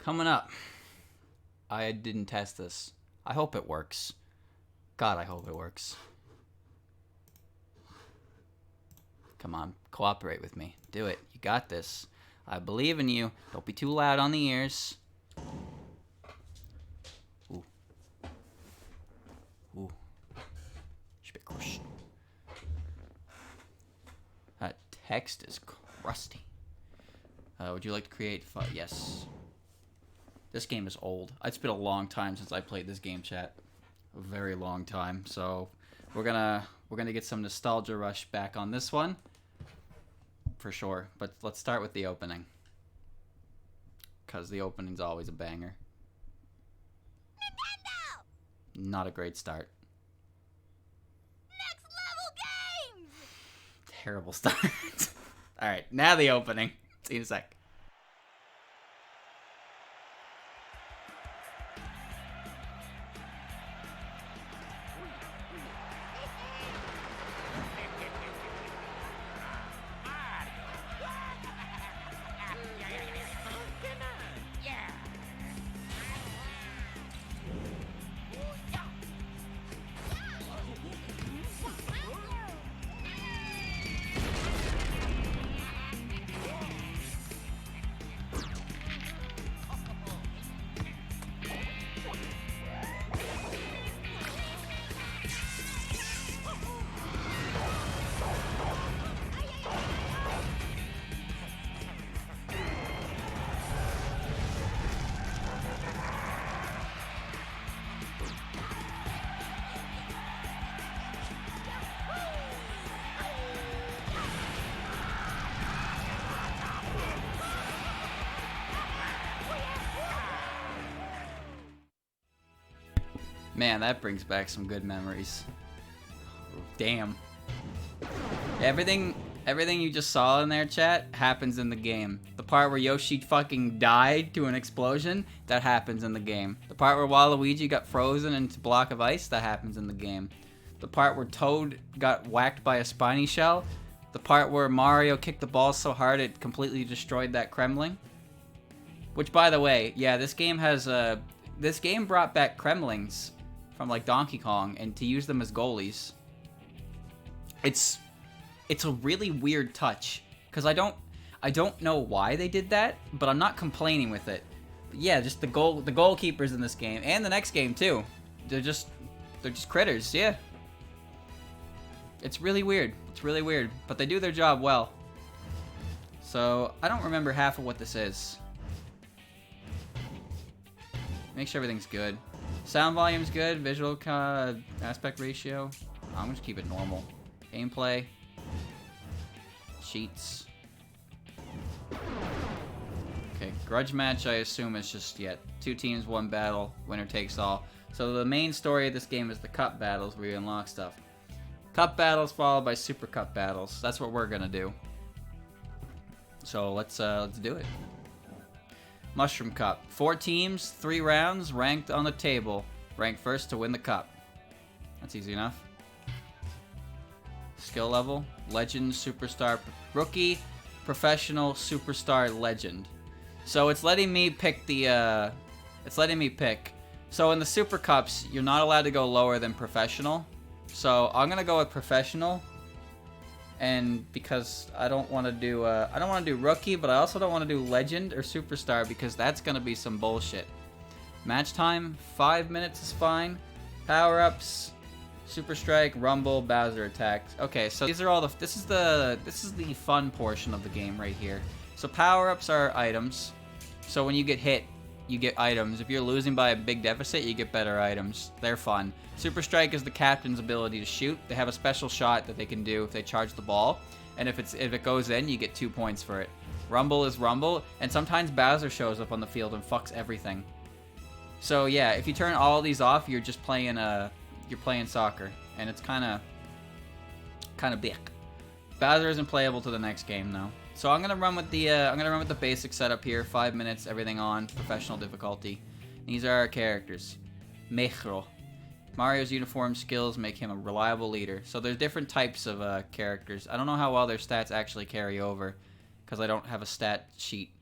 Coming up. I didn't test this. I hope it works. God, I hope it works. Come on, cooperate with me. Do it. You got this. I believe in you. Don't be too loud on the ears. Ooh. Ooh. Speakers. That text is crusty. Would you like to create yes. This game is old. It's been a long time since I played this game, chat. A very long time. So we're gonna get some nostalgia rush back on this one. For sure. But let's start with the opening. Cause the opening's always a banger. Nintendo! Not a great start. Next level games! Terrible start. Alright, now the opening. See you in a sec. Man, that brings back some good memories. Damn. Everything you just saw in there, chat, happens in the game. The part where Yoshi fucking died to an explosion, that happens in the game. The part where Waluigi got frozen into a block of ice, that happens in the game. The part where Toad got whacked by a spiny shell. The part where Mario kicked the ball so hard it completely destroyed that Kremling. Which, by the way, yeah, this game brought back Kremlings from like Donkey Kong and to use them as goalies. It's a really weird touch because I don't know why they did that, but I'm not complaining with it. But yeah, just the goalkeepers in this game and the next game too. They're just critters, yeah. It's really weird. It's really weird, but they do their job well. So, I don't remember half of what this is. Make sure everything's good. Sound volume's good. Visual aspect ratio. I'm gonna just keep it normal. Gameplay. Cheats. Okay, grudge match I assume is just, yeah, 2 teams, 1 battle, winner takes all. So the main story of this game is the cup battles where you unlock stuff. Cup battles followed by super cup battles. That's what we're gonna do. So let's do it. Mushroom Cup. 4 teams, 3 rounds, ranked on the table. Rank first to win the cup. That's easy enough. Skill level. Legend, Superstar, Rookie, Professional, Superstar, Legend. So it's letting me pick the, So in the Super Cups, you're not allowed to go lower than Professional. So I'm gonna go with Professional. And because I don't want to do Rookie, but I also don't want to do Legend or Superstar because that's gonna be some bullshit. Match time, 5 minutes is fine. Power-ups, Super Strike, Rumble, Bowser attacks. Okay, so these are all this is the fun portion of the game right here. So power-ups are items. So when you get hit, you get items. If you're losing by a big deficit, you get better items. They're fun. Super Strike is the captain's ability to shoot. They have a special shot that they can do if they charge the ball, and if it goes in, you get 2 points for it. Rumble is Rumble, and sometimes Bowser shows up on the field and fucks everything. So yeah, if you turn all these off, you're just playing soccer, and it's kind of big. Bowser isn't playable to the next game though. So I'm gonna run with the basic setup here. 5 minutes, everything on professional difficulty. These are our characters. Mechro. Mario's uniform skills make him a reliable leader. So there's different types of characters. I don't know how well their stats actually carry over, because I don't have a stat sheet.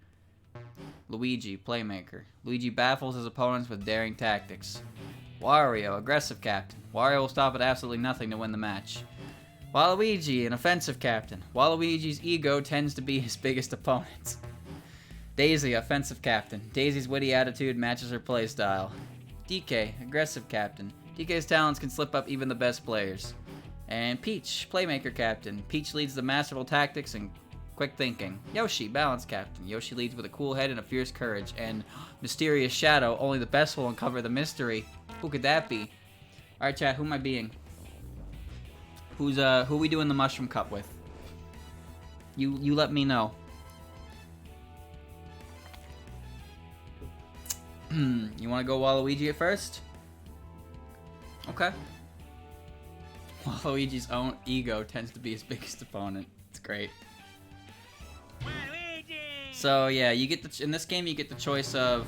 Luigi, playmaker. Luigi baffles his opponents with daring tactics. Wario, aggressive captain. Wario will stop at absolutely nothing to win the match. Waluigi, an offensive captain. Waluigi's ego tends to be his biggest opponent. Daisy, offensive captain. Daisy's witty attitude matches her playstyle. DK, aggressive captain. DK's talents can slip up even the best players. And Peach, playmaker captain. Peach leads the masterful tactics and quick thinking. Yoshi, balance captain. Yoshi leads with a cool head and a fierce courage. And Mysterious Shadow, only the best will uncover the mystery. Who could that be? Alright, chat, who am I being? Who we doing the Mushroom Cup with? You let me know. You want to go Waluigi at first? Okay. Waluigi's own ego tends to be his biggest opponent. It's great. So yeah, you get in this game you get the choice of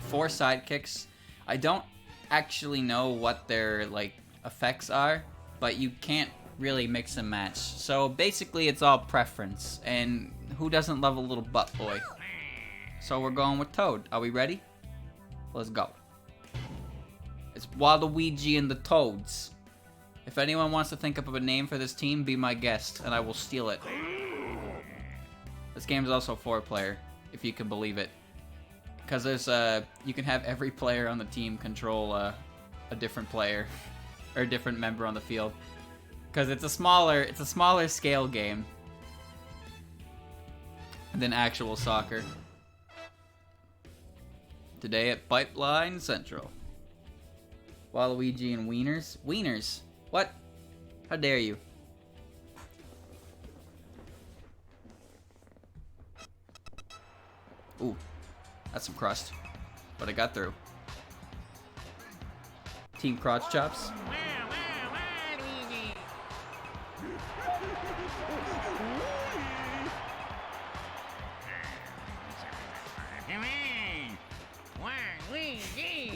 4 sidekicks. I don't actually know what their like effects are, but you can't really mix and match. So basically it's all preference, and who doesn't love a little butt boy? So we're going with Toad. Are we ready? Let's go. It's Waluigi and the Toads. If anyone wants to think up of a name for this team, be my guest, and I will steal it. This game is also 4-player, if you can believe it. Because there's you can have every player on the team control a different player or a different member on the field. Because it's a smaller scale game than actual soccer. Today at Pipeline Central. Waluigi and Wieners. Wieners? What? How dare you? Ooh, that's some crust. But I got through. Team Crotch Chops.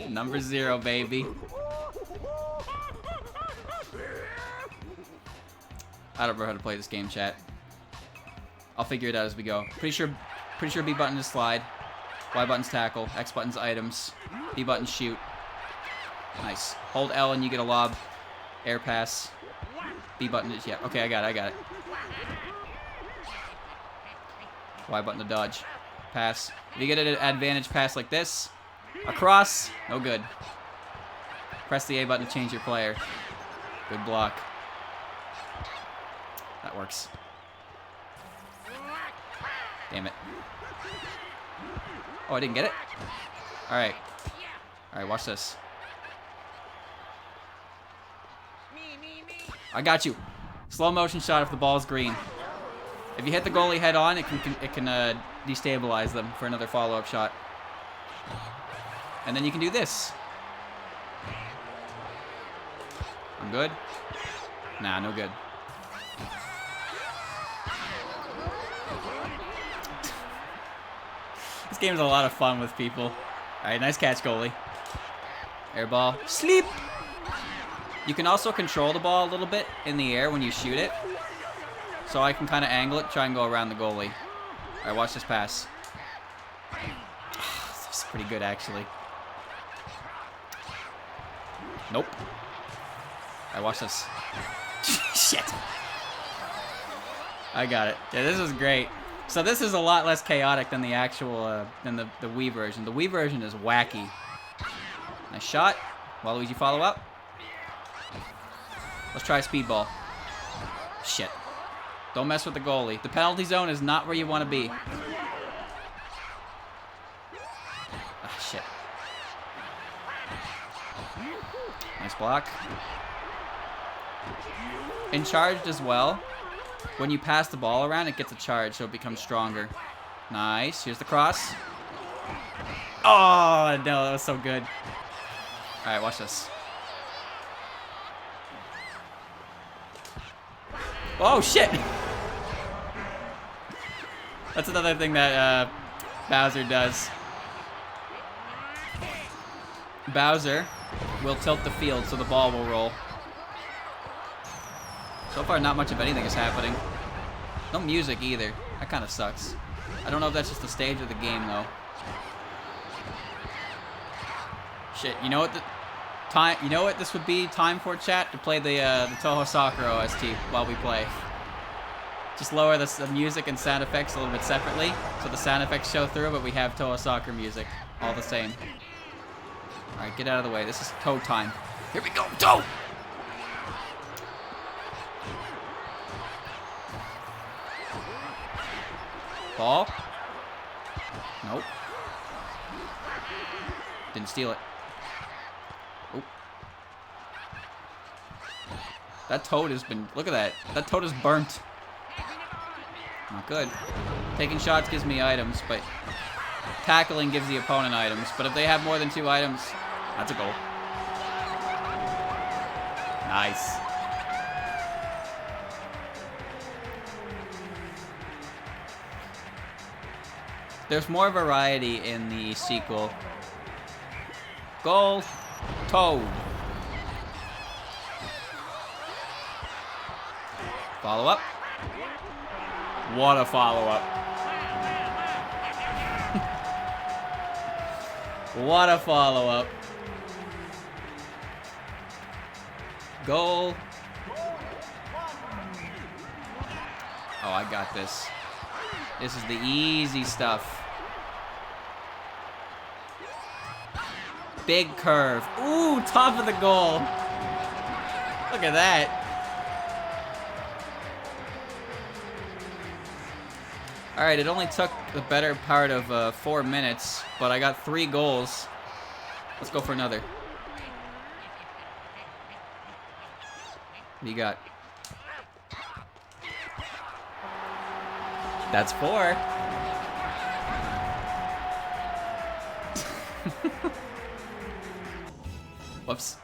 Number 0, baby. I don't know how to play this game, chat. I'll figure it out as we go. Pretty sure B button is slide. Y button's tackle. X button's items. B button's shoot. Nice. Hold L and you get a lob. Air pass. B button is, yeah. Okay, I got it. Y button to dodge. Pass. If you get an advantage pass like this, across, no good. Press the A button to change your player. Good block. That works. Damn it. Oh, I didn't get it? Alright. Alright, watch this. I got you. Slow motion shot if the ball's green. If you hit the goalie head on, it can destabilize them for another follow-up shot. And then you can do this. I'm good? Nah, no good. This game is a lot of fun with people. Alright, nice catch, goalie. Air ball. Sleep! You can also control the ball a little bit in the air when you shoot it. So I can kind of angle it, try and go around the goalie. Alright, watch this pass. This is pretty good, actually. Nope. Alright, watch this. Shit. I got it. Yeah, this is great. So this is a lot less chaotic than the actual, than the Wii version. The Wii version is wacky. Nice shot. Waluigi follow up. Let's try speedball. Shit. Don't mess with the goalie. The penalty zone is not where you want to be. Ah, shit. Nice block. And charged as well. When you pass the ball around, it gets a charge, so it becomes stronger. Nice. Here's the cross. Oh, no, that was so good. All right, watch this. Oh, shit. That's another thing that Bowser does. Bowser will tilt the field so the ball will roll. So far, not much of anything is happening. No music either. That kind of sucks. I don't know if that's just the stage of the game, though. Shit, you know what the time? You know what this would be time for, chat? To play the Toho Sakura OST while we play. Just lower the music and sound effects a little bit separately, so the sound effects show through, but we have Toho Sakura music all the same. All right, get out of the way. This is Toe time. Here we go, Toe. Ball. Nope. Didn't steal it. Oop. That toad has been... Look at that. That toad is burnt. Not good. Taking shots gives me items, but... Tackling gives the opponent items. But if they have more than 2 items, that's a goal. Nice. There's more variety in the sequel. Goal. Toad. Follow up. What a follow up. What a follow up. Goal. Oh, I got this. This is the easy stuff. Big curve. Ooh, top of the goal. Look at that. All right, it only took the better part of 4 minutes, but I got 3 goals. Let's go for another. What do you got? That's 4. Whoops.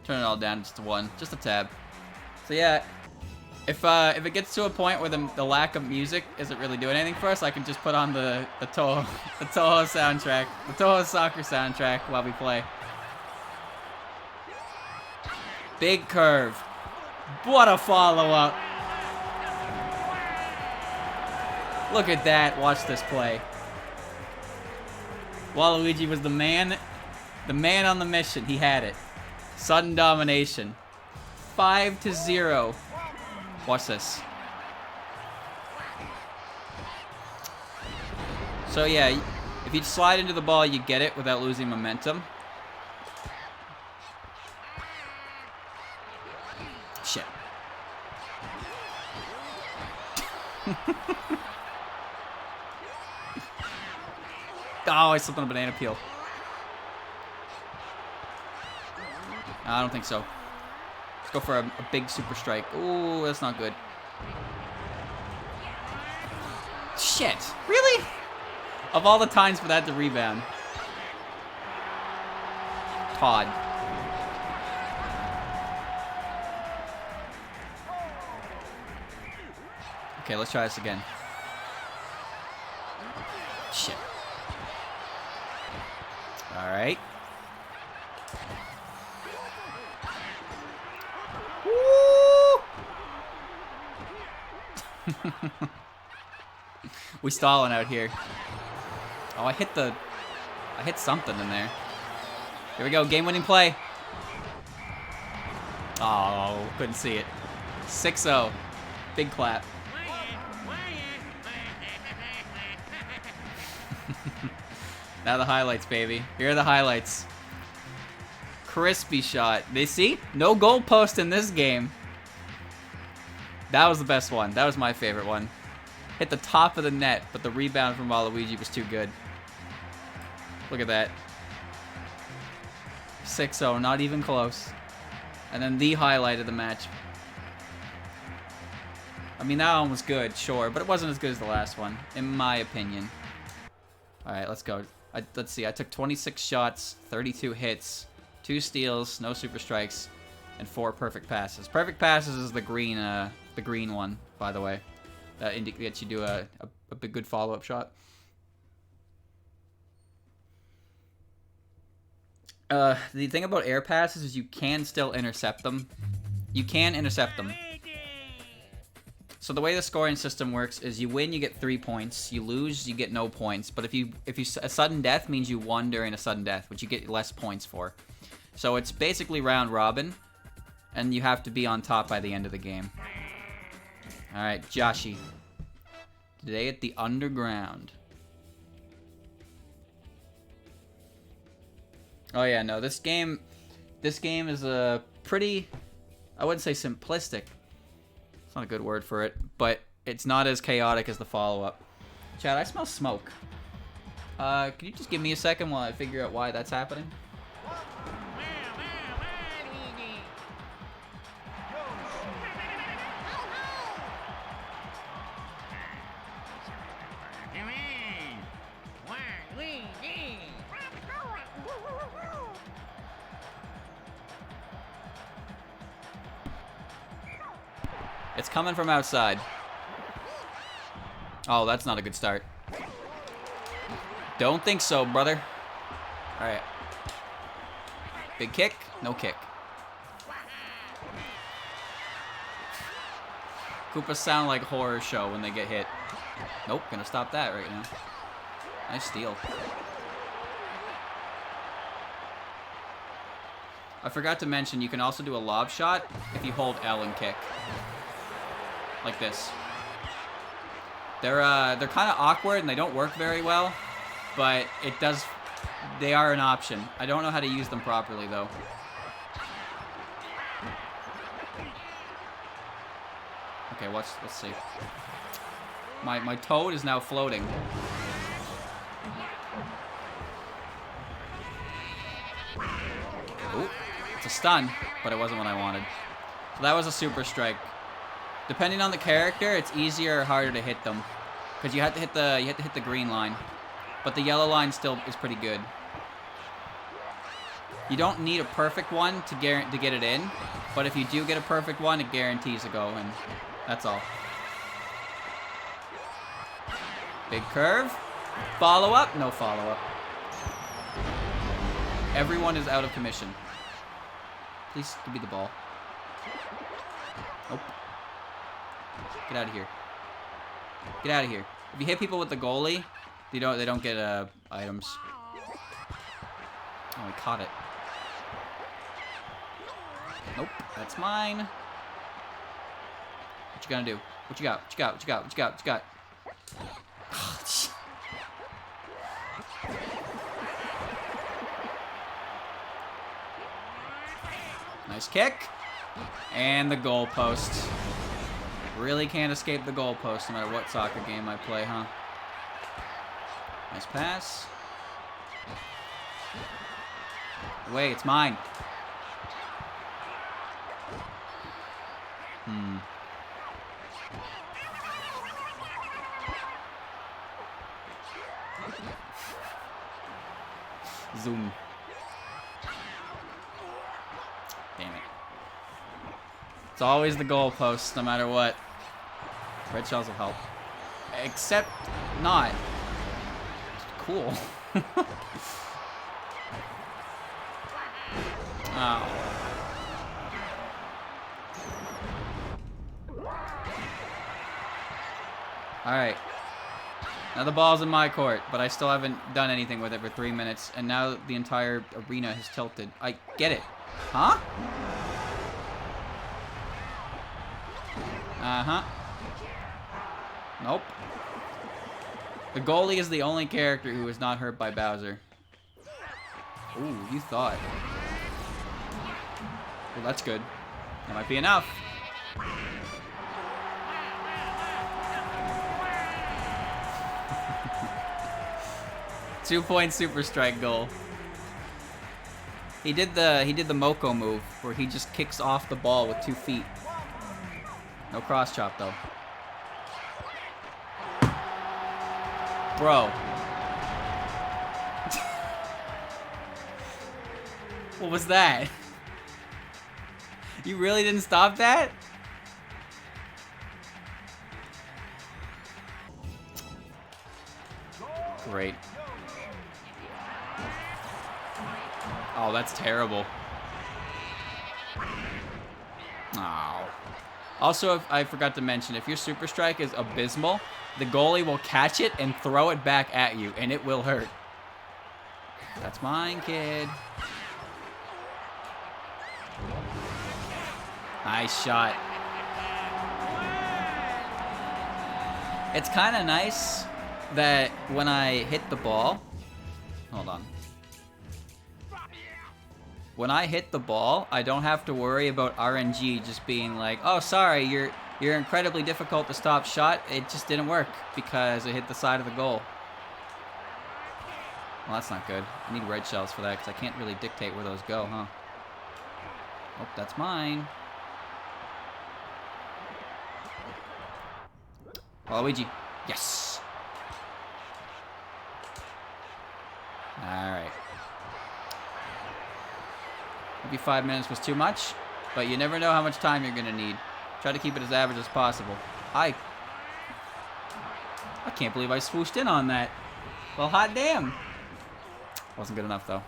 Turn it all down just to 1, just a tab. So yeah, if it gets to a point where the lack of music isn't really doing anything for us, I can just put on the Toho soundtrack, the Toho Soccer soundtrack while we play. Big curve. What a follow up. Look at that. Watch this play. Waluigi was the man on the mission. He had it. Sudden domination. 5-0. Watch this. So yeah, if you slide into the ball, you get it without losing momentum. Shit. Oh, I slipped on a banana peel. I don't think so. Let's go for a big super strike. Ooh, that's not good. Shit. Really? Of all the times for that to rebound. Todd. Okay, let's try this again. Shit. All right. We stalling out here. Oh, I hit something in there. Here we go, game-winning play. Oh, couldn't see it. 6-0. Big clap. Now the highlights, baby. Here are the highlights. Crispy shot. They see? No goalpost in this game. That was the best one. That was my favorite one. Hit the top of the net, but the rebound from Waluigi was too good. Look at that. 6-0, not even close. And then the highlight of the match. I mean, that one was good, sure, but it wasn't as good as the last one, in my opinion. All right, let's go. Let's see. I took 26 shots, 32 hits, 2 steals, no super strikes, and 4 perfect passes. Perfect passes is the green one, by the way. That indicates you do a big good follow-up shot. The thing about air passes is you can still intercept them. You can intercept them. So the way the scoring system works is you win, you get 3 points. You lose, you get no points. But if you a sudden death means you won during a sudden death, which you get less points for. So it's basically round robin, and you have to be on top by the end of the game. All right, Joshy. Today at the underground. Oh yeah, no, this game is a pretty, I wouldn't say simplistic. It's not a good word for it, but it's not as chaotic as the follow-up. Chad, I smell smoke. Can you just give me a second while I figure out why that's happening? It's coming from outside. Oh, that's not a good start. Don't think so, brother. All right. Big kick, no kick. Koopas sound like horror show when they get hit. Nope, gonna stop that right now. Nice steal. I forgot to mention, you can also do a lob shot if you hold L and kick. Like this. They're kind of awkward and they don't work very well, but they are an option. I don't know how to use them properly though. Okay, let's see. My toad is now floating. Ooh, it's a stun, but it wasn't what I wanted. So that was a super strike. Depending on the character, it's easier or harder to hit them, because you have to hit the green line, but the yellow line still is pretty good. You don't need a perfect one to get it in, but if you do get a perfect one, it guarantees a go, and that's all. Big curve, follow up, no follow up. Everyone is out of commission. Please give me the ball. Nope. Get out of here. Get out of here. If you hit people with the goalie, they don't get items. Oh, he caught it. Nope, that's mine. What you gonna do? What you got? What you got? What you got? What you got? What you got? Nice kick. And the goal post. Really can't escape the goalpost no matter what soccer game I play, huh? Nice pass. Wait, it's mine. Zoom. Damn it. It's always the goalpost, no matter what. Red shells will help. Except not. Cool. Oh. Alright. Now the ball's in my court, but I still haven't done anything with it for 3 minutes, and now the entire arena has tilted. I get it. Huh? Uh-huh. Nope. The goalie is the only character who is not hurt by Bowser. Ooh, you thought. Well, that's good. That might be enough. Two-point super strike goal. He did the Moko move where he just kicks off the ball with 2 feet. No cross chop though. Bro. What was that? You really didn't stop that? Great. Oh, that's terrible. Oh. Also, if I forgot to mention, if your super strike is abysmal, the goalie will catch it and throw it back at you, and it will hurt. That's mine, kid. Nice shot. It's kind of nice that when I hit the ball... Hold on. When I hit the ball, I don't have to worry about RNG just being like, oh, sorry, you're incredibly difficult to stop shot. It just didn't work because it hit the side of the goal. Well, that's not good. I need red shells for that because I can't really dictate where those go, huh? Oh, that's mine. Luigi. Yes. All right. Maybe 5 minutes was too much, but you never know how much time you're gonna need. Try to keep it as average as possible. I can't believe I swooshed in on that. Well, hot damn. Wasn't good enough though.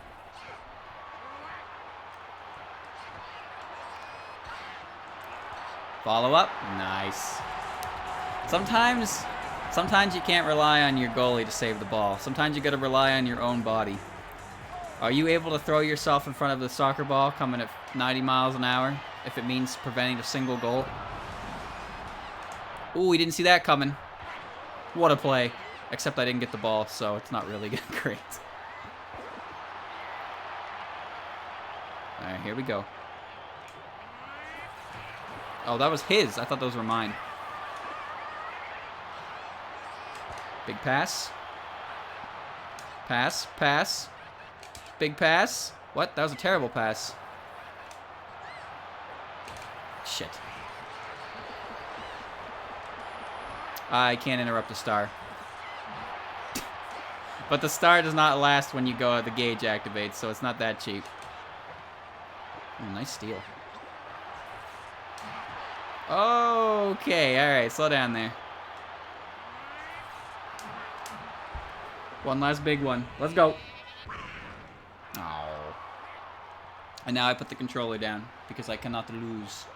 Follow up. Nice. Sometimes you can't rely on your goalie to save the ball. Sometimes you gotta rely on your own body. Are you able to throw yourself in front of the soccer ball coming at 90 miles an hour if it means preventing a single goal? Ooh, we didn't see that coming. What a play. Except I didn't get the ball, so it's not really great. Alright, here we go. Oh, that was his. I thought those were mine. Big pass. Pass, pass. Big pass. What? That was a terrible pass. Shit. I can't interrupt the star. But the star does not last when you go, the gauge activates, so it's not that cheap. Ooh, nice steal. Okay, alright, slow down there. One last big one. Let's go. Oh. And now I put the controller down because I cannot lose.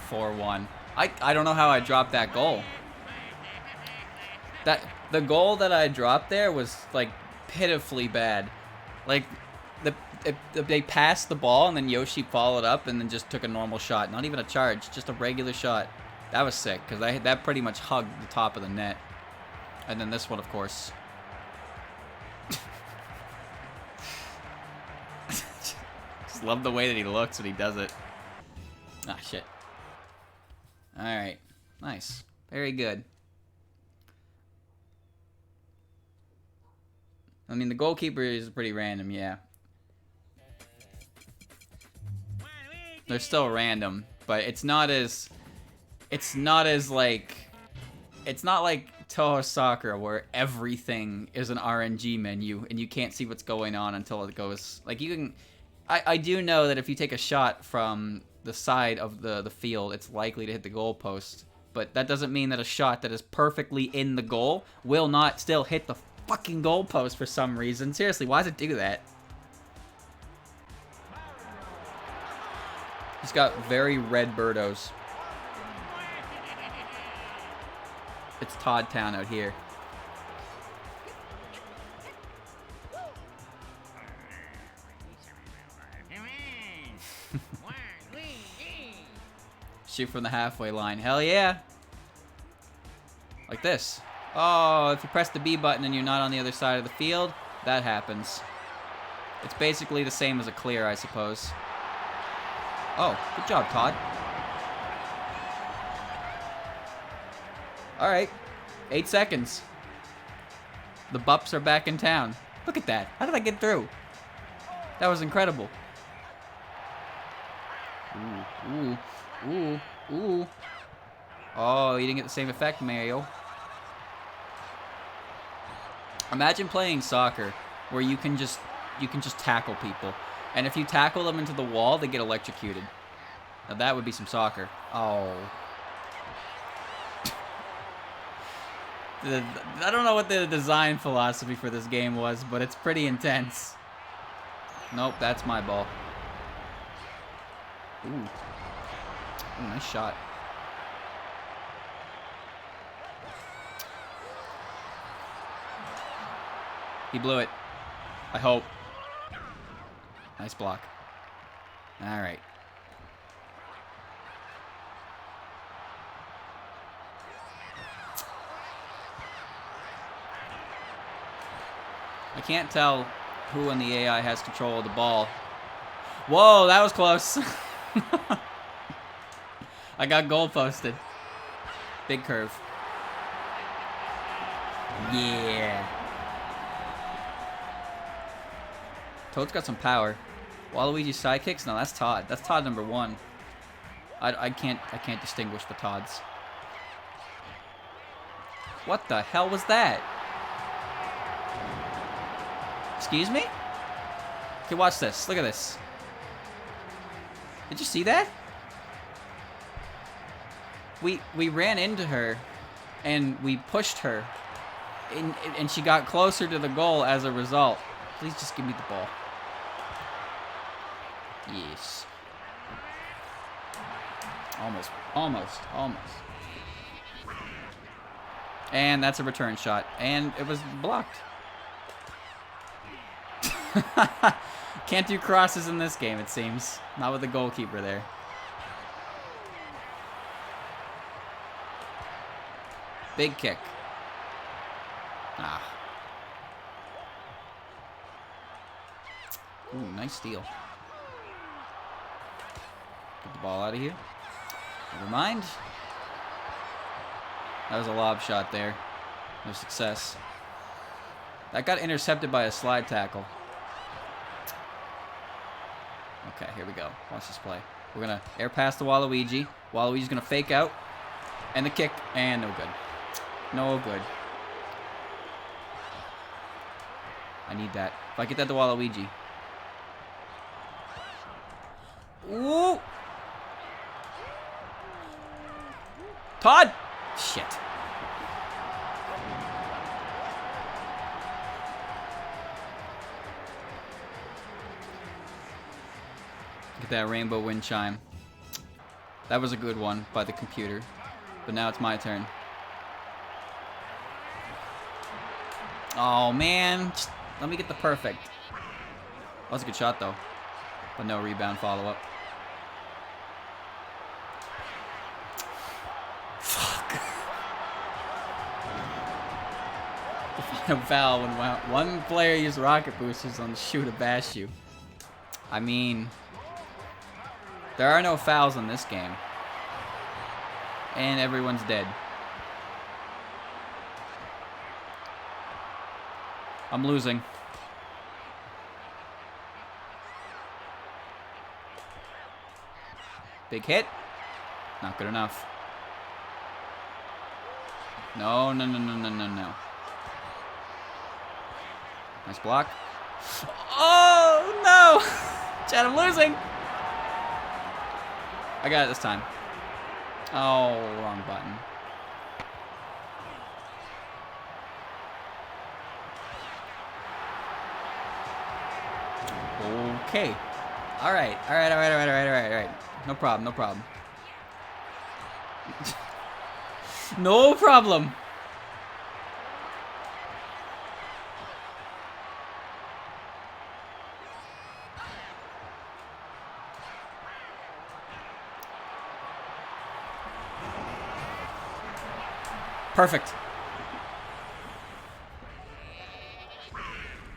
(4-1). I don't know how I dropped that goal. The goal that I dropped there was like pitifully bad. Like they passed the ball and then Yoshi followed up and then just took a normal shot. Not even a charge, just a regular shot. That was sick because that pretty much hugged the top of the net. And then this one, of course. Just love the way that he looks when he does it. Ah, shit. Alright. Nice. Very good. I mean, the goalkeeper is pretty random, yeah. They're still random, but it's not like Toho Soccer where everything is an RNG menu and you can't see what's going on until it goes. Like you can, I do know that if you take a shot from the side of the field, it's likely to hit the goalpost. But that doesn't mean that a shot that is perfectly in the goal will not still hit the fucking goalpost for some reason. Seriously, why does it do that? He's got very red birdos. It's Todd Town out here. Shoot from the halfway line. Hell yeah. Like this. Oh, if you press the B button and you're not on the other side of the field, that happens. It's basically the same as a clear, I suppose. Oh, good job, Todd. Alright. 8 seconds. The Bups are back in town. Look at that. How did I get through? That was incredible. Ooh, ooh, ooh, ooh. Oh, you didn't get the same effect, Mario. Imagine playing soccer where you can just tackle people. And if you tackle them into the wall, they get electrocuted. Now that would be some soccer. Oh. I don't know what the design philosophy for this game was, but it's pretty intense. Nope, that's my ball. Ooh. Ooh, nice shot. He blew it. I hope. Nice block. All right. I can't tell who in the AI has control of the ball. Whoa, that was close. I got goal posted. Big curve. Yeah. Toad's got some power. Waluigi's sidekicks? No, that's Todd. That's Todd number 1. I can't distinguish the Todds. What the hell was that? Excuse me? Okay, watch this. Look at this. Did you see that? We ran into her and we pushed her and she got closer to the goal as a result. Please just give me the ball. Yes. Almost. And that's a return shot. And it was blocked. Can't do crosses in this game, it seems. Not with the goalkeeper there. Big kick. Ah. Ooh, nice steal. Get the ball out of here. Never mind. That was a lob shot there. No success. That got intercepted by a slide tackle. Okay, here we go. Watch this play. We're going to air pass to Waluigi. Waluigi's going to fake out. And the kick. And no good. No good. I need that. If I get that to Waluigi. Ooh! Todd! Shit. Get that rainbow wind chime. That was a good one by the computer. But now it's my turn. Oh, man. Just let me get the perfect. That was a good shot, though. But no rebound follow-up. Fuck. The final foul when one player used rocket boosters on the shoe to bash you. I mean, there are no fouls in this game. And everyone's dead. I'm losing. Big hit. Not good enough. No. Nice block. Oh, no! Chad, I'm losing. I got it this time. Oh, wrong button. Okay. All right. No problem. No problem. Perfect.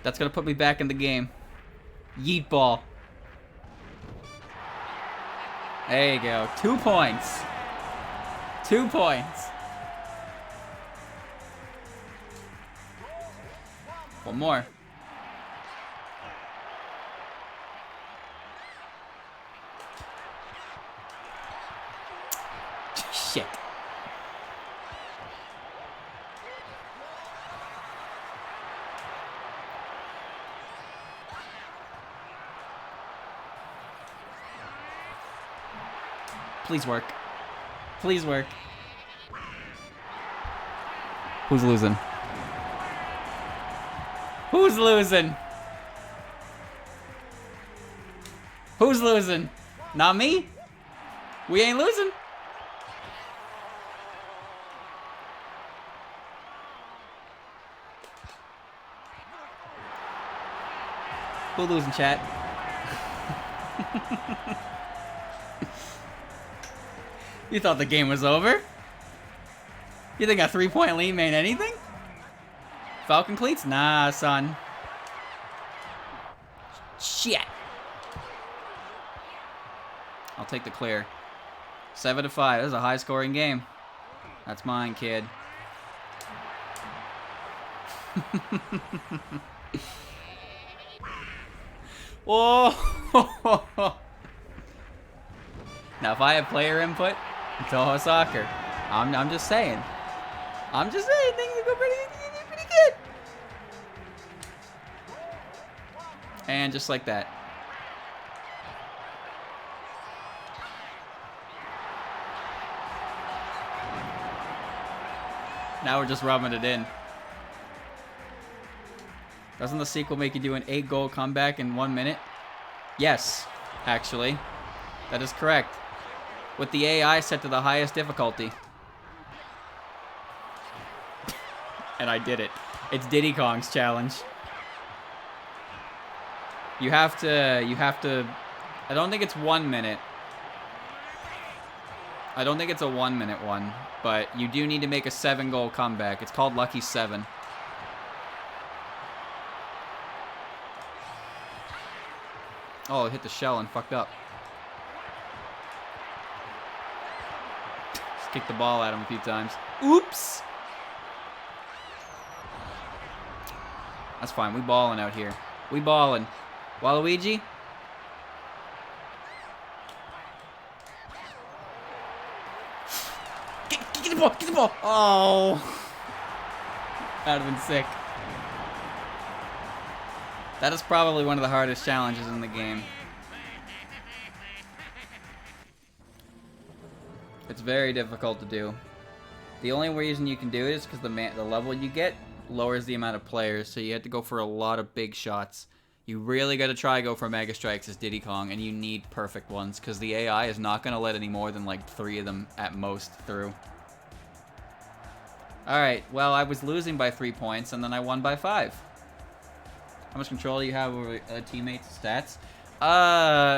That's gonna put me back in the game. Yeet ball. There you go. 2 points. 2 points. One more. Shit. Please work. Please work. Who's losing? Who's losing? Who's losing? Not me? We ain't losing. Who losing, chat? You thought the game was over? You think a 3-point lead meant anything? Falcon cleats? Nah, son. Shit. I'll take the clear. 7-5. This is a high-scoring game. That's mine, kid. Whoa! Now, if I have player input, it's Toho Soccer. I'm just saying. I'm just saying things will go pretty good. And just like that. Now we're just rubbing it in. Doesn't the sequel make you do an 8-goal comeback in 1 minute? Yes, actually. That is correct. With the AI set to the highest difficulty. And I did it. It's Diddy Kong's challenge. You have to, I don't think it's 1 minute. I don't think it's a 1 minute one, but you do need to make a 7-goal comeback. It's called Lucky 7. Oh, it hit the shell and fucked up. Just kicked the ball at him a few times. Oops! That's fine. We balling out here. We balling. Waluigi? Get the ball! Get the ball! Oh! That would have been sick. That is probably one of the hardest challenges in the game. It's very difficult to do. The only reason you can do it is because the level you get lowers the amount of players, so you have to go for a lot of big shots. You really got to try go for Mega Strikes as Diddy Kong, and you need perfect ones, because the AI is not going to let any more than like 3 of them at most through. Alright, well, I was losing by 3 points, and then I won by 5. How much control do you have over teammates' stats?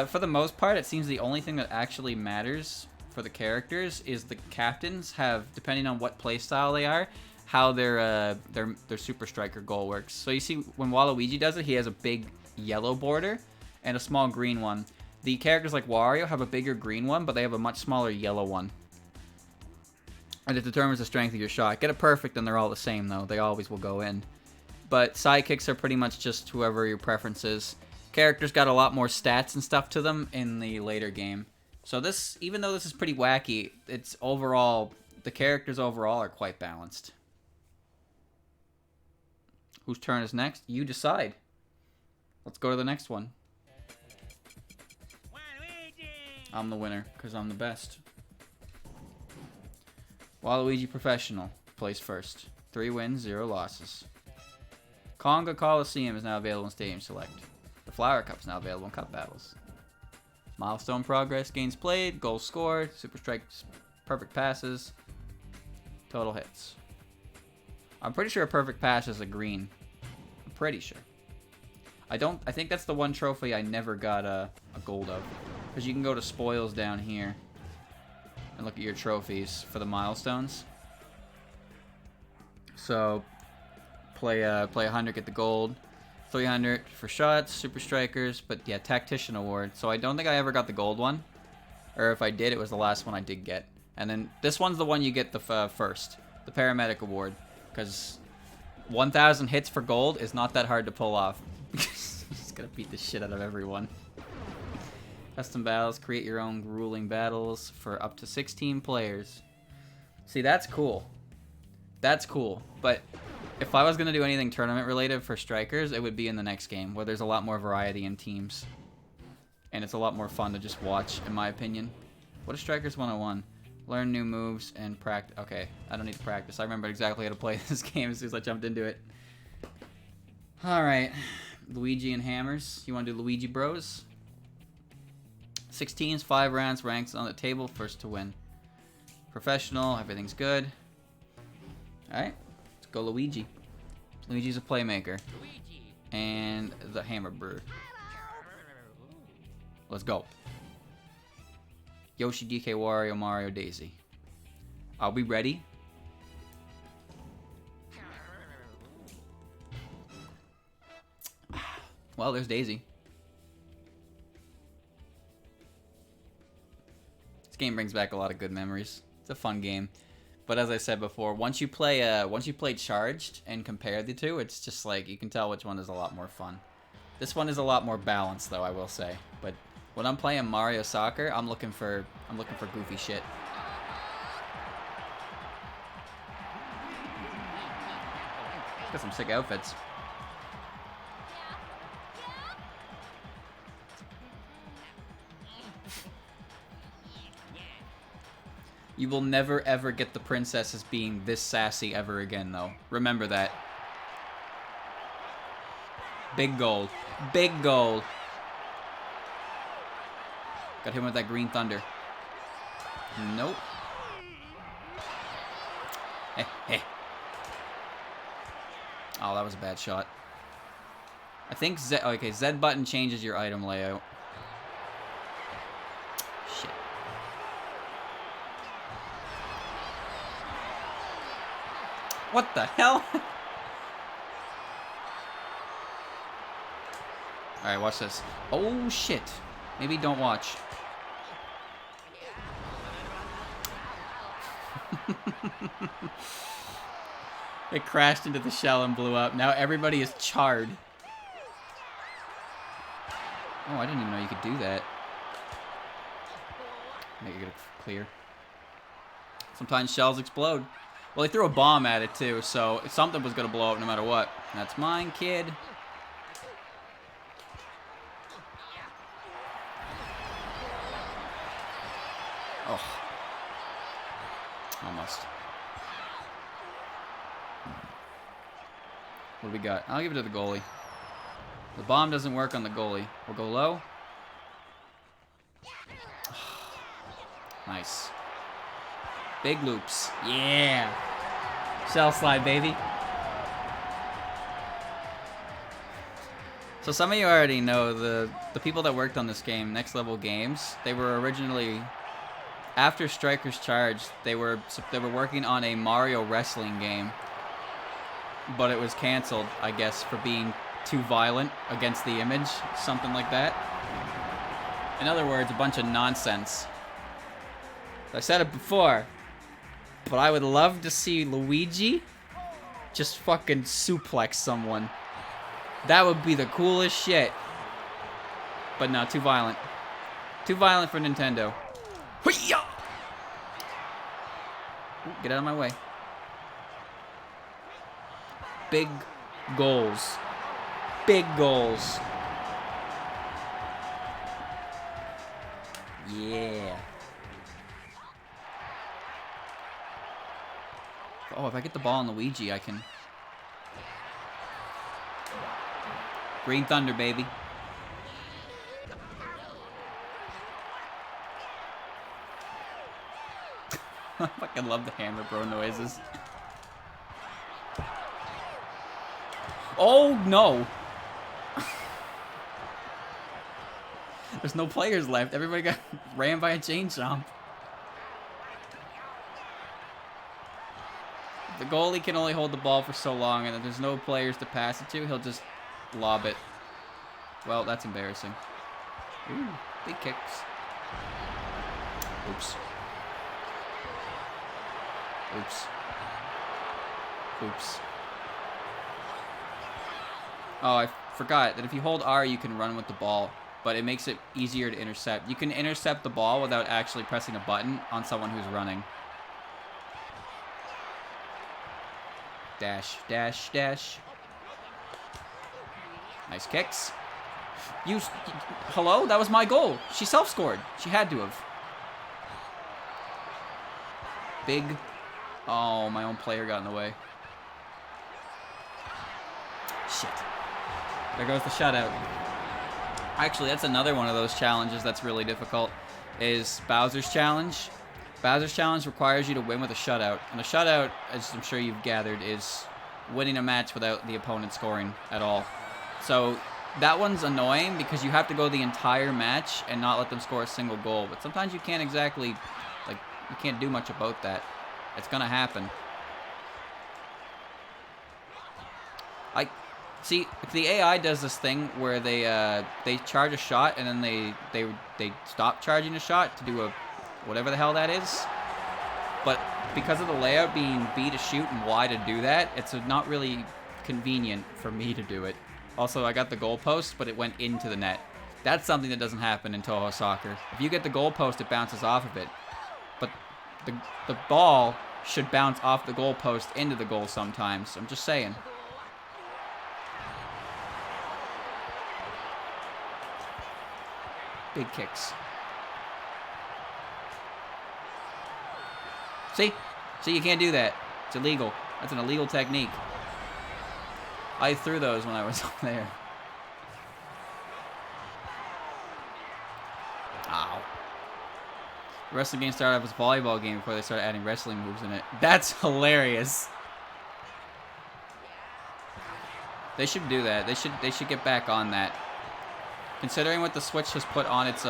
For the most part, it seems the only thing that actually matters for the characters is the captains have, depending on what playstyle they are, how their Super Striker goal works. So you see, when Waluigi does it, he has a big yellow border and a small green one. The characters like Wario have a bigger green one, but they have a much smaller yellow one. And it determines the strength of your shot. Get it perfect and they're all the same, though. They always will go in. But sidekicks are pretty much just whoever your preference is. Characters got a lot more stats and stuff to them in the later game. So this, even though this is pretty wacky, it's overall, the characters overall are quite balanced. Whose turn is next? You decide. Let's go to the next one. I'm the winner, because I'm the best. Waluigi Professional plays first. 3 wins, 0 losses. Conga Coliseum is now available in Stadium Select. The Flower Cup is now available in Cup Battles. Milestone progress, games played, goals scored, Super Strikes, perfect passes, total hits. I'm pretty sure a perfect pass is a green. I'm pretty sure. I think that's the one trophy I never got a gold of. Because you can go to spoils down here and look at your trophies for the milestones. So play 100, get the gold. 300 for shots, super strikers, but yeah, tactician award. So I don't think I ever got the gold one, or if I did, it was the last one I did get. And then this one's the one you get the first, the paramedic award, because 1,000 hits for gold is not that hard to pull off. Just gonna beat the shit out of everyone. Custom battles, create your own grueling battles for up to 16 players. See, that's cool. That's cool, but if I was going to do anything tournament related for strikers, it would be in the next game, where there's a lot more variety in teams. And it's a lot more fun to just watch, in my opinion. What is Strikers 101? Learn new moves and practice. Okay, I don't need to practice. I remember exactly how to play this game as soon as I jumped into it. Alright, Luigi and Hammers. You want to do Luigi Bros? 16s, 5 rounds, ranks on the table, first to win. Professional, everything's good. Alright, let's go Luigi. Luigi's a playmaker. And the Hammer Brewer. Let's go. Yoshi, DK, Wario, Mario, Daisy. Are we ready? Well, there's Daisy. This game brings back a lot of good memories. It's a fun game. But as I said before, once you play Charged and compare the two, it's just like you can tell which one is a lot more fun. This one is a lot more balanced, though, I will say. But when I'm playing Mario Soccer, I'm looking for goofy shit. Got some sick outfits. You will never ever get the princesses being this sassy ever again, though. Remember that. Big goal. Big goal. Got him with that green thunder. Nope. Hey. Oh, that was a bad shot. I think Z... Okay, Z button changes your item layout. Shit. What the hell? Alright, watch this. Oh, shit. Maybe don't watch. It crashed into the shell and blew up. Now everybody is charred. Oh, I didn't even know you could do that. Make it clear. Sometimes shells explode. Well, they threw a bomb at it too, so something was gonna blow up no matter what. That's mine, kid. Oh. Almost. What do we got? I'll give it to the goalie. The bomb doesn't work on the goalie. We'll go low. Nice. Big loops. Yeah. Shell slide, baby. So some of you already know the people that worked on this game, Next Level Games, they were originally, after Strikers Charged, they were working on a Mario wrestling game. But it was canceled, I guess, for being too violent against the image. Something like that. In other words, a bunch of nonsense. I said it before, but I would love to see Luigi just fucking suplex someone. That would be the coolest shit. But no, too violent. Too violent for Nintendo. Hoo-yah! Ooh, get out of my way. Big goals. Big goals. Yeah. Oh, if I get the ball on Luigi, I can... Green Thunder, baby. I fucking love the Hammer Bro noises. Oh, no. There's no players left. Everybody got ran by a chain chomp. The goalie can only hold the ball for so long, and if there's no players to pass it to, he'll just lob it. Well, that's embarrassing. Ooh, big kicks. Oops. Oops. Oops. Oh, I forgot that if you hold R, you can run with the ball, but it makes it easier to intercept. You can intercept the ball without actually pressing a button on someone who's running. Dash, dash, dash. Nice kicks. Hello? That was my goal. She self-scored. She had to have. Big. Oh, my own player got in the way. Shit. There goes the shutout. Actually, that's another one of those challenges that's really difficult, is Bowser's Challenge. Bowser's Challenge requires you to win with a shutout. And a shutout, as I'm sure you've gathered, is winning a match without the opponent scoring at all. So that one's annoying because you have to go the entire match and not let them score a single goal. But sometimes you can't exactly, like, you can't do much about that. It's gonna happen. See, the AI does this thing where they charge a shot and then they stop charging a shot to do a whatever the hell that is. But because of the layout being B to shoot and Y to do that, it's not really convenient for me to do it. Also, I got the goalpost, but it went into the net. That's something that doesn't happen in Touhou Soccer. If you get the goalpost, it bounces off of it. But the ball should bounce off the goalpost into the goal sometimes. I'm just saying. Big kicks. See? See, you can't do that. It's illegal. That's an illegal technique. I threw those when I was up there. Ow. The wrestling game started off as a volleyball game before they started adding wrestling moves in it. That's hilarious. They should do that. They should get back on that. Considering what the Switch has put on its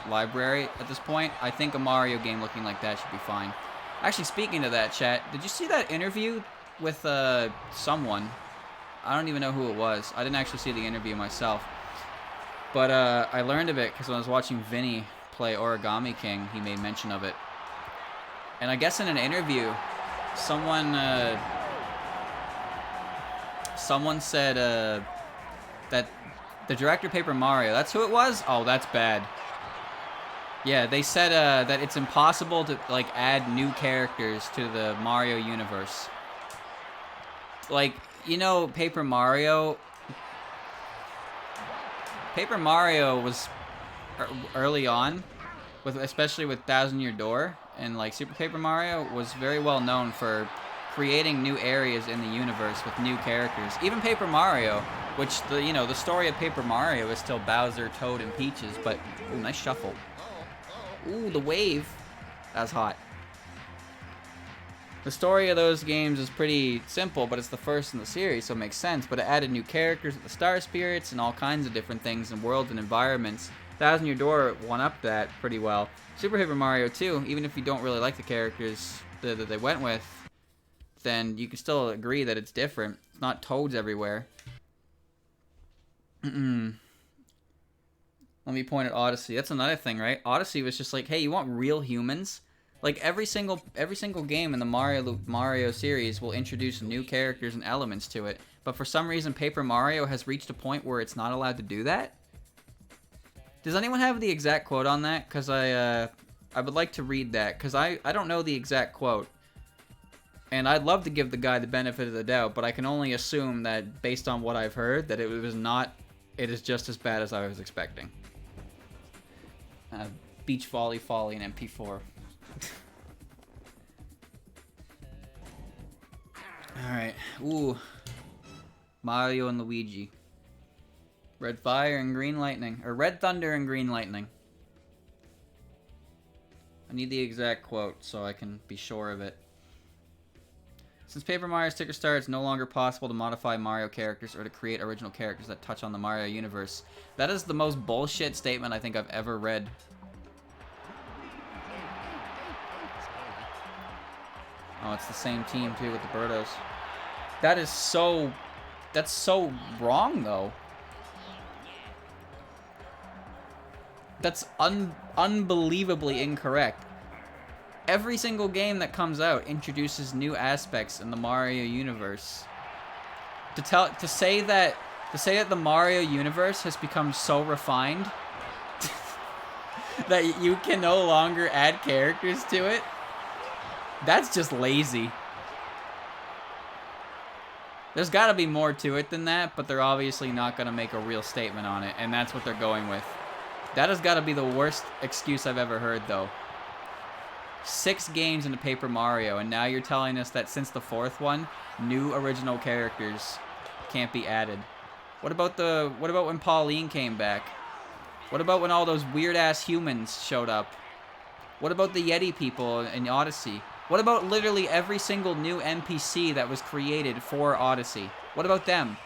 library at this point, I think a Mario game looking like that should be fine. Actually, speaking of that, chat, did you see that interview with someone? I don't even know who it was. I didn't actually see the interview myself. But I learned of it because when I was watching Vinny play Origami King, he made mention of it. And I guess in an interview, someone said that the director of Paper Mario, that's who it was? Oh, that's bad. Yeah, they said that it's impossible to like add new characters to the Mario universe. Like, you know, Paper Mario was early on, especially with Thousand Year Door, and like Super Paper Mario was very well known for creating new areas in the universe with new characters. Even Paper Mario, which the story of Paper Mario is still Bowser, Toad, and Peaches, but ooh, nice shuffle. Ooh, the wave. That's hot. The story of those games is pretty simple, but it's the first in the series, so it makes sense. But it added new characters with the Star Spirits and all kinds of different things and worlds and environments. Thousand Year Door one-upped that pretty well. Super Paper Mario 2, even if you don't really like the characters that they went with, then you can still agree that it's different. It's not toads everywhere. Let me point at Odyssey. That's another thing, right? Odyssey was just like, hey, you want real humans? Like every single game in the Mario series will introduce new characters and elements to it. But for some reason, Paper Mario has reached a point where it's not allowed to do that. Does anyone have the exact quote on that? Because I would like to read that, because I don't know the exact quote. And I'd love to give the guy the benefit of the doubt, but I can only assume that based on what I've heard, that it is just as bad as I was expecting. Beach Volley in MP4. Alright. Ooh. Mario and Luigi. Red Fire and Green Lightning. Or Red Thunder and Green Lightning. I need the exact quote so I can be sure of it. Since Paper Mario Sticker Star, it's no longer possible to modify Mario characters or to create original characters that touch on the Mario universe. That is the most bullshit statement I think I've ever read. Oh, it's the same team too with the Birdos. That's so wrong though. That's unbelievably incorrect. Every single game that comes out introduces new aspects in the Mario universe. To say that the Mario universe has become so refined that you can no longer add characters to it, that's just lazy. There's got to be more to it than that, but they're obviously not going to make a real statement on it, and that's what they're going with. That has got to be the worst excuse I've ever heard, though. 6 games into Paper Mario, and now you're telling us that since the 4th one, new original characters can't be added. What about when Pauline came back? What about when all those weird-ass humans showed up? What about the Yeti people in Odyssey? What about literally every single new NPC that was created for Odyssey? What about them?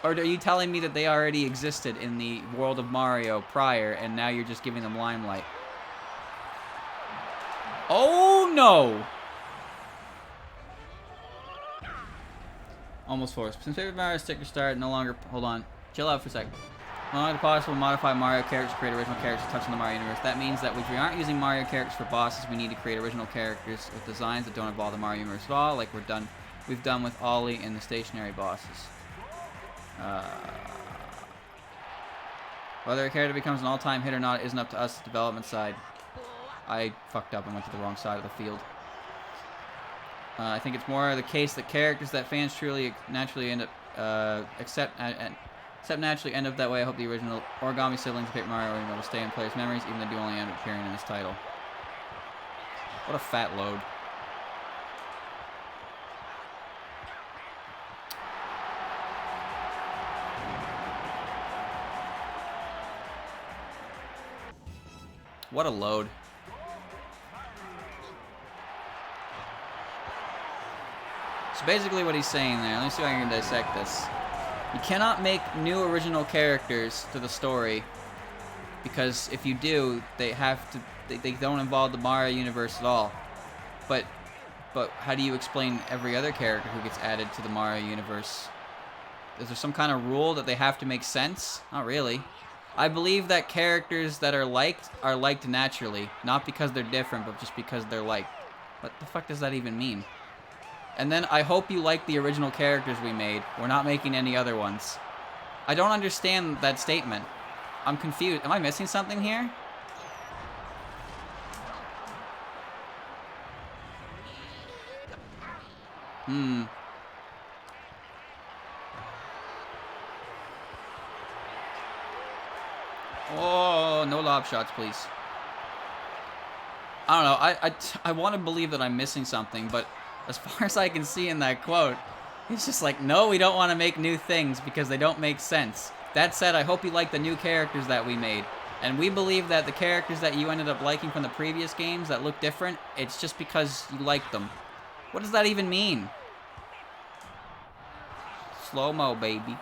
Or are you telling me that they already existed in the world of Mario prior, and now you're just giving them limelight? Oh, no! Almost forced. Since Paper Mario Sticker Star no longer... Hold on. Chill out for a second. No longer possible to modify Mario characters to create original characters touching the Mario universe. That means that if we aren't using Mario characters for bosses, we need to create original characters with designs that don't involve the Mario universe at all, like we've done with Ollie and the stationary bosses. Whether a character becomes an all-time hit or not isn't up to us, the development side. I fucked up and went to the wrong side of the field. I think it's more the case that characters that fans truly naturally end up accept naturally end up that way. I hope the original Origami siblings of Paper Mario are able to stay in players' memories, even though they do only end up appearing in this title. What a fat load. What a load. So basically what he's saying there, let me see if I can dissect this. You cannot make new original characters to the story, because if you do, they don't involve the Mario universe at all. But how do you explain every other character who gets added to the Mario universe? Is there some kind of rule that they have to make sense? Not really. I believe that characters that are liked naturally, not because they're different, but just because they're liked. What the fuck does that even mean? And then I hope you like the original characters we made. We're not making any other ones. I don't understand that statement. I'm confused. Am I missing something here? Oh, no lob shots, please. I don't know. I want to believe that I'm missing something, but as far as I can see in that quote, it's just like, no, we don't want to make new things because they don't make sense. That said, I hope you like the new characters that we made. And we believe that the characters that you ended up liking from the previous games that look different, it's just because you like them. What does that even mean? Slow-mo, baby.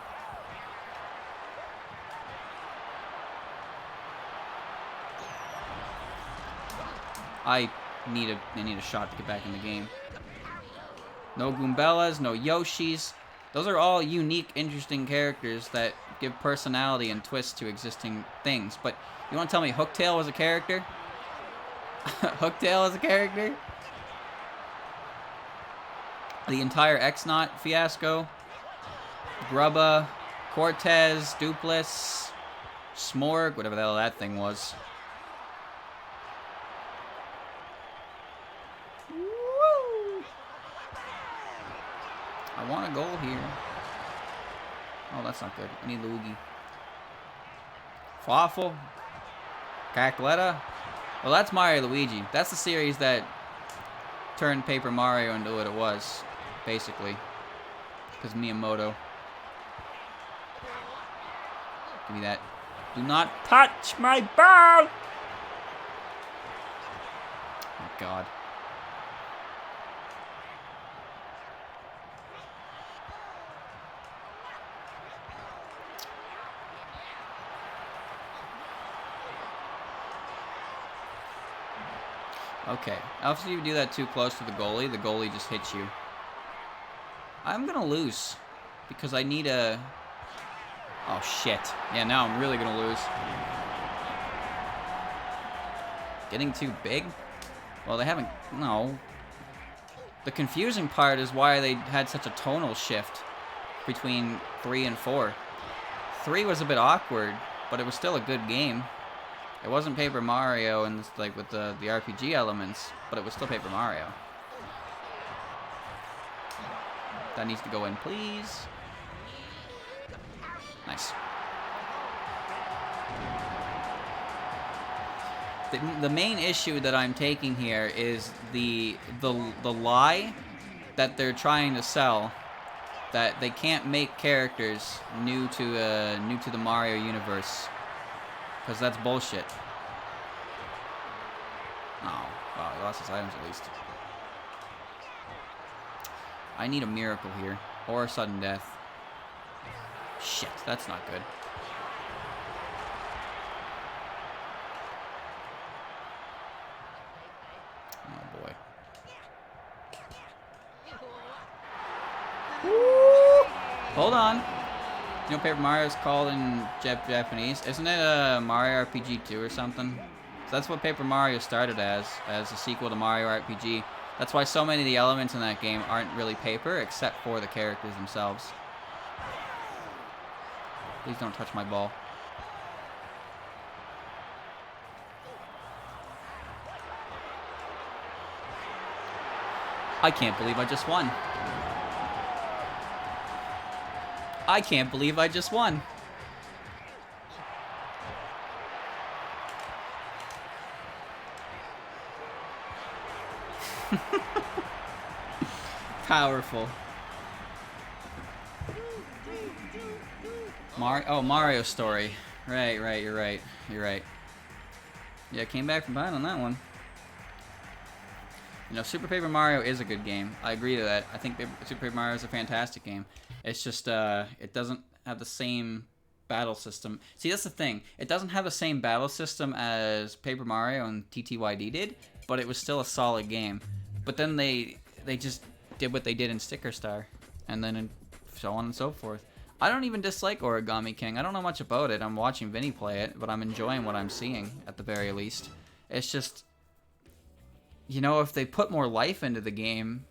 I need a shot to get back in the game. No Goombellas, no Yoshis. Those are all unique, interesting characters that give personality and twists to existing things. But you want to tell me Hooktail was a character? Hooktail is a character? The entire X-Naut fiasco? Grubba, Cortez, Dupless, Smorg, whatever the hell that thing was. I want a goal here. Oh, that's not good. I need Luigi. Fawful. Cackletta. Well, that's Mario Luigi. That's the series that turned Paper Mario into what it was, basically. Because Miyamoto. Give me that. Do not touch my ball! Oh, God. Okay, after you do that too close to the goalie just hits you. I'm gonna lose because I need a... Oh shit. Yeah, now I'm really gonna lose. Getting too big? Well, they haven't... No. The confusing part is why they had such a tonal shift between 3 and 4. 3 was a bit awkward, but it was still a good game. It wasn't Paper Mario and like with the RPG elements, but it was still Paper Mario. That needs to go in, please. Nice. The main issue that I'm taking here is the lie that they're trying to sell, that they can't make characters new to the Mario universe, because that's bullshit. Oh, wow, he lost his items at least. I need a miracle here, or a sudden death. Shit, that's not good. Oh boy. Hold on. You know Paper Mario is called in Japanese? Isn't it Mario RPG 2 or something? So that's what Paper Mario started as a sequel to Mario RPG. That's why so many of the elements in that game aren't really paper, except for the characters themselves. Please don't touch my ball. I can't believe I just won. I can't believe I just won. Powerful. Mario Story. Right, you're right. You're right. Yeah, came back from behind on that one. You know, Super Paper Mario is a good game. I agree to that. I think Super Paper Mario is a fantastic game. It's just, it doesn't have the same battle system. See, that's the thing. It doesn't have the same battle system as Paper Mario and TTYD did, but it was still a solid game. But then they just did what they did in Sticker Star, and then so on and so forth. I don't even dislike Origami King. I don't know much about it. I'm watching Vinny play it, but I'm enjoying what I'm seeing, at the very least. It's just, you know, if they put more life into the game,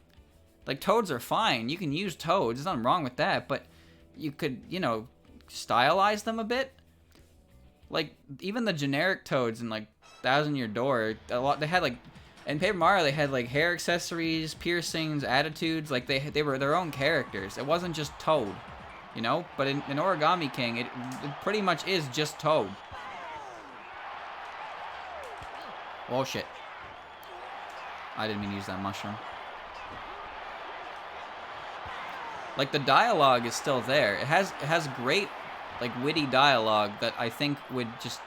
like, Toads are fine. You can use Toads. There's nothing wrong with that, but you could, you know, stylize them a bit. Like, even the generic Toads in, like, Thousand Year Door, they had, like, in Paper Mario, they had, like, hair accessories, piercings, attitudes. Like, they were their own characters. It wasn't just Toad, you know? But in Origami King, it pretty much is just Toad. Oh, shit. I didn't mean to use that mushroom. Like, the dialogue is still there. It has great, like, witty dialogue that I think would just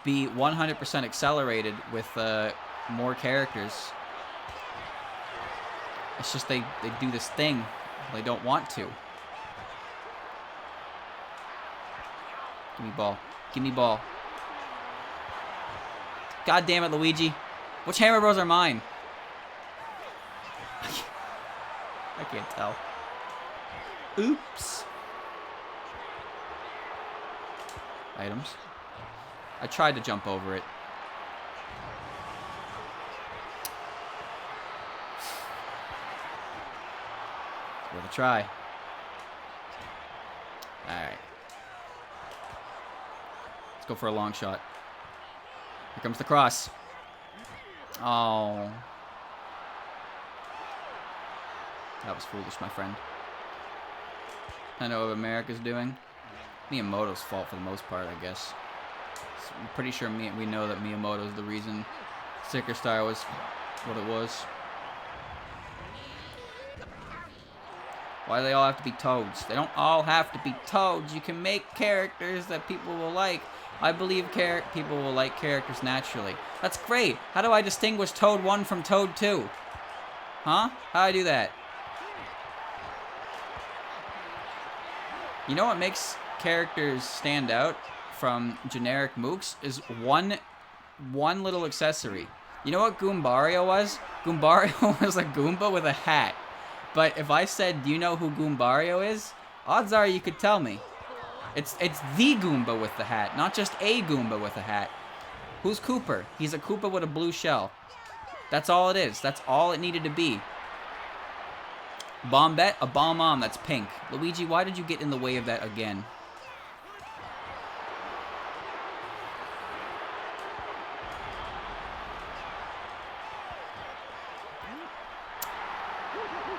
be 100% accelerated with more characters. It's just they do this thing they don't want to. Give me ball. Give me ball. God damn it, Luigi. Which Hammer Bros are mine? I can't tell. Oops. Items. I tried to jump over it. Worth a try. Alright. Let's go for a long shot. Here comes the cross. Oh. That was foolish, my friend. I know what America's doing. Miyamoto's fault for the most part, I guess. So I'm pretty sure we know that Miyamoto's the reason Sticker Star was what it was. Why do they all have to be Toads? They don't all have to be Toads. You can make characters that people will like. I believe people will like characters naturally. That's great. How do I distinguish Toad 1 from Toad 2? Huh? How do I do that? You know what makes characters stand out from generic mooks is one little accessory. You know what Goombario was? Goombario was a Goomba with a hat. But if I said, do you know who Goombario is? Odds are you could tell me. It's the Goomba with the hat, not just a Goomba with a hat. Who's Kooper? He's a Koopa with a blue shell. That's all it is. That's all it needed to be. Bombette, a Bomb-Omb that's pink. Luigi, why did you get in the way of that again?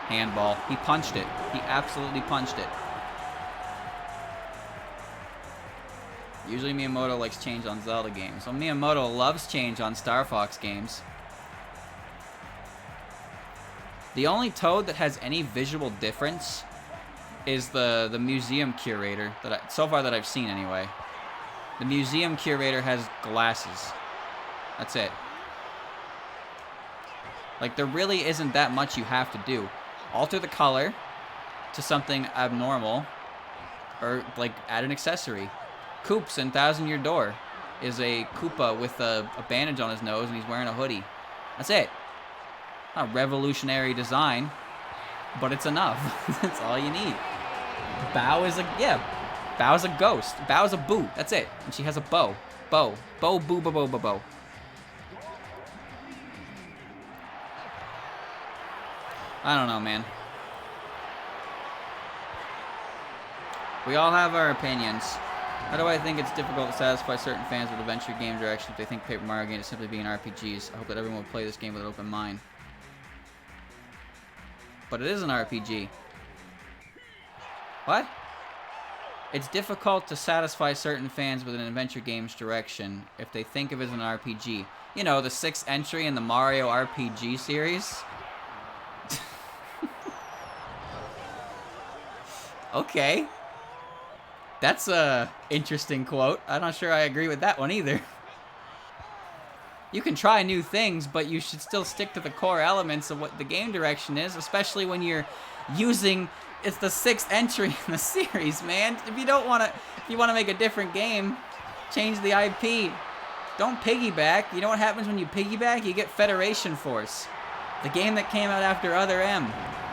Handball. He punched it. He absolutely punched it. Usually Miyamoto likes change on Zelda games. Well, Miyamoto loves change on Star Fox games. The only Toad that has any visual difference is the museum curator so far that I've seen anyway. The museum curator has glasses. That's it. Like, there really isn't that much you have to do. Alter the color to something abnormal, or like add an accessory. Koops in Thousand Year Door is a Koopa with a bandage on his nose and he's wearing a hoodie. That's it. Not a revolutionary design, but it's enough. That's all you need. Bao is Bao's a ghost. Bao's a boo. That's it. And she has a bow. Bow, boo, bo, bo, bo, bo. I don't know, man. We all have our opinions. How do I think it's difficult to satisfy certain fans with adventure game direction if they think Paper Mario games are simply being RPGs? I hope that everyone will play this game with an open mind. But it is an RPG. What? It's difficult to satisfy certain fans with an adventure game's direction if they think of it as an RPG. You know, the 6th entry in the Mario RPG series. Okay. That's a interesting quote. I'm not sure I agree with that one either. You can try new things, but you should still stick to the core elements of what the game direction is, especially when you're using... It's the 6th entry in the series, man. If you want to make a different game, change the IP. Don't piggyback. You know what happens when you piggyback? You get Federation Force. The game that came out after Other M.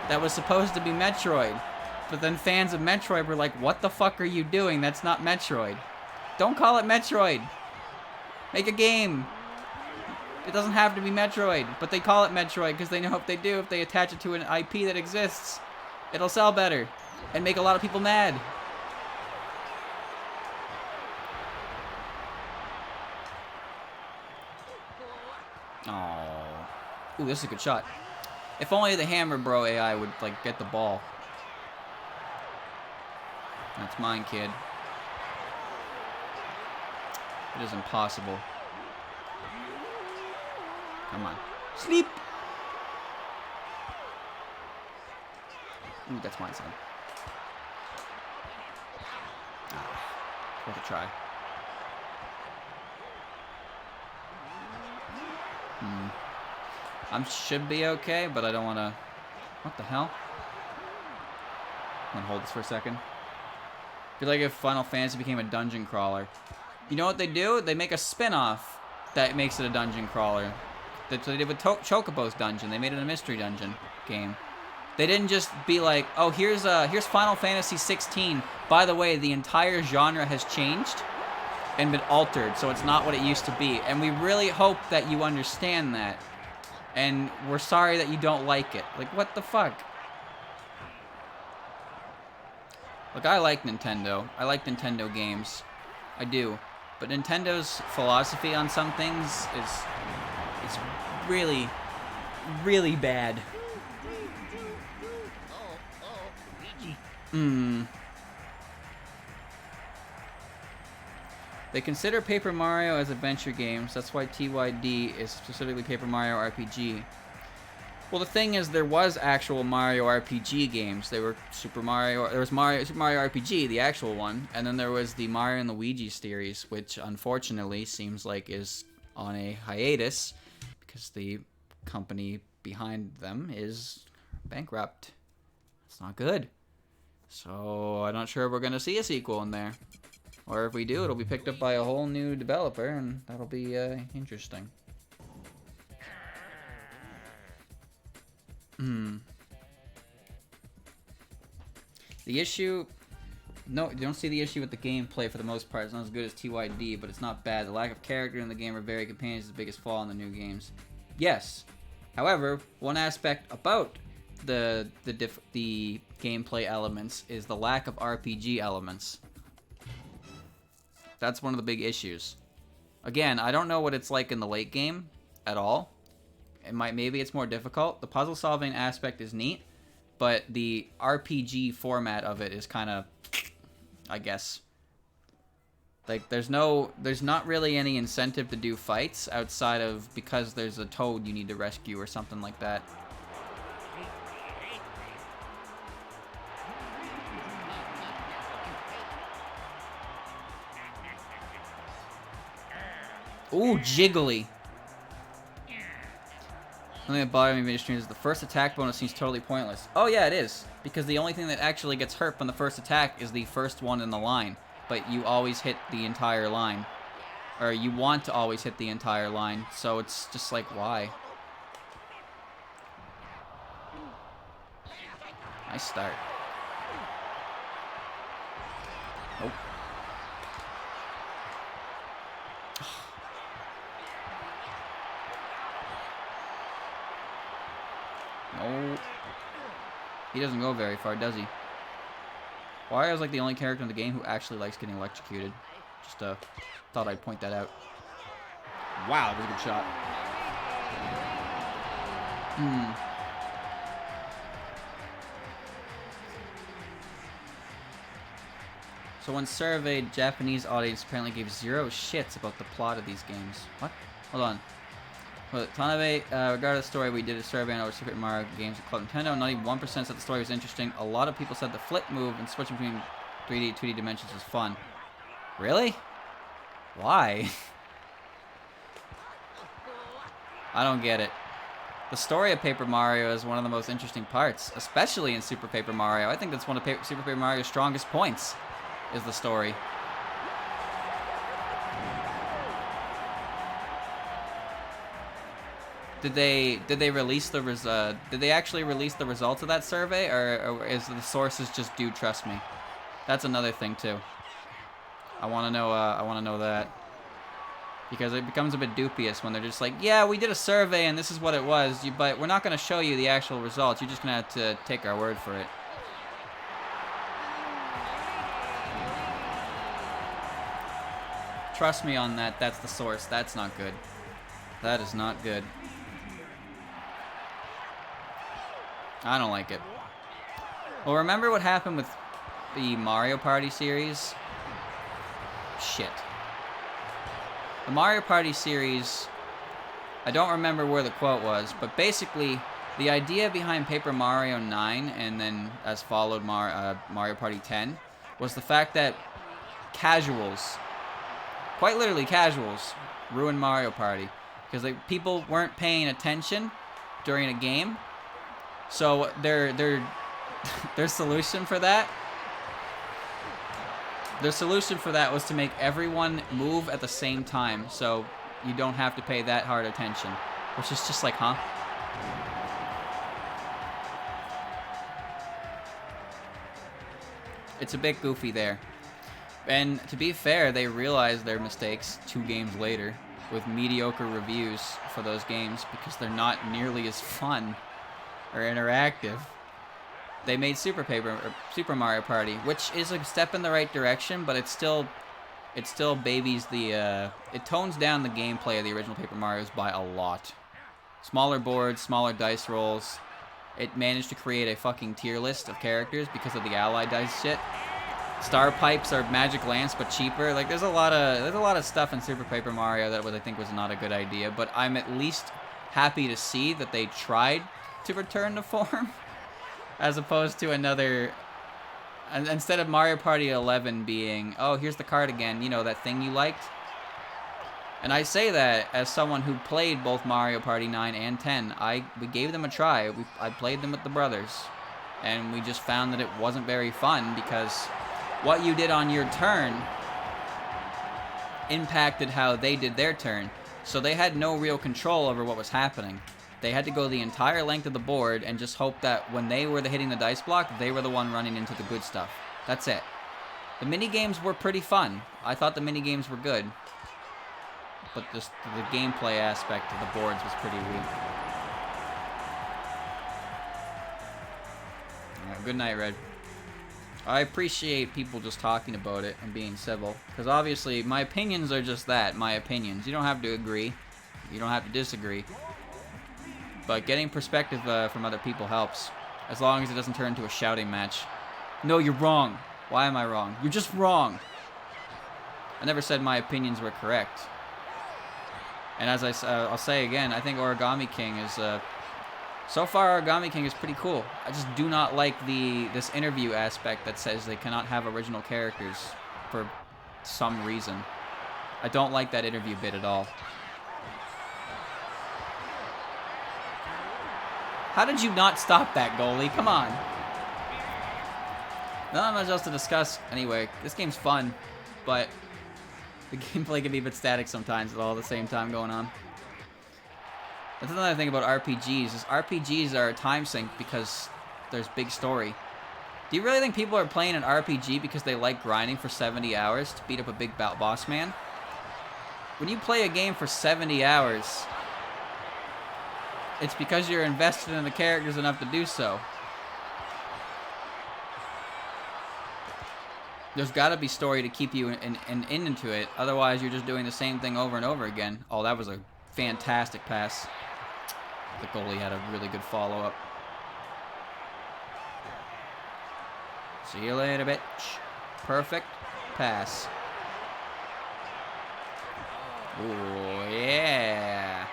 That was supposed to be Metroid. But then fans of Metroid were like, what the fuck are you doing? That's not Metroid. Don't call it Metroid. Make a game. It doesn't have to be Metroid. But they call it Metroid because they know if they attach it to an IP that exists, it'll sell better and make a lot of people mad. Oh. Ooh, this is a good shot. If only the Hammer Bro AI would, like, get the ball. That's mine, kid. It is impossible. Come on. Sleep! Ooh, that's mine, son. Worth a try. I should be okay, but I don't want to... What the hell? I'm going to hold this for a second. I feel like if Final Fantasy became a dungeon crawler. You know what they do? They make a spin-off that makes it a dungeon crawler. That's what they did with Chocobo's Dungeon. They made it a mystery dungeon game. They didn't just be like, oh, here's Final Fantasy 16. By the way, the entire genre has changed and been altered, so it's not what it used to be. And we really hope that you understand that. And we're sorry that you don't like it. Like, what the fuck? Look, I like Nintendo. I like Nintendo games. I do. But Nintendo's philosophy on some things is really, really bad. They consider Paper Mario as adventure games. That's why TYD is specifically Paper Mario RPG. Well, the thing is, there was actual Mario RPG games. There were Super Mario RPG, the actual one, and then there was the Mario and Luigi series, which unfortunately seems like is on a hiatus because the company behind them is bankrupt. It's not good. So I'm not sure if we're gonna see a sequel in there, or if we do, it'll be picked up by a whole new developer, and that'll be interesting. The issue... No, you don't see the issue with the gameplay for the most part. It's not as good as TYD, but it's not bad. The lack of character in the game or varied companions is the biggest flaw in the new games. Yes. However, one aspect about the gameplay elements is the lack of RPG elements. That's one of the big issues. Again, I don't know what it's like in the late game at all. Maybe it's more difficult. The puzzle solving aspect is neat, but the RPG format of it is kind of, I guess, like there's not really any incentive to do fights outside of because there's a toad you need to rescue or something like that. Ooh, jiggly. Something that bothered me video streams is the first attack bonus seems totally pointless. Oh yeah, it is. Because the only thing that actually gets hurt from the first attack is the first one in the line. But you always hit the entire line. Or you want to always hit the entire line. So it's just like, why? Nice start. Nope. No. He doesn't go very far, does he? Wario's like the only character in the game who actually likes getting electrocuted. Just thought I'd point that out. Wow, that was a good shot. So when surveyed, Japanese audience apparently gave 0 shits about the plot of these games. What? Hold on. Well, Tanabe, regarding the story, we did a survey on our Super Mario games at Club Nintendo. 91% said the story was interesting. A lot of people said the flip move and switching between 3D and 2D dimensions was fun. Really? Why? I don't get it. The story of Paper Mario is one of the most interesting parts, especially in Super Paper Mario. I think that's one of Super Paper Mario's strongest points, is the story. Did they release the did they actually release the results of that survey, or is the sources just do trust me? That's another thing too. I want to know that, because it becomes a bit dubious when they're just like, yeah, we did a survey and this is what it was, but we're not going to show you the actual results. You're just going to have to take our word for it. Trust me on that. That's the source. That's not good. That is not good. I don't like it. Well, remember what happened with the Mario Party series? Shit. The Mario Party series, I don't remember where the quote was, but basically, the idea behind Paper Mario 9, and then as followed Mario Party 10, was the fact that casuals, quite literally casuals, ruined Mario Party. Because people weren't paying attention during a game. So their solution for that, was to make everyone move at the same time, so you don't have to pay that hard attention. Which is just like, huh? It's a bit goofy there. And to be fair, they realized their mistakes 2 games later with mediocre reviews for those games because they're not nearly as fun or interactive. They made Super Mario Party, which is a step in the right direction, but it still babies the it tones down the gameplay of the original Paper Marios by a lot. Smaller boards, smaller dice rolls. It managed to create a fucking tier list of characters because of the Ally dice shit. Star pipes are magic lamps, but cheaper. Like, there's a lot of stuff in Super Paper Mario that I think was not a good idea. But I'm at least happy to see that they tried to return to form, as opposed to another. Instead of Mario Party 11 being, oh, here's the card again, you know, that thing you liked. And I say that as someone who played both Mario Party 9 and 10. We gave them a try. I played them with the brothers, and we just found that it wasn't very fun because what you did on your turn impacted how they did their turn. So they had no real control over what was happening. They had to go the entire length of the board and just hope that when they were hitting the dice block, they were the one running into the good stuff. That's it. The mini-games were pretty fun. I thought the mini-games were good. But just the gameplay aspect of the boards was pretty weak. Alright, good night, Red. I appreciate people just talking about it and being civil, because obviously my opinions are just that, my opinions. You don't have to agree. You don't have to disagree. But getting perspective from other people helps, as long as it doesn't turn into a shouting match. No, you're wrong. Why am I wrong? You're just wrong. I never said my opinions were correct. And as I'll say again, I think Origami King is... So far, Origami King is pretty cool. I just do not like this interview aspect that says they cannot have original characters for some reason. I don't like that interview bit at all. How did you not stop that, goalie? Come on. Not much else to discuss. Anyway, this game's fun, but the gameplay can be a bit static sometimes with all at the same time going on. That's another thing about RPGs, is RPGs are a time sink because there's big story. Do you really think people are playing an RPG because they like grinding for 70 hours to beat up a big boss man? When you play a game for 70 hours, it's because you're invested in the characters enough to do so. There's got to be story to keep you into it. Otherwise, you're just doing the same thing over and over again. Oh, that was a fantastic pass. The goalie had a really good follow-up. See you later, bitch. Perfect pass. Oh, yeah.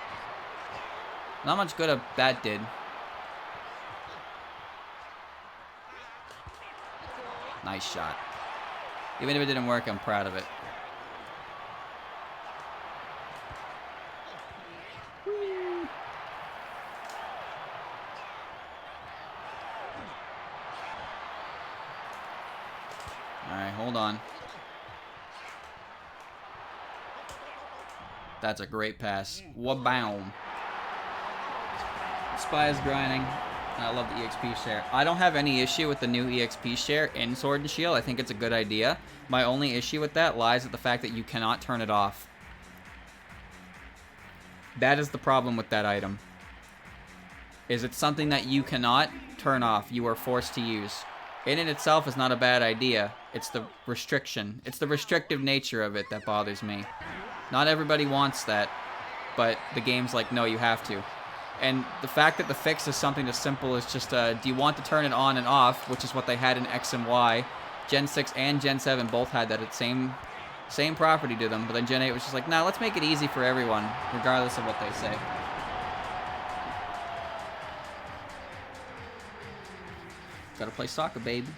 Not much good that did. Nice shot. Even if it didn't work, I'm proud of it. Alright, hold on. That's a great pass. Waboom. Spy is grinding. I love the EXP share. I don't have any issue with the new EXP share in Sword and Shield. I think it's a good idea. My only issue with that lies at the fact that you cannot turn it off. That is the problem with that item. Is it's something that you cannot turn off. You are forced to use. In it itself is not a bad idea. It's the restriction. It's the restrictive nature of it that bothers me. Not everybody wants that, but the game's like, no, you have to. And the fact that the fix is something as simple as just, do you want to turn it on and off, which is what they had in X and Y. Gen 6 and Gen 7 both had that same property to them, but then Gen 8 was just like, nah, let's make it easy for everyone, regardless of what they say. Gotta play soccer, baby.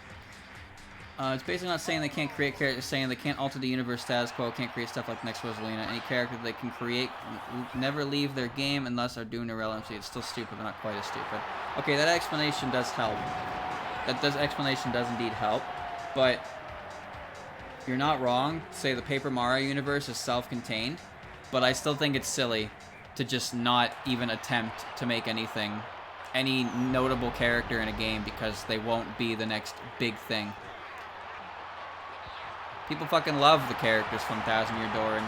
It's basically not saying they can't create characters, saying they can't alter the universe status quo, can't create stuff like Next Rosalina. Any character they can create never leave their game unless are doomed to irrelevancy. It's still stupid, but not quite as stupid. Okay, that explanation does help. Explanation does indeed help, but you're not wrong to say the Paper Mario universe is self-contained, but I still think it's silly to just not even attempt to make any notable character in a game because they won't be the next big thing. People fucking love the characters from Thousand Year Door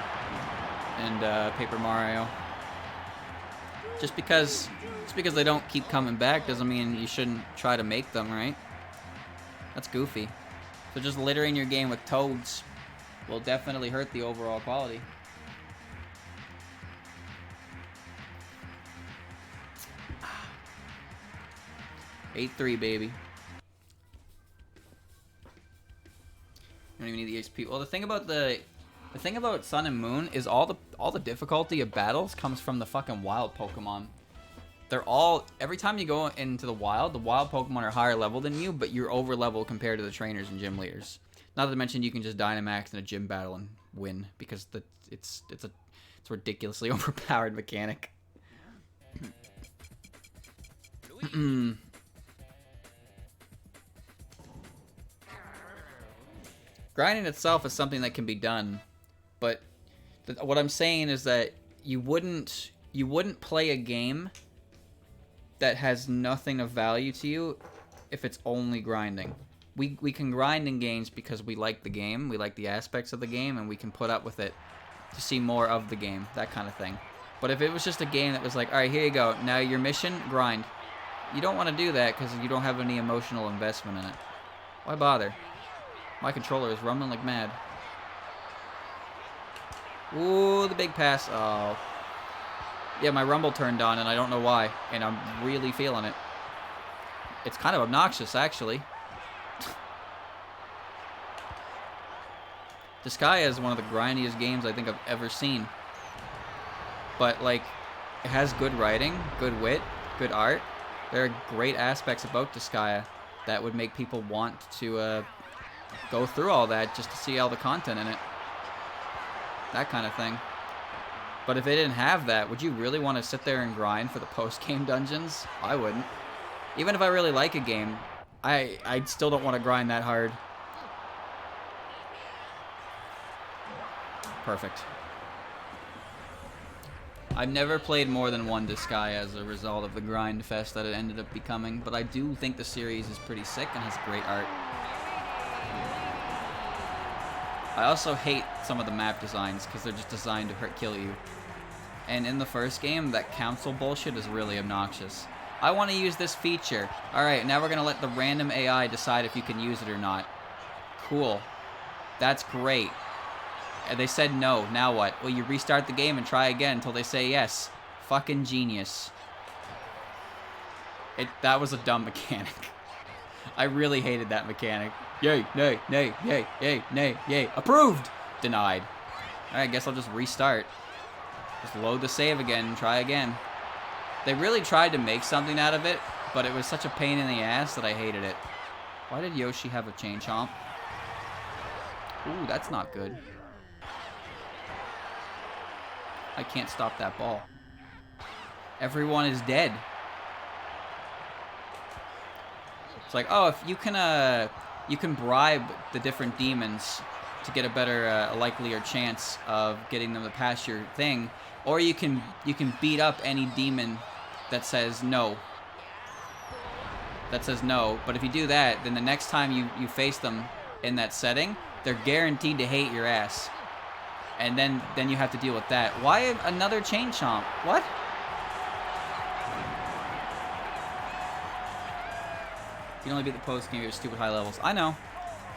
and Paper Mario. Just because they don't keep coming back doesn't mean you shouldn't try to make them, right? That's goofy. So just littering your game with toads will definitely hurt the overall quality. Ah. 8-3, baby. You don't even need the XP. Well, the thing about Sun and Moon is all the difficulty of battles comes from the fucking wild Pokemon. They're all, every time you go into the wild Pokemon are higher level than you, but you're over level compared to the trainers and gym leaders. Not to mention you can just Dynamax in a gym battle and win because it's a ridiculously overpowered mechanic. Grinding itself is something that can be done, but what I'm saying is that you wouldn't play a game that has nothing of value to you if it's only grinding. We can grind in games because we like the game, we like the aspects of the game, and we can put up with it to see more of the game, that kind of thing. But if it was just a game that was like, all right, here you go, now your mission, grind. You don't want to do that because you don't have any emotional investment in it. Why bother? My controller is rumbling like mad. Ooh, the big pass. Oh. Yeah, my rumble turned on, and I don't know why. And I'm really feeling it. It's kind of obnoxious, actually. Disgaea is one of the grindiest games I think I've ever seen. But, like, it has good writing, good wit, good art. There are great aspects about Disgaea that would make people want to go through all that just to see all the content in it. that kind of thing. But if they didn't have that, would you really want to sit there and grind for the post-game dungeons? I wouldn't. Even if I really like a game, I still don't want to grind that hard. Perfect. I've never played more than one Disgaea as a result of the grind fest that it ended up becoming, but I do think the series is pretty sick and has great art. I also hate some of the map designs because they're just designed to kill you. And in the first game, that council bullshit is really obnoxious. I want to use this feature. Alright, now we're going to let the random AI decide if you can use it or not. Cool. That's great. And they said no. Now what? Well, you restart the game and try again until they say yes. Fucking genius. That was a dumb mechanic. I really hated that mechanic. Yay, nay, nay, yay, yay, nay, yay. Approved! Denied. Alright, I guess I'll just restart. Just load the save again and try again. They really tried to make something out of it, but it was such a pain in the ass that I hated it. Why did Yoshi have a chain chomp? Ooh, that's not good. I can't stop that ball. Everyone is dead. It's like, oh, if you can bribe the different demons to get a better, a likelier chance of getting them to pass your thing, or you can beat up any demon that says no. That says no, but if you do that, then the next time you face them in that setting, they're guaranteed to hate your ass. And then you have to deal with that. Why another chain chomp? What? You can only beat the post game with stupid high levels. I know.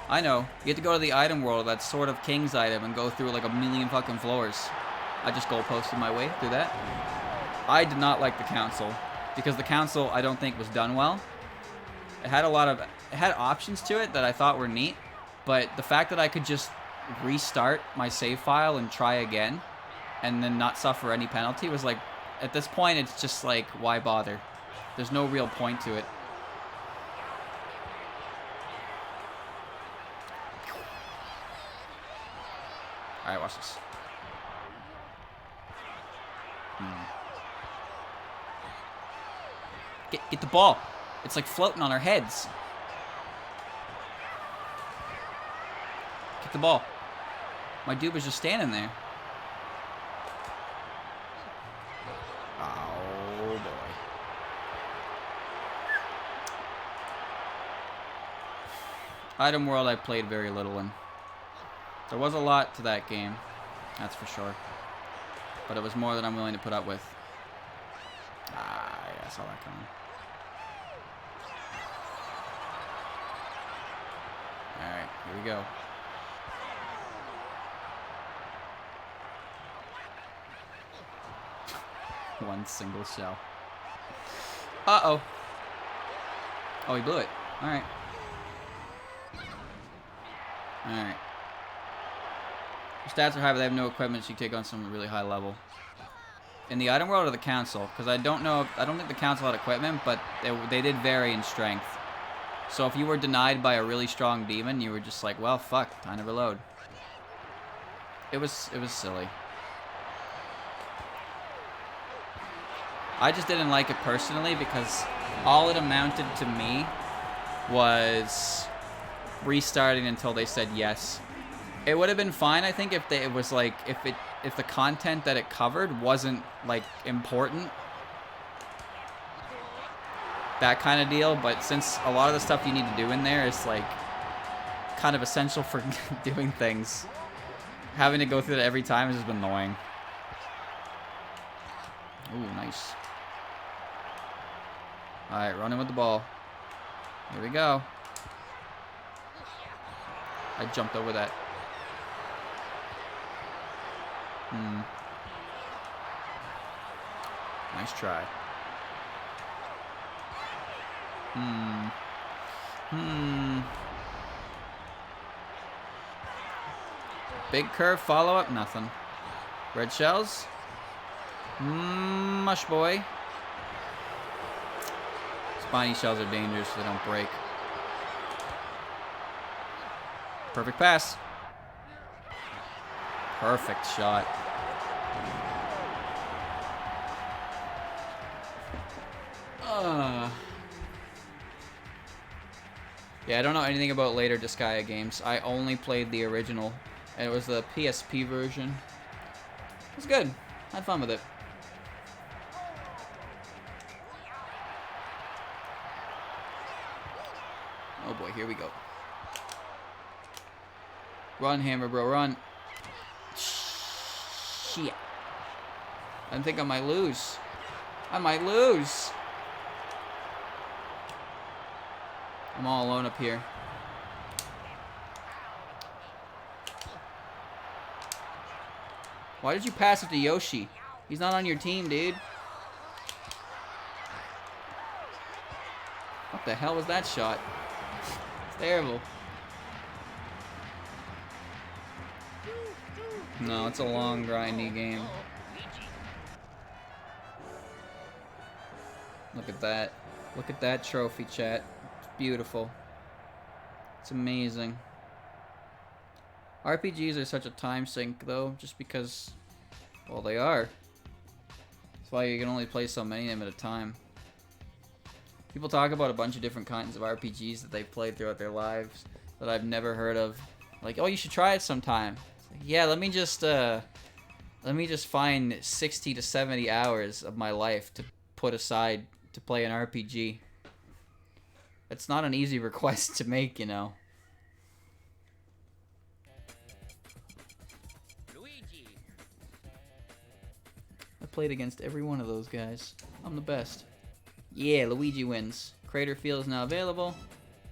I know. You have to go to the item world, that sort of King's item, and go through like a million fucking floors. I just goalposted my way through that. I did not like the council, because the council I don't think was done well. It had options to it that I thought were neat, but the fact that I could just restart my save file and try again and then not suffer any penalty was like, at this point it's just like, why bother? There's no real point to it. Alright, watch this. Get the ball. It's like floating on our heads. Get the ball. My dude was just standing there. Oh, boy. Item World I played very little in. There was a lot to that game, that's for sure. But it was more than I'm willing to put up with. Ah, yeah, I saw that coming. Alright, here we go. One single shell. Uh-oh. Oh, he blew it. Alright. Alright. Your stats are high, but they have no equipment, so you take on some really high level. In the item world or the council? Because I don't think the council had equipment, but they did vary in strength. So if you were denied by a really strong demon, you were just like, well, fuck, time to reload. It was silly. I just didn't like it personally because all it amounted to me was restarting until they said yes. It would have been fine, I think, if it was like if the content that it covered wasn't like important, that kind of deal. But since a lot of the stuff you need to do in there is like kind of essential for doing things, having to go through that every time has just been annoying. Ooh, nice. All right, running with the ball. Here we go. I jumped over that. Nice try. Big curve follow-up, nothing. Red shells. Mush boy. Spiny shells are dangerous, so they don't break. Perfect pass. Perfect shot. Yeah, I don't know anything about later Disgaea games. I only played the original. And it was the PSP version. It was good. I had fun with it. Oh boy, here we go. Run, Hammer Bro, run. Shit. I think I might lose. I might lose. I'm all alone up here. Why did you pass it to Yoshi? He's not on your team, dude. What the hell was that shot? It's terrible. No, it's a long, grindy game. Look at that. Look at that trophy, chat. It's beautiful. It's amazing. RPGs are such a time sink, though, just because, well, they are. That's why you can only play so many of them at a time. People talk about a bunch of different kinds of RPGs that they've played throughout their lives that I've never heard of. Like, oh, you should try it sometime. Like, yeah, let me just find 60 to 70 hours of my life to put aside to play an RPG. It's not an easy request to make, you know. Luigi. I played against every one of those guys. I'm the best. Yeah, Luigi wins. Crater Field is now available.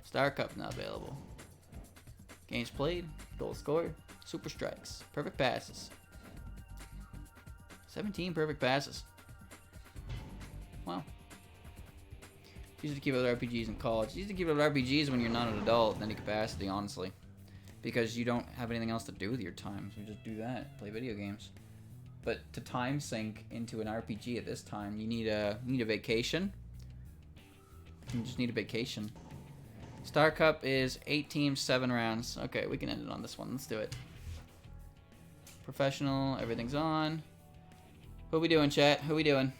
Star Cup now available. Games played, goals scored, super strikes, perfect passes. 17 perfect passes. Wow. It's easy to keep up with RPGs in college. It's easy to keep up with RPGs when you're not an adult in any capacity, honestly. Because you don't have anything else to do with your time. So you just do that, play video games. But to time sync into an RPG at this time, you need a vacation. You just need a vacation. Star Cup is 8 teams, 7 rounds. Okay, we can end it on this one. Let's do it. Professional, everything's on. Who we doing, chat? Who we doing?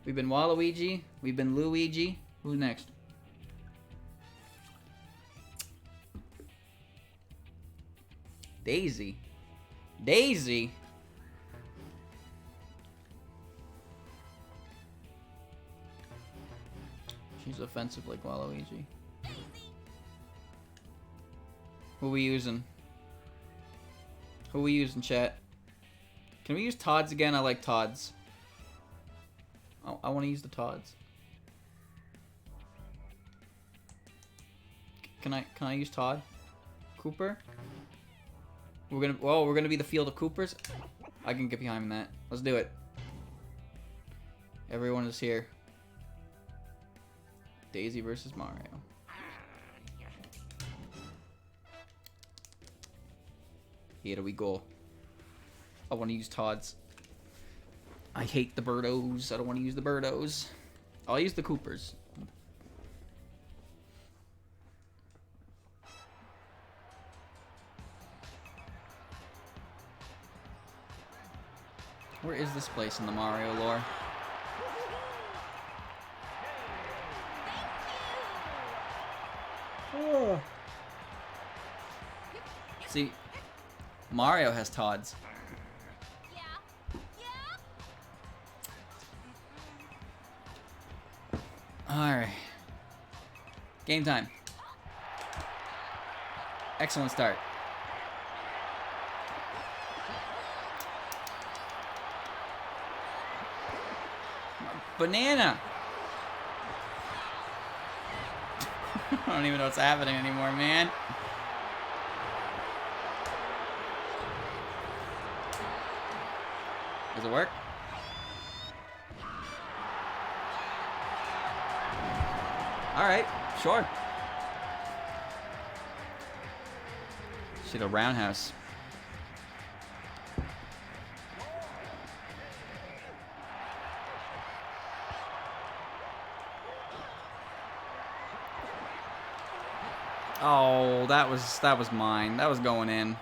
We've been Waluigi. We've been Luigi. Who's next? Daisy. Daisy? She's offensive like Waluigi. Who we using? Who we using, chat? Can we use Todd's again? I like Todd's. Oh, I want to use the Todd's. Can I use Todd? Cooper? We're gonna be the field of Coopers? I can get behind that. Let's do it. Everyone is here. Daisy versus Mario. Here we go. I want to use Todd's. I hate the Birdos. I don't want to use the Birdos. I'll use the Coopers. Where is this place in the Mario lore? Oh. See, Mario has Todd's. Alright. Game time. Excellent start. Banana! I don't even know what's happening anymore, man. Does it work? Alright, sure. See the roundhouse. Oh, that was mine. That was going in.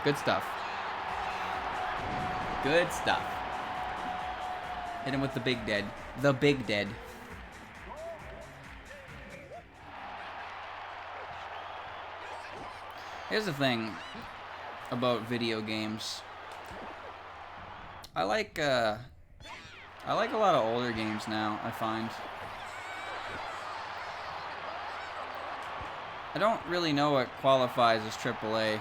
Good stuff. Good stuff. Hit him with the big dead. The big dead. Here's the thing about video games. I like a lot of older games now, I find. I don't really know what qualifies as AAA,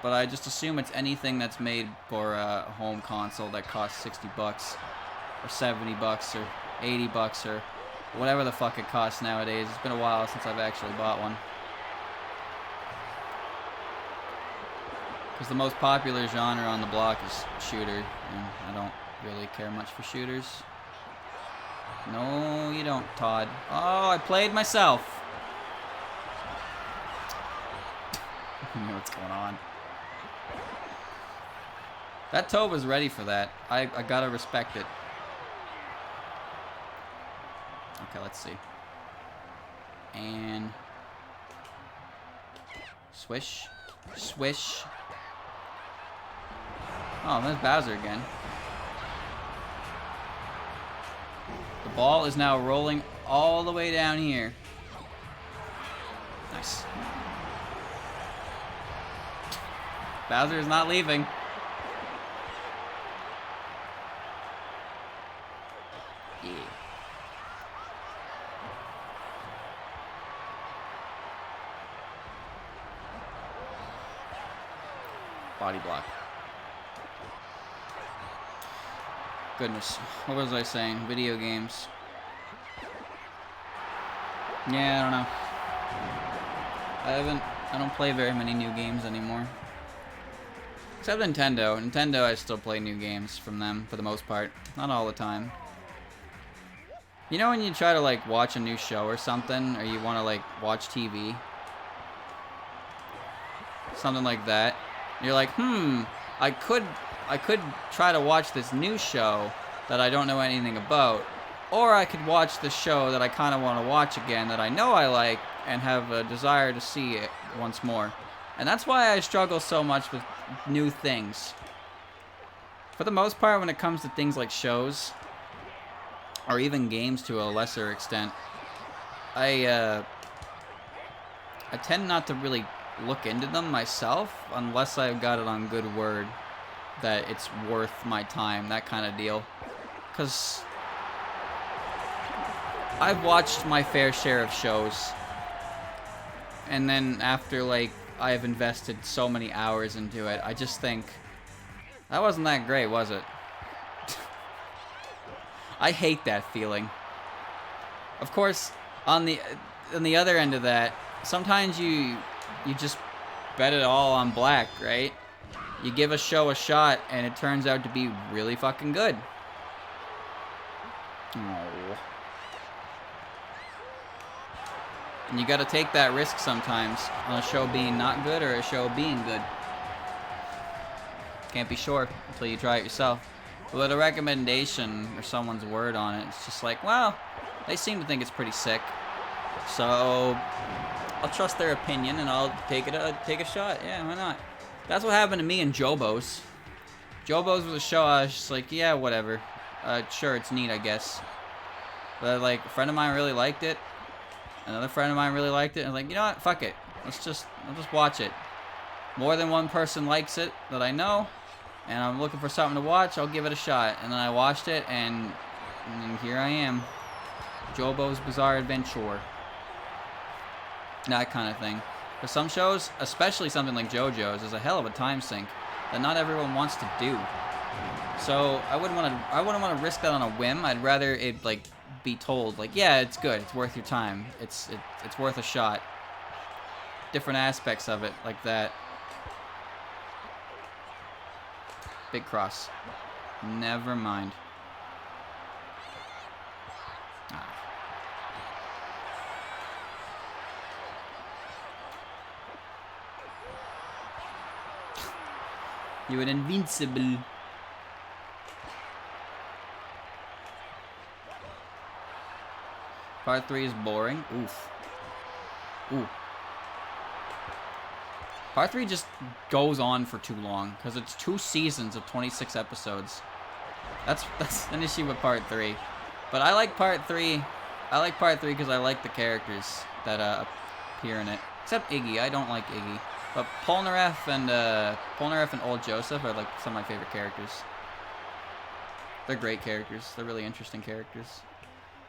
but I just assume it's anything that's made for a home console that costs $60 or $70 or $80 or whatever the fuck it costs nowadays. It's been a while since I've actually bought one. Because the most popular genre on the block is shooter, and I don't really care much for shooters. No, you don't, Todd. Oh, I played myself. You know what's going on. That toe was ready for that. I gotta respect it. Okay, let's see. And swish, swish. Oh, there's Bowser again. The ball is now rolling all the way down here. Nice. Bowser is not leaving. Yeah. Body block. Goodness, what was I saying? Video games. Yeah, I don't know. I don't play very many new games anymore. Except Nintendo. Nintendo, I still play new games from them for the most part. Not all the time. You know when you try to like watch a new show or something, or you want to like watch TV? Something like that. You're like, I could try to watch this new show that I don't know anything about, or I could watch the show that I kind of want to watch again that I know I like and have a desire to see it once more. And that's why I struggle so much with new things. For the most part, when it comes to things like shows, or even games to a lesser extent, I tend not to really look into them myself unless I've got it on good word that it's worth my time, that kind of deal. Because I've watched my fair share of shows, and then after like I've invested so many hours into it, I just think that wasn't that great, was it? I hate that feeling. Of course, on the other end of that, sometimes you just bet it all on black, right? You give a show a shot, and it turns out to be really fucking good. Oh. And you gotta take that risk sometimes on a show being not good or a show being good. Can't be sure until you try it yourself. But with a recommendation or someone's word on it, it's just like, well, they seem to think it's pretty sick. So I'll trust their opinion and I'll take a shot. Yeah, why not? That's what happened to me in Jobos. Jobos was a show I was just like, yeah, whatever. Sure, it's neat, I guess. But like, a friend of mine really liked it. Another friend of mine really liked it. And I was like, you know what? Fuck it. I'll just watch it. More than one person likes it that I know, and I'm looking for something to watch, I'll give it a shot. And then I watched it, and here I am. Jobo's Bizarre Adventure. That kind of thing. For some shows, especially something like JoJo's, is a hell of a time sink that not everyone wants to do. So I wouldn't want to risk that on a whim. I'd rather it like be told, like, yeah, it's good, it's worth your time, it's worth a shot. Different aspects of it, like that. Big cross. Never mind. Ah. You an invincible. Part 3 is boring. Oof. Ooh. Part 3 just goes on for too long because it's 2 seasons of 26 episodes. That's an issue with Part 3. But I like Part 3. I like Part 3 because I like the characters that appear in it. Except Iggy. I don't like Iggy. But Polnareff and Old Joseph are like some of my favorite characters. They're great characters. They're really interesting characters.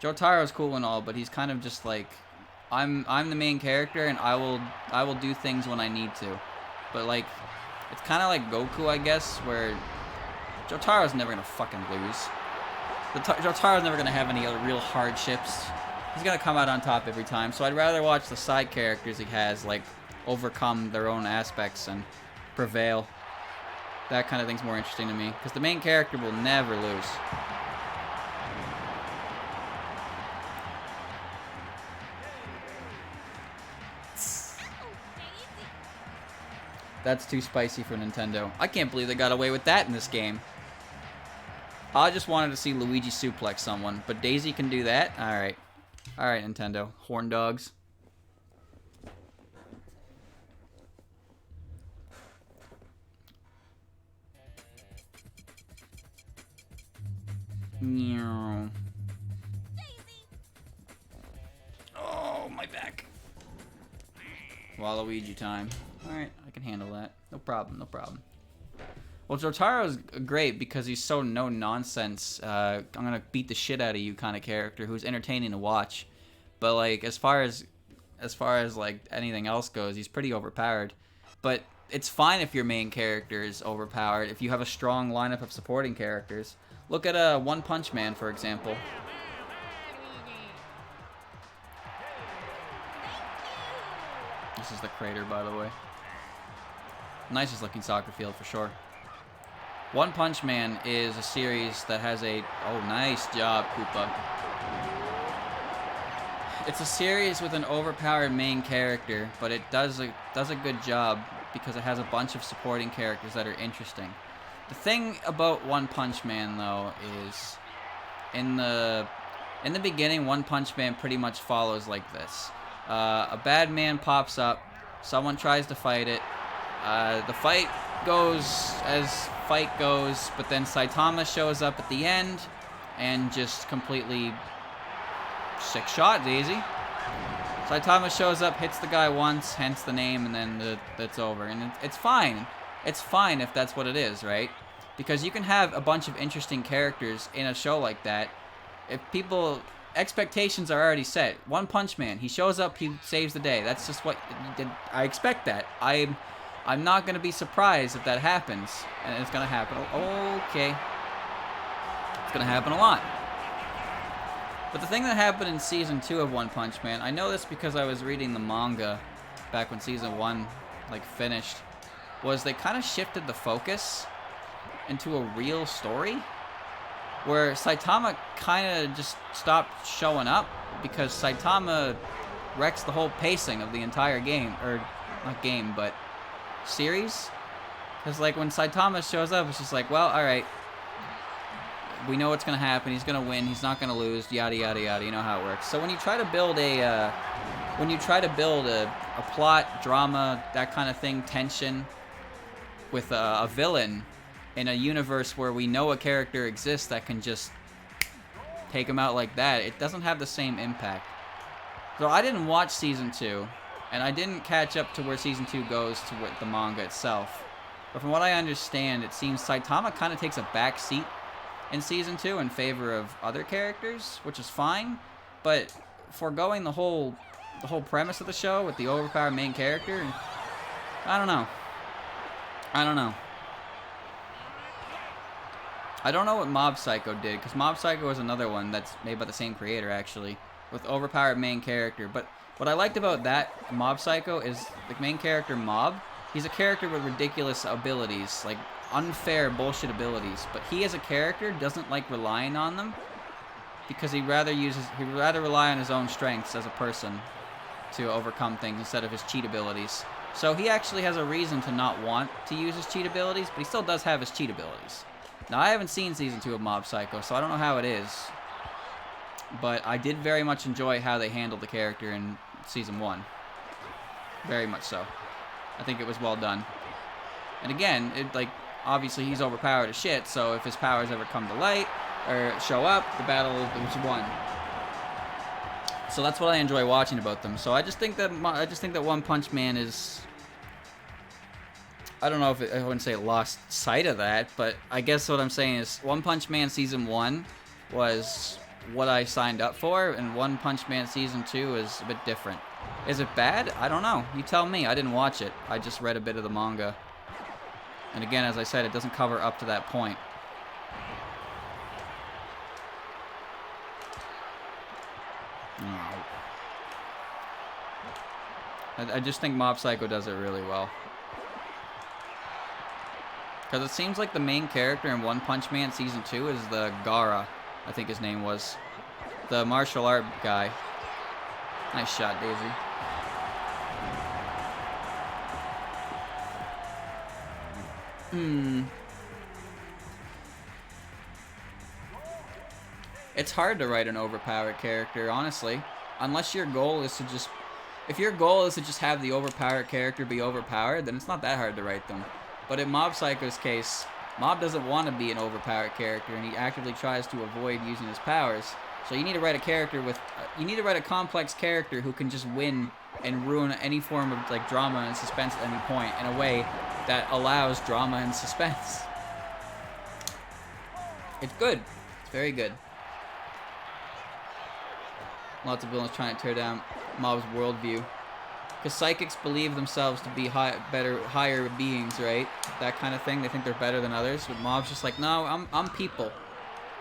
Jotaro's cool and all, but he's kind of just like, I'm the main character and I will do things when I need to. But like, it's kind of like Goku, I guess, where Jotaro's never gonna fucking lose. Jotaro's never gonna have any other real hardships. He's gonna come out on top every time. So I'd rather watch the side characters he has like overcome their own aspects and prevail. That kind of thing's more interesting to me because the main character will never lose. That's too spicy for Nintendo. I can't believe they got away with that in this game. I just wanted to see Luigi suplex someone, but Daisy can do that? Alright. Alright, Nintendo. Horn dogs. Oh, my back. Waluigi time. Alright, I can handle that. No problem, no problem. Well, Jotaro's great because he's so no-nonsense, I'm gonna beat the shit out of you kind of character who's entertaining to watch. But, like, as far as like, anything else goes, he's pretty overpowered. But it's fine if your main character is overpowered, if you have a strong lineup of supporting characters. Look at One Punch Man, for example. This is the crater, by the way. Nicest looking soccer field for sure. One Punch Man is a series that has a... Oh, nice job, Koopa. It's a series with an overpowered main character, but it does a good job because it has a bunch of supporting characters that are interesting. The thing about One Punch Man, though, is in the beginning, One Punch Man pretty much follows like this. A bad man pops up, someone tries to fight it, the fight goes as fight goes, but then Saitama shows up at the end and just completely sick shot, Daisy. Saitama shows up, hits the guy once, hence the name, and then that's over. And it's fine. It's fine if that's what it is, right? Because you can have a bunch of interesting characters in a show like that. If people... Expectations are already set. One Punch Man, he shows up, he saves the day. That's just what... I expect that. I'm not going to be surprised if that happens. And it's going to happen. Okay. It's going to happen a lot. But the thing that happened in Season 2 of One Punch Man, I know this because I was reading the manga back when Season 1, like, finished, was they kind of shifted the focus into a real story where Saitama kind of just stopped showing up because Saitama wrecks the whole pacing of the entire game, or not game, but series. Because like when Saitama shows up, it's just like, well, alright, we know what's going to happen, he's going to win, he's not going to lose, yada yada yada, you know how it works. So when you try to build a plot, drama, that kind of thing, tension, with a villain in a universe where we know a character exists that can just take him out like that, it doesn't have the same impact. So I didn't watch Season 2, and I didn't catch up to where Season 2 goes to with the manga itself. But from what I understand, it seems Saitama kind of takes a back seat in Season 2 in favor of other characters, which is fine, but foregoing the whole premise of the show with the overpowered main character, I don't know. I don't know what Mob Psycho did, because Mob Psycho is another one that's made by the same creator, actually, with overpowered main character. But what I liked about that Mob Psycho is the main character, Mob, he's a character with ridiculous abilities, like unfair bullshit abilities. But he, as a character, doesn't like relying on them, because he'd rather rely on his own strengths as a person to overcome things instead of his cheat abilities. So he actually has a reason to not want to use his cheat abilities, but he still does have his cheat abilities. Now, I haven't seen Season 2 of Mob Psycho, so I don't know how it is. But I did very much enjoy how they handled the character in season 1. Very much so. I think it was well done. And again, obviously he's overpowered as shit, so if his powers ever come to light or show up, the battle was won. So that's what I enjoy watching about them. So I just think that One Punch Man is, I don't know if I wouldn't say lost sight of that, but I guess what I'm saying is One Punch Man season 1 was what I signed up for, and One Punch Man season 2 is a bit different. Is it bad? I don't know. You tell me. I didn't watch it. I just read a bit of the manga. And again, as I said, it doesn't cover up to that point. I just think Mob Psycho does it really well. Because it seems like the main character in One Punch Man Season 2 is the Gaara, I think his name was. The martial art guy. Nice shot, Daisy. It's hard to write an overpowered character, honestly. Unless your goal is to just... If your goal is to just have the overpowered character be overpowered, then it's not that hard to write them. But in Mob Psycho's case, Mob doesn't want to be an overpowered character, and he actively tries to avoid using his powers. So you need to write a character with... you need to write a complex character who can just win and ruin any form of like drama and suspense at any point in a way that allows drama and suspense. It's good. It's very good. Lots of villains trying to tear down Mob's worldview. Because psychics believe themselves to be higher beings, right? That kind of thing. They think they're better than others. But Mob's just like, no, I'm people.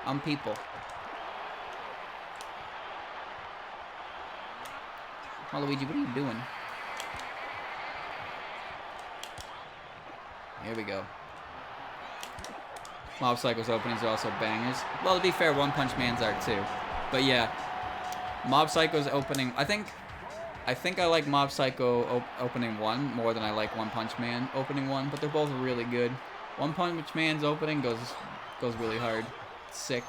I'm people. Oh, Luigi, what are you doing? Here we go. Mob Psycho's openings are also bangers. Well, to be fair, One Punch Man's are too. But yeah, Mob Psycho's opening... I think I like Mob Psycho opening 1 more than I like One Punch Man opening 1, but they're both really good. One Punch Man's opening goes really hard. It's sick.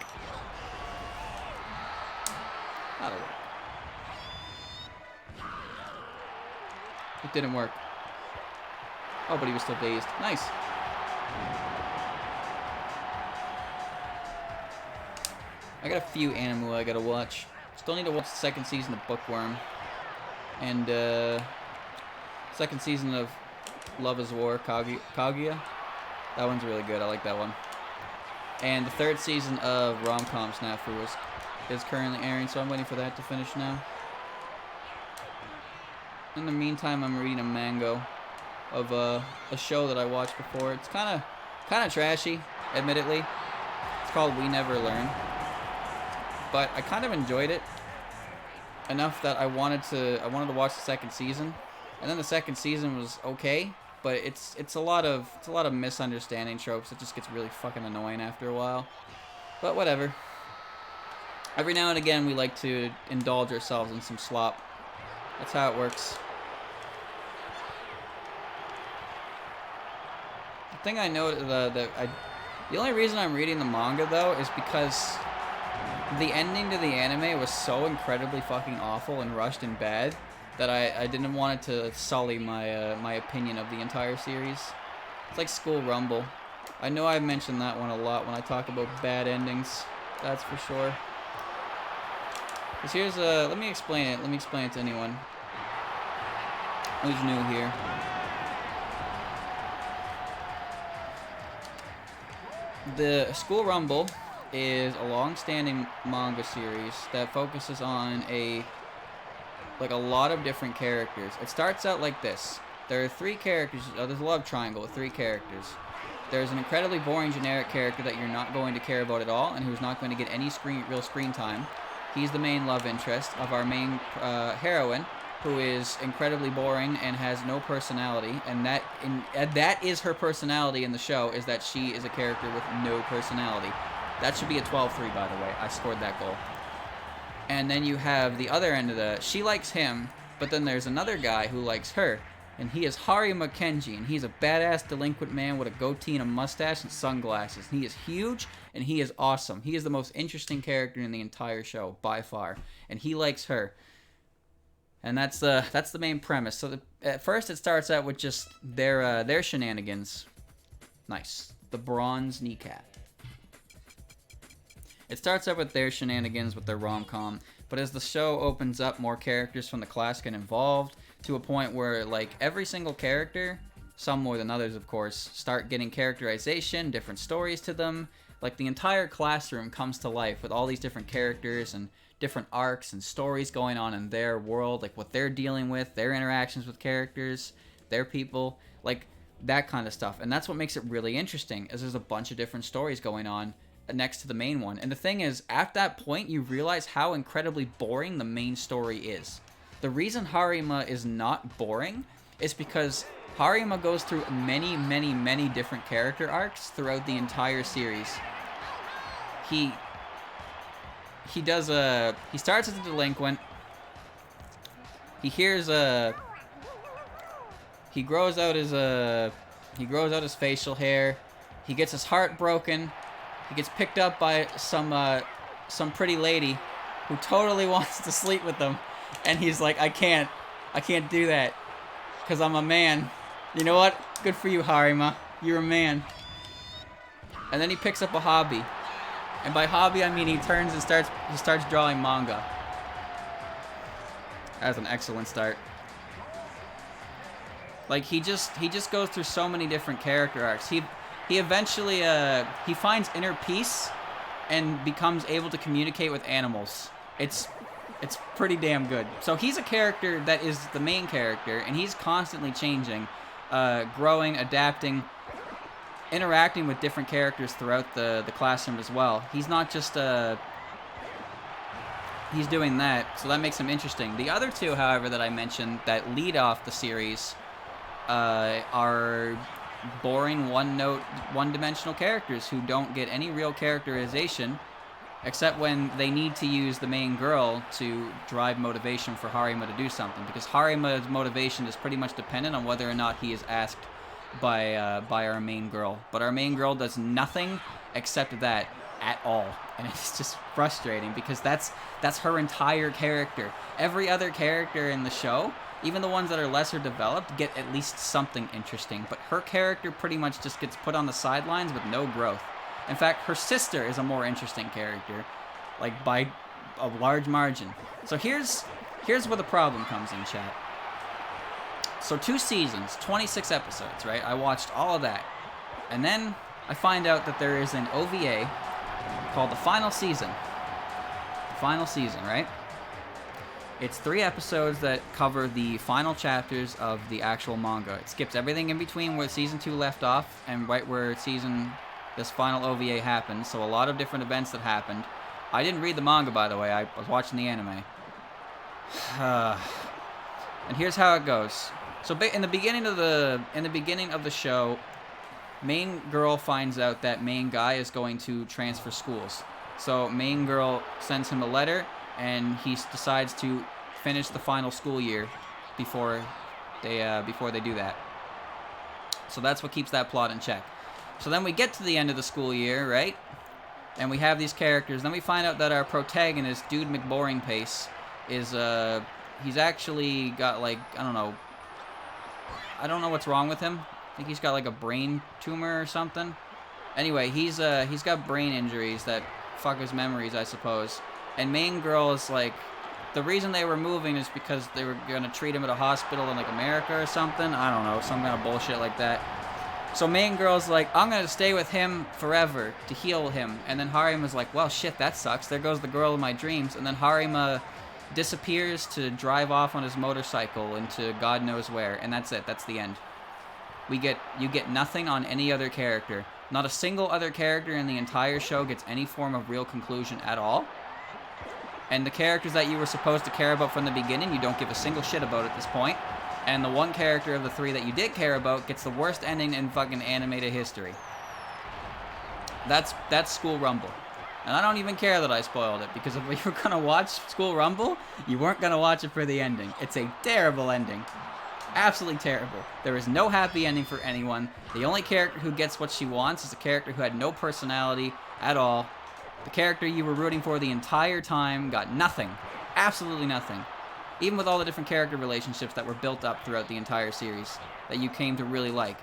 That'll work. It didn't work. Oh, but he was still dazed. Nice. I got a few anime I gotta watch. Still need to watch the second season of Bookworm. And, second season of Love is War, Kaguya. That one's really good. I like that one. And the third season of Rom-Com Snafu is currently airing, so I'm waiting for that to finish now. In the meantime, I'm reading a manga of a show that I watched before. It's kind of trashy, admittedly. It's called We Never Learn. But I kind of enjoyed it enough that I wanted to watch the second season. And then the second season was okay, but it's a lot of misunderstanding tropes. It just gets really fucking annoying after a while. But whatever. Every now and again, we like to indulge ourselves in some slop. That's how it works. The thing I know the only reason I'm reading the manga though is because the ending to the anime was so incredibly fucking awful and rushed and bad that I didn't want it to sully my my opinion of the entire series. It's like School Rumble. I know I've mentioned that one a lot when I talk about bad endings. That's for sure. Cause here's let me explain it. Let me explain it to anyone who's new here. The School Rumble is a long-standing manga series that focuses on a lot of different characters. It starts out like this. There are 3 characters. There's a love triangle with 3 characters. There's an incredibly boring generic character that you're not going to care about at all and who's not going to get any real screen time. He's the main love interest of our main heroine, who is incredibly boring and has no personality, and that is her personality in the show, is that she is a character with no personality. That should be a 12-3, by the way. I scored that goal. And then you have the other end of she likes him, but then there's another guy who likes her. And he is Harima Kenji, and he's a badass delinquent man with a goatee and a mustache and sunglasses. And he is huge, and he is awesome. He is the most interesting character in the entire show, by far. And he likes her. And that's the main premise. So at first it starts out with just their shenanigans. Nice. The bronze kneecap. It starts out with their shenanigans with their rom-com, but as the show opens up, more characters from the class get involved, to a point where, like, every single character, some more than others, of course, start getting characterization, different stories to them. Like, the entire classroom comes to life with all these different characters and different arcs and stories going on in their world, like what they're dealing with, their interactions with characters, their people, like, that kind of stuff. And that's what makes it really interesting, is there's a bunch of different stories going on next to the main one. And the thing is, at that point, you realize how incredibly boring the main story is. The reason Harima is not boring is because Harima goes through many, many, many different character arcs throughout the entire series. He starts as a delinquent. He hears he grows out his facial hair. He gets his heart broken. He gets picked up by some pretty lady who totally wants to sleep with him. And he's like, I can't do that, because I'm a man. You know what? Good for you, Harima. You're a man. And then he picks up a hobby. And by hobby, I mean he starts drawing manga. That's an excellent start. Like, he just goes through so many different character arcs. He eventually he finds inner peace and becomes able to communicate with animals. It's pretty damn good. So he's a character that is the main character, and he's constantly changing, growing, adapting, interacting with different characters throughout the classroom as well. He's not just he's doing that, so that makes him interesting. The other two, however, that I mentioned that lead off the series are boring, one-dimensional characters who don't get any real characterization, except when they need to use the main girl to drive motivation for Harima to do something, because Harima's motivation is pretty much dependent on whether or not he is asked by our main girl. But our main girl does nothing except that at all, and it's just frustrating because that's her entire character. Every other character in the show, even the ones that are lesser developed, get at least something interesting, but her character pretty much just gets put on the sidelines with no growth. In fact, her sister is a more interesting character, like by a large margin. So here's where the problem comes in, chat. So 2 seasons, 26 episodes, right? I watched all of that. And then I find out that there is an OVA called The Final Season. The Final Season, right? It's 3 episodes that cover the final chapters of the actual manga. It skips everything in between where season 2 left off and right where this final OVA happened, so a lot of different events that happened. I didn't read the manga, by the way. I was watching the anime. And here's how it goes. So in the beginning of the show, main girl finds out that main guy is going to transfer schools. So main girl sends him a letter, and he decides to finish the final school year before they do that. So that's what keeps that plot in check. So then we get to the end of the school year, right? And we have these characters. Then we find out that our protagonist, Dude McBoringPace, is he's actually got, like, I don't know what's wrong with him. I think he's got like a brain tumor or something. Anyway, he's got brain injuries that fuck his memories, I suppose. And main girl is like, the reason they were moving is because they were gonna treat him at a hospital in like America or something. I don't know, some kind of bullshit like that. So main girl's like, I'm gonna stay with him forever to heal him. And then Harima's like, well, shit, that sucks. There goes the girl of my dreams. And then Harima disappears to drive off on his motorcycle into God knows where. And that's it. That's the end. You get nothing on any other character. Not a single other character in the entire show gets any form of real conclusion at all. And the characters that you were supposed to care about from the beginning, you don't give a single shit about at this point. And the one character of the 3 that you did care about gets the worst ending in fucking animated history. That's School Rumble. And I don't even care that I spoiled it, because if you were gonna watch School Rumble, you weren't gonna watch it for the ending. It's a terrible ending. Absolutely terrible. There is no happy ending for anyone. The only character who gets what she wants is a character who had no personality at all. The character you were rooting for the entire time got nothing. Absolutely nothing. Even with all the different character relationships that were built up throughout the entire series that you came to really like.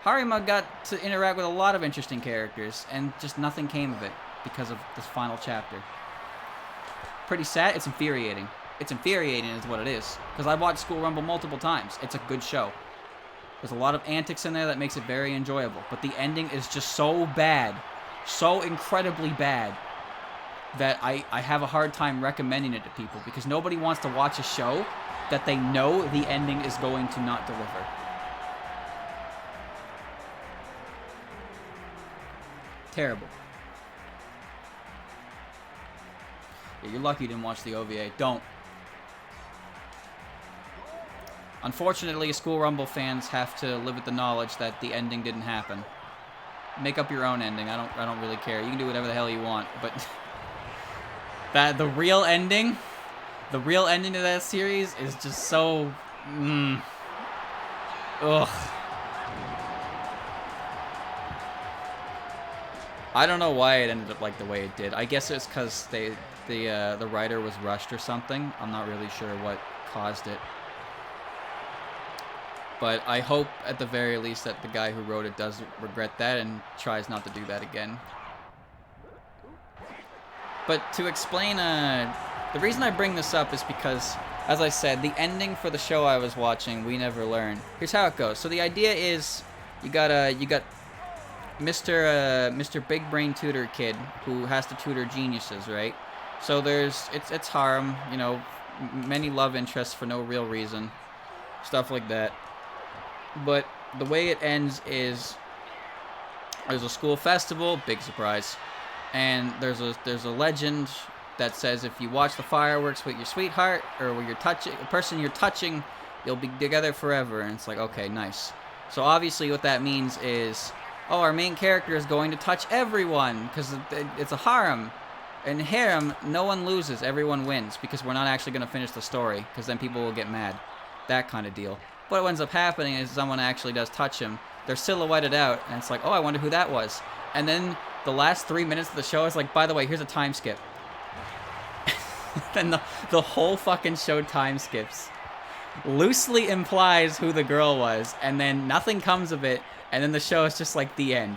Harima got to interact with a lot of interesting characters, and just nothing came of it because of this final chapter. Pretty sad. It's infuriating. It's infuriating is what it is. Because I've watched School Rumble multiple times. It's a good show. There's a lot of antics in there that makes it very enjoyable. But the ending is just so bad. So incredibly bad. That I have a hard time recommending it to people. Because nobody wants to watch a show that they know the ending is going to not deliver. Terrible. Yeah, you're lucky you didn't watch the OVA. Don't. Unfortunately, School Rumble fans have to live with the knowledge that the ending didn't happen. Make up your own ending. I don't really care. You can do whatever the hell you want, but the real ending to that series is just so ugh. I don't know why it ended up like the way it did. I guess it's because the writer was rushed or something. I'm not really sure what caused it. But I hope, at the very least, that the guy who wrote it does regret that and tries not to do that again. But to explain, the reason I bring this up is because, as I said, the ending for the show I was watching, We Never Learn. Here's how it goes. So the idea is, you got Mr. Big Brain Tutor Kid who has to tutor geniuses, right? So it's harem, you know, many love interests for no real reason, stuff like that. But the way it ends is there's a school festival, big surprise, and there's a legend that says if you watch the fireworks with your sweetheart or with the person you're touching, you'll be together forever. And it's like, okay, nice. So obviously what that means is, oh, our main character is going to touch everyone because it's a harem. In harem, no one loses, everyone wins, because we're not actually going to finish the story, because then people will get mad. That kind of deal. What ends up happening is someone actually does touch him. They're silhouetted out, and it's like, oh, I wonder who that was. And then the last 3 minutes of the show is like, by the way, here's a time skip. Then the whole fucking show time skips. Loosely implies who the girl was, and then nothing comes of it, and then the show is just like the end.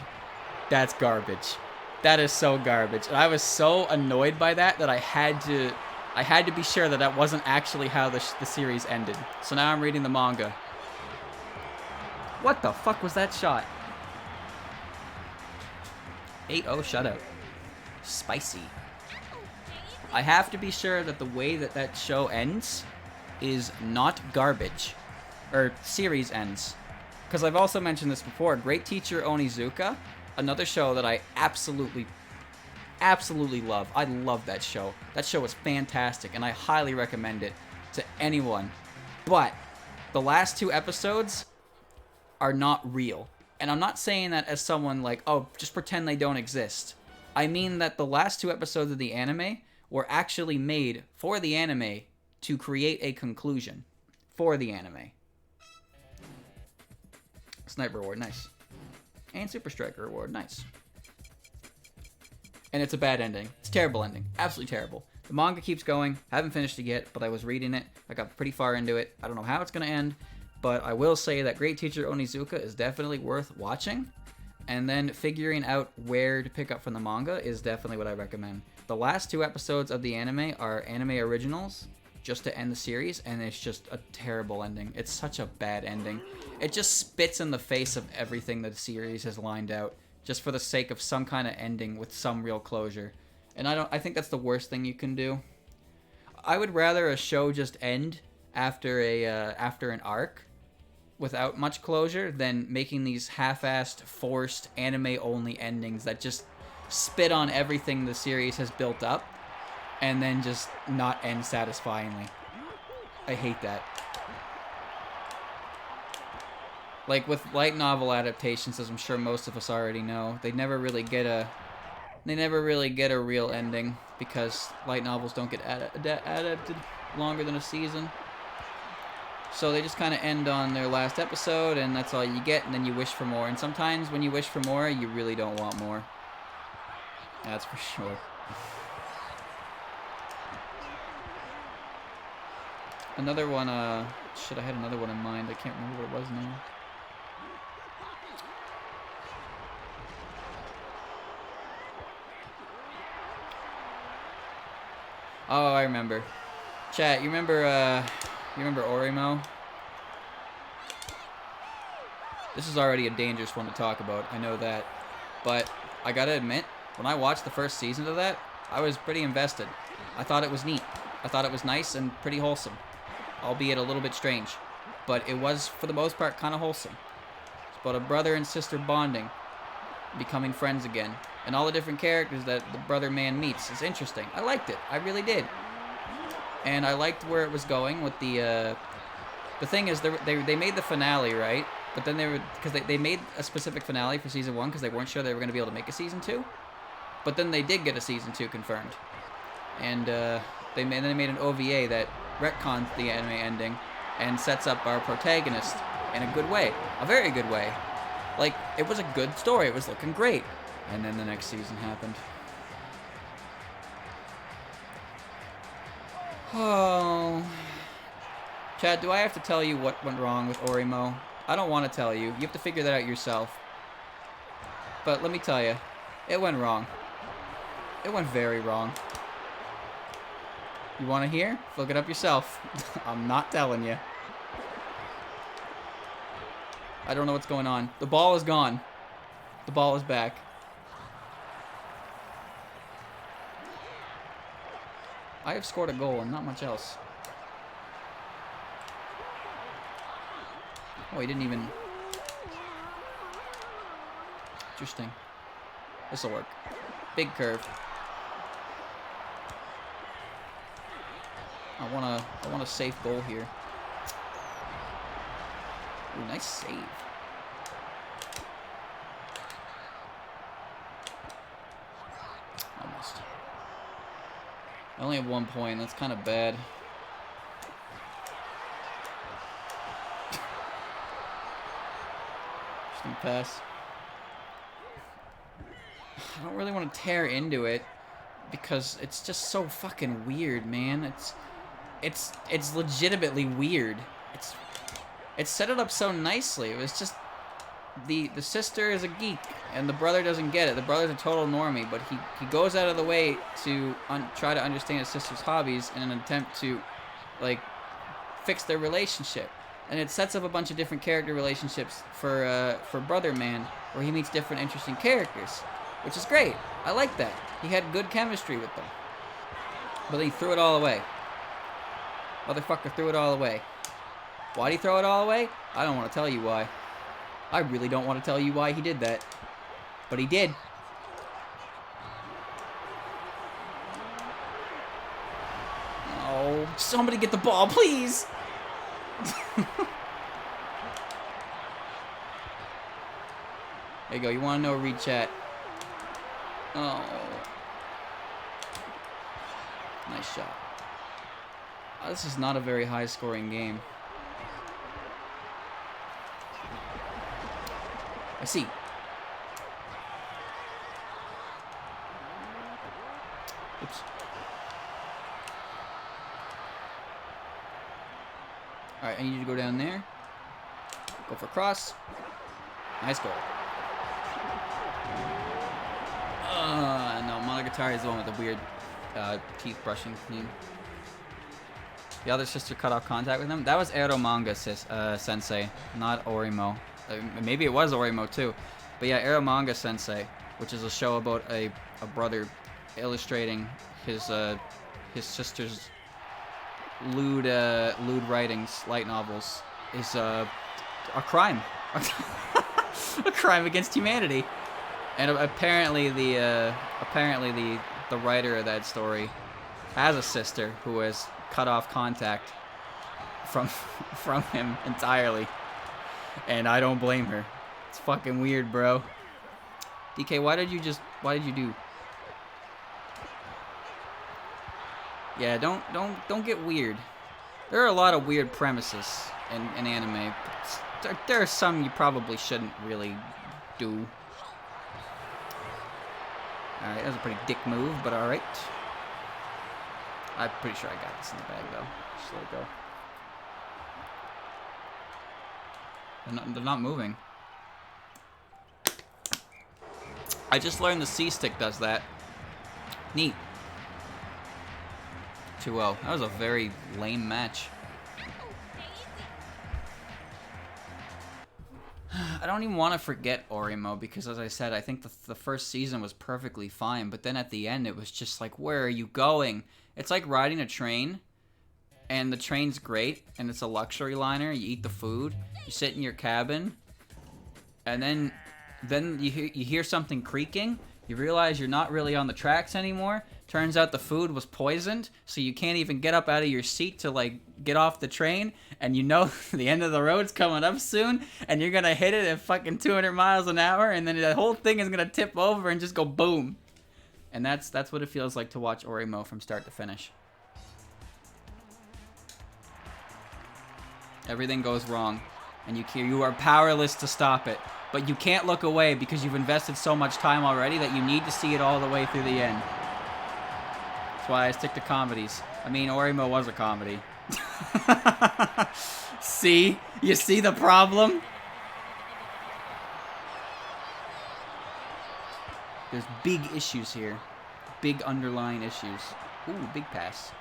That's garbage. That is so garbage. And I was so annoyed by that I had to be sure that that wasn't actually how the series ended. So now I'm reading the manga. What the fuck was that shot? 8-0 shutout. Spicy. I have to be sure that the way that show ends is not garbage. Or series ends. Because I've also mentioned this before. Great Teacher Onizuka, another show that I absolutely love. I love that show. That show is fantastic, and I highly recommend it to anyone. But the last 2 episodes are not real. And I'm not saying that as someone like, oh, just pretend they don't exist. I mean that the last 2 episodes of the anime were actually made for the anime to create a conclusion for the anime. Sniper Reward, nice. And Super Striker Reward, nice. And it's a bad ending. It's a terrible ending. Absolutely terrible. The manga keeps going. Haven't finished it yet, but I was reading it. I got pretty far into it. I don't know how it's going to end, but I will say that Great Teacher Onizuka is definitely worth watching. And then figuring out where to pick up from the manga is definitely what I recommend. The last 2 episodes of the anime are anime originals, just to end the series, and it's just a terrible ending. It's such a bad ending. It just spits in the face of everything that the series has lined out, just for the sake of some kind of ending with some real closure. And I think that's the worst thing you can do. I would rather a show just end after an arc without much closure than making these half-assed, forced, anime-only endings that just spit on everything the series has built up and then just not end satisfyingly. I hate that. Like with light novel adaptations, as I'm sure most of us already know, they never really get a real ending because light novels don't get adapted longer than a season. So they just kind of end on their last episode, and that's all you get, and then you wish for more. And sometimes when you wish for more, you really don't want more. That's for sure. Another one, shit, I had another one in mind. I can't remember what it was now. Oh, I remember. Chat, you remember Orimo? This is already a dangerous one to talk about, I know that. But I gotta admit, when I watched the first season of that, I was pretty invested. I thought it was neat. I thought it was nice and pretty wholesome. Albeit a little bit strange. But it was, for the most part, kind of wholesome. It's about a brother and sister bonding, becoming friends again. And all the different characters that the brother man meets. It's interesting. I liked it. I really did. And I liked where it was going with the thing is, they made the finale, right? But then they made a specific finale for season 1 because they weren't sure they were going to be able to make a season 2. But then they did get a season 2 confirmed. And they made an OVA that retcons the anime ending and sets up our protagonist in a good way. A very good way. Like, it was a good story. It was looking great. And then the next season happened. Oh. Chad, do I have to tell you what went wrong with Orimo? I don't want to tell you. You have to figure that out yourself. But let me tell you, it went wrong. It went very wrong. You want to hear? Look it up yourself. I'm not telling you. I don't know what's going on. The ball is gone. The ball is back. I have scored a goal and not much else. Oh, he didn't even... Interesting. This'll work. Big curve. I want a safe goal here. Ooh, nice save. Almost. I only have 1 point. That's kind of bad. Interesting pass. I don't really want to tear into it because it's just so fucking weird, man. It's legitimately weird. It's set it up so nicely. It was just the sister is a geek and the brother doesn't get it. The brother's a total normie, but he goes out of the way to try to understand his sister's hobbies in an attempt to like fix their relationship. And it sets up a bunch of different character relationships for Brother Man, where he meets different interesting characters, which is great. I like that. He had good chemistry with them. But he threw it all away. Motherfucker threw it all away. Why'd he throw it all away? I don't want to tell you why. I really don't want to tell you why he did that. But he did. Oh, somebody get the ball, please! There you go. You want to know, read chat. Oh. Nice shot. Oh, this is not a very high-scoring game. I see. Oops. Alright, I need you to go down there. Go for cross. Nice goal. No, Monogatari is the one with the weird teeth brushing theme. The other sister cut off contact with him. That was Eromanga Sensei, not Orimo. Maybe it was Orimo too. But yeah, Eromanga Sensei, which is a show about a brother illustrating his sister's lewd writings, light novels, is a crime. A crime against humanity. And apparently the writer of that story has a sister who has cut off contact from him entirely. And I don't blame her. It's fucking weird, bro. DK, why did you do? Yeah, don't get weird. There are a lot of weird premises in anime. There are some you probably shouldn't really do. Alright, that was a pretty dick move, but alright. I'm pretty sure I got this in the bag, though. Just let it go. They're not moving. I just learned the C-stick does that. Neat. 2-0. That was a very lame match. I don't even want to forget Orimo because, as I said, I think the first season was perfectly fine, but then at the end it was just like, where are you going? It's like riding a train, and the train's great, and it's a luxury liner. You eat the food, you sit in your cabin, and then you hear something creaking. You realize you're not really on the tracks anymore. Turns out the food was poisoned, so you can't even get up out of your seat to, like, get off the train, and you know the end of the road's coming up soon, and you're gonna hit it at fucking 200 miles an hour, and then the whole thing is gonna tip over and just go boom. And that's what it feels like to watch Orimo from start to finish. Everything goes wrong, and you are powerless to stop it. But you can't look away because you've invested so much time already that you need to see it all the way through the end. That's why I stick to comedies. I mean, Orimo was a comedy. See? You see the problem? There's big issues here. Big underlying issues. Ooh, big pass.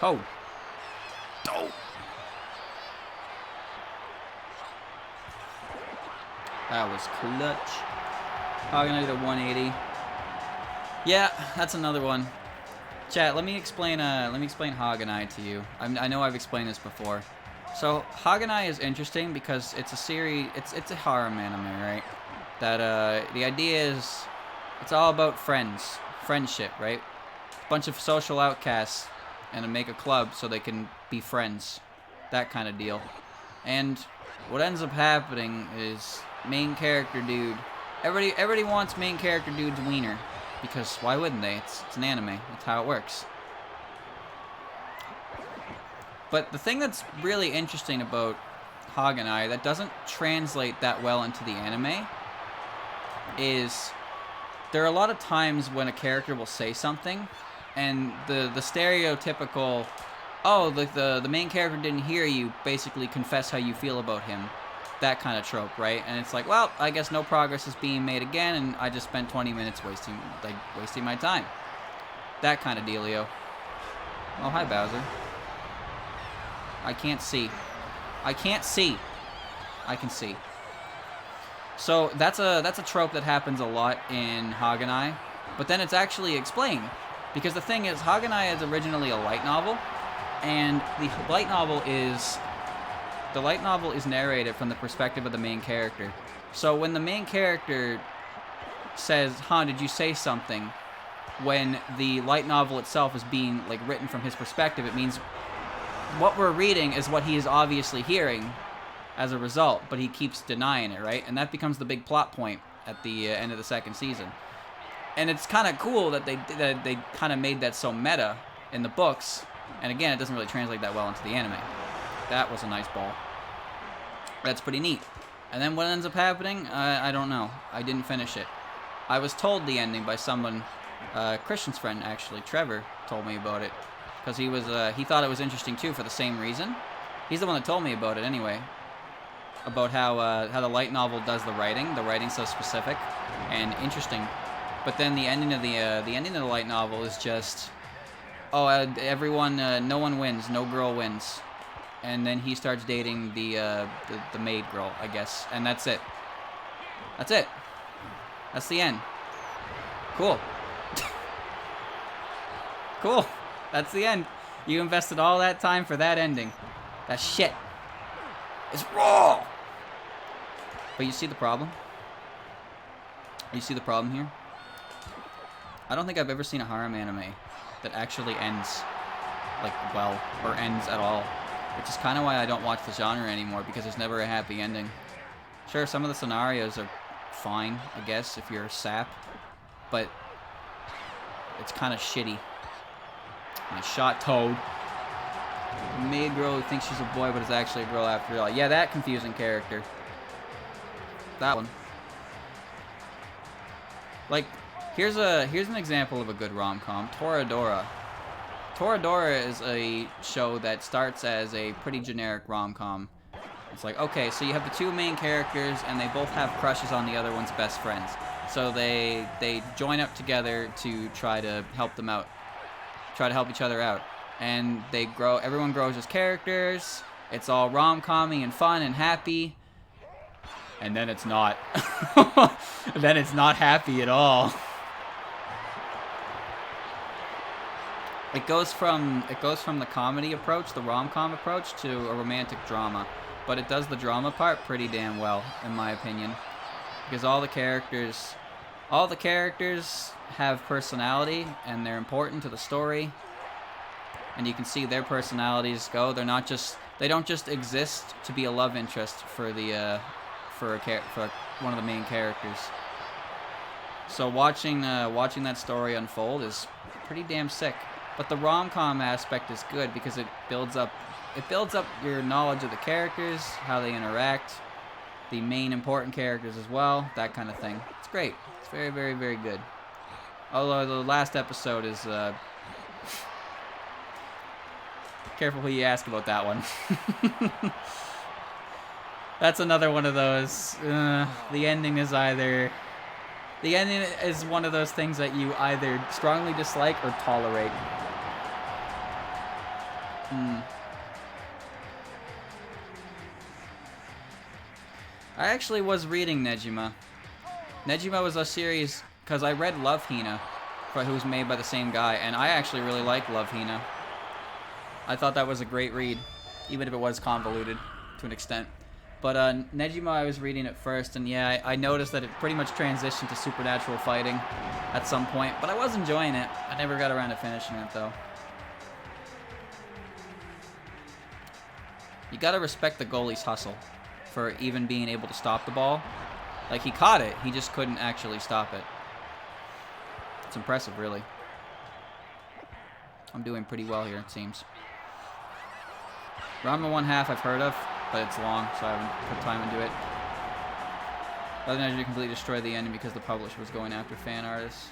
Oh. Oh. That was clutch. Haganai to 180. Yeah, that's another one. Chat, let me explain Haganai to you. I know I've explained this before. So Haganai is interesting because it's a series. It's a harem anime, right? That the idea is it's all about friendship, right? A bunch of social outcasts and to make a club so they can be friends, that kind of deal. And what ends up happening is main character dude. Everybody wants main character dude's wiener because why wouldn't they? It's an anime. That's how it works. But the thing that's really interesting about Haganai that doesn't translate that well into the anime is there are a lot of times when a character will say something and the stereotypical, oh, the main character didn't hear you, basically confess how you feel about him. That kind of trope, right? And it's like, well, I guess no progress is being made again, and I just spent 20 minutes wasting my time. That kind of dealio. Oh, hi, Bowser. I can't see. I can't see. I can see. So that's a trope that happens a lot in Haganai, but then it's actually explained because the thing is, Haganai is originally a light novel, and the light novel is narrated from the perspective of the main character. So when the main character says, "Han, did you say something?" when the light novel itself is being like written from his perspective, it means what we're reading is what he is obviously hearing as a result, but he keeps denying it, right? And that becomes the big plot point at the end of the second season. And it's kind of cool that they kind of made that so meta in the books. And again, it doesn't really translate that well into the anime. That was a nice ball. That's pretty neat. And then what ends up happening? I don't know. I didn't finish it. I was told the ending by someone, Christian's friend actually, Trevor, told me about it. Because he thought it was interesting too for the same reason. He's the one that told me about it anyway. About how the light novel does the writing. The writing's so specific and interesting. But then the ending of the light novel is just, oh, everyone, no one wins, no girl wins. And then he starts dating the maid girl, I guess, and that's it. That's it. That's the end. Cool. Cool. That's the end. You invested all that time for that ending. That shit. It's raw. But you see the problem? You see the problem here? I don't think I've ever seen a harem anime that actually ends, like, well, or ends at all. Which is kind of why I don't watch the genre anymore, because there's never a happy ending. Sure, some of the scenarios are fine, I guess, if you're a sap. But it's kind of shitty. And I shot Toad. The maid girl who thinks she's a boy but is actually a girl after all. Yeah, that confusing character. That one. Like, here's an example of a good rom-com. Toradora. Toradora is a show that starts as a pretty generic rom-com. It's like, okay, so you have the two main characters and they both have crushes on the other one's best friends. So they join up together to try to help them out. Try to help each other out. And they grow, everyone grows as characters. It's all rom-commy and fun and happy. And then it's not. Then it's not happy at all. It goes from the comedy approach, the rom-com approach, to a romantic drama. But it does the drama part pretty damn well, in my opinion. Because all the characters have personality and they're important to the story. And you can see their personalities go. They don't just exist to be a love interest for one of the main characters. So watching that story unfold is pretty damn sick. But the rom-com aspect is good because it builds up your knowledge of the characters, how they interact, the main important characters as well, that kind of thing. It's great. It's very, very, very good. Although the last episode is careful who you ask about that one. That's another one of those. The ending is one of those things that you either strongly dislike or tolerate. I actually was reading Nejima. Nejima was a series, because I read Love Hina, who's made by the same guy, and I actually really like Love Hina. I thought that was a great read, even if it was convoluted to an extent. But Nejima, I was reading it first, and yeah, I noticed that it pretty much transitioned to supernatural fighting at some point, but I was enjoying it. I never got around to finishing it, though. You gotta respect the goalie's hustle for even being able to stop the ball. Like, he caught it, he just couldn't actually stop it. It's impressive, really. I'm doing pretty well here, it seems. Ranma 1/2 I've heard of, but it's long, so I haven't put time into it. Other than you completely destroy the ending because the publisher was going after fan artists.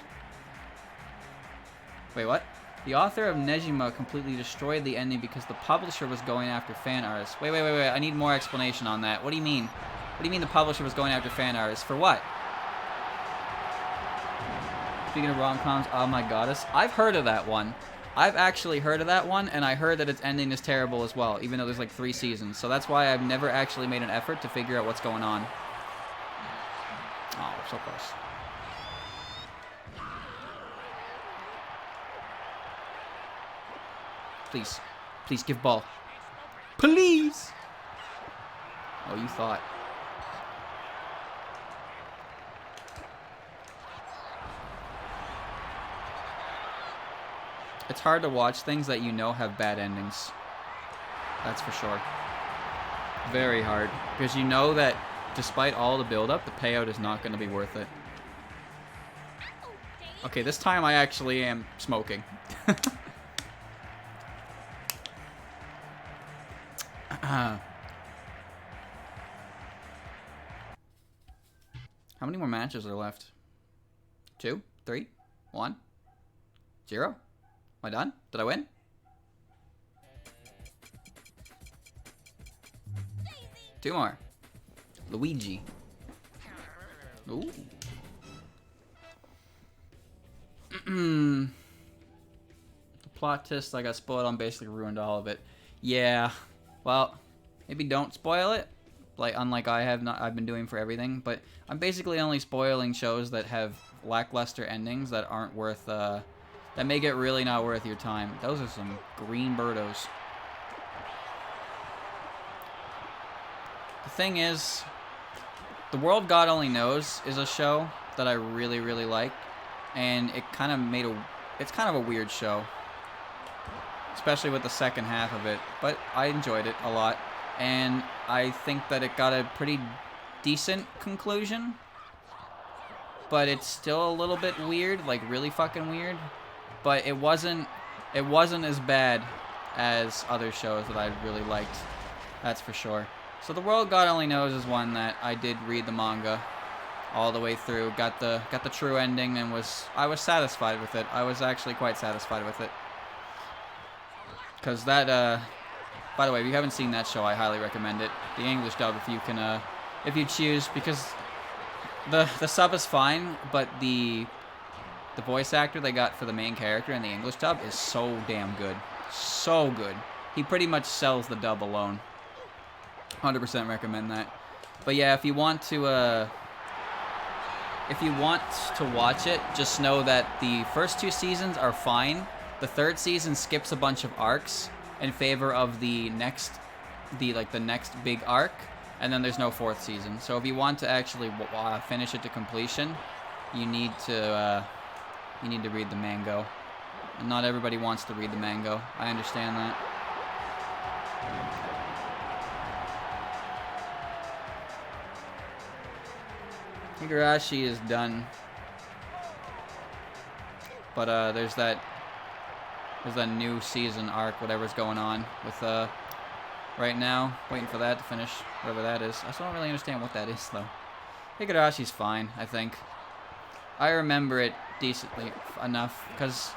Wait, what? The author of Nejima completely destroyed the ending because the publisher was going after fan artists. Wait. I need more explanation on that. What do you mean? What do you mean the publisher was going after fan artists? For what? Speaking of rom-coms, Oh My Goddess. I've heard of that one. I've actually heard of that one, and I heard that its ending is terrible as well, even though there's like 3 seasons. So that's why I've never actually made an effort to figure out what's going on. Oh, we're so close. Please. Please give ball. Please! Oh, you thought. It's hard to watch things that you know have bad endings. That's for sure. Very hard. Because you know that despite all the build-up, the payout is not going to be worth it. Okay, this time I actually am smoking. How many more matches are left? 2? 3? 1? 0? Am I done? Did I win? Two more. Luigi. Ooh. The plot twist I got spoiled on basically ruined all of it. Yeah. Well, maybe don't spoil it. Like, unlike I've been doing for everything, but I'm basically only spoiling shows that have lackluster endings that aren't worth, that make it really not worth your time. Those are some green birdos. The thing is, The World God Only Knows is a show that I really, really like, and it kind of it's kind of a weird show, especially with the second half of it, but I enjoyed it a lot. And I think that it got a pretty decent conclusion. But it's still a little bit weird, like really fucking weird. but it wasn't as bad as other shows that I really liked. That's for sure. So The World God Only Knows is one that I did read the manga all the way through, got the true ending, and I was satisfied with it. I was actually quite satisfied with it. Cause that by the way, if you haven't seen that show, I highly recommend it. The English dub, if you choose, because the sub is fine, but the voice actor they got for the main character in the English dub is so damn good. So good. He pretty much sells the dub alone. 100% recommend that. But yeah, if you want to watch it, just know that the first 2 seasons are fine. The 3rd season skips a bunch of arcs in favor of the next big arc, and then there's no 4th season. So if you want to actually finish it to completion, you need to read the manga. And not everybody wants to read the manga. I understand that. Higurashi is done. But there's that new season arc, whatever's going on with right now. Waiting for that to finish, whatever that is. I still don't really understand what that is though. Higurashi's fine, I think. I remember it decently enough because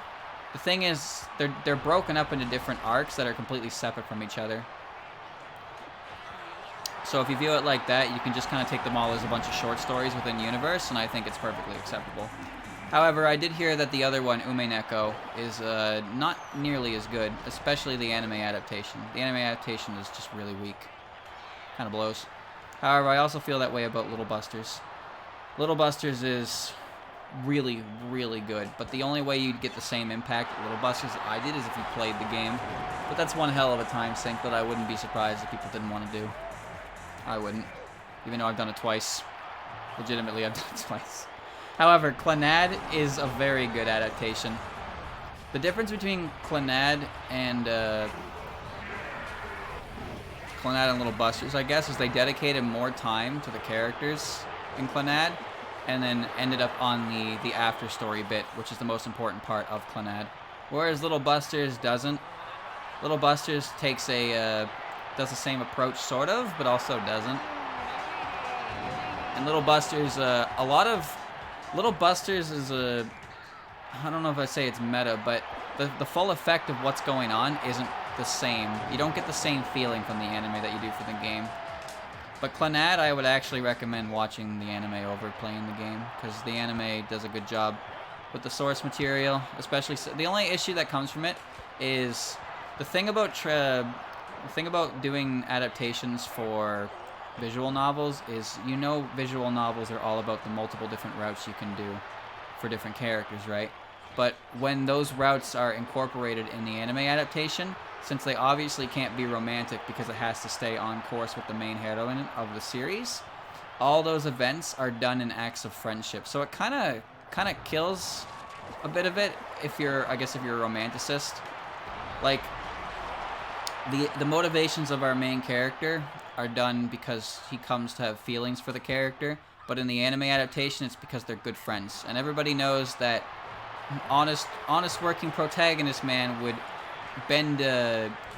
the thing is they're broken up into different arcs that are completely separate from each other. So if you view it like that, you can just kind of take them all as a bunch of short stories within universe, and I think it's perfectly acceptable. However, I did hear that the other one, Umeneko, is not nearly as good, especially the anime adaptation. The anime adaptation is just really weak. Kind of blows. However, I also feel that way about Little Busters. Little Busters is really, really good, but the only way you'd get the same impact at Little Busters that I did is if you played the game. But that's one hell of a time sink that I wouldn't be surprised if people didn't want to do. I wouldn't, even though I've done it twice. Legitimately, I've done it twice. However, Clannad is a very good adaptation. The difference between Clannad and Little Busters, I guess, is they dedicated more time to the characters in Clannad, and then ended up on the after story bit, which is the most important part of Clannad. Whereas Little Busters doesn't. Little Busters takes does the same approach, sort of, but also doesn't. And Little Busters, Little Busters is I don't know if I say it's meta, but the full effect of what's going on isn't the same. You don't get the same feeling from the anime that you do for the game. But Clannad, I would actually recommend watching the anime over playing the game, because the anime does a good job with the source material, especially. The only issue that comes from it is the thing about doing adaptations for visual novels is, visual novels are all about the multiple different routes you can do for different characters, right? But when those routes are incorporated in the anime adaptation, since they obviously can't be romantic because it has to stay on course with the main heroine of the series, all those events are done in acts of friendship. So it kind of kills a bit of it if you're a romanticist. Like, the motivations of our main character are done because he comes to have feelings for the character, but in the anime adaptation, it's because they're good friends. And everybody knows that honest working protagonist man would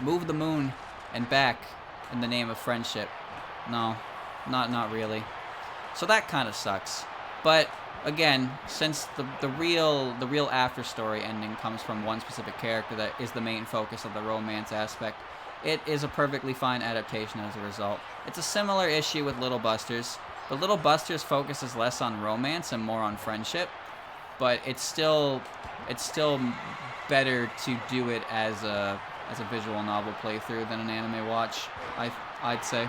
move the moon and back in the name of friendship. No, not really. So that kind of sucks. But again, since the real after story ending comes from one specific character that is the main focus of the romance aspect, it is a perfectly fine adaptation as a result. It's a similar issue with Little Busters, but Little Busters focuses less on romance and more on friendship. But it's still better to do it as a visual novel playthrough than an anime watch, I'd say.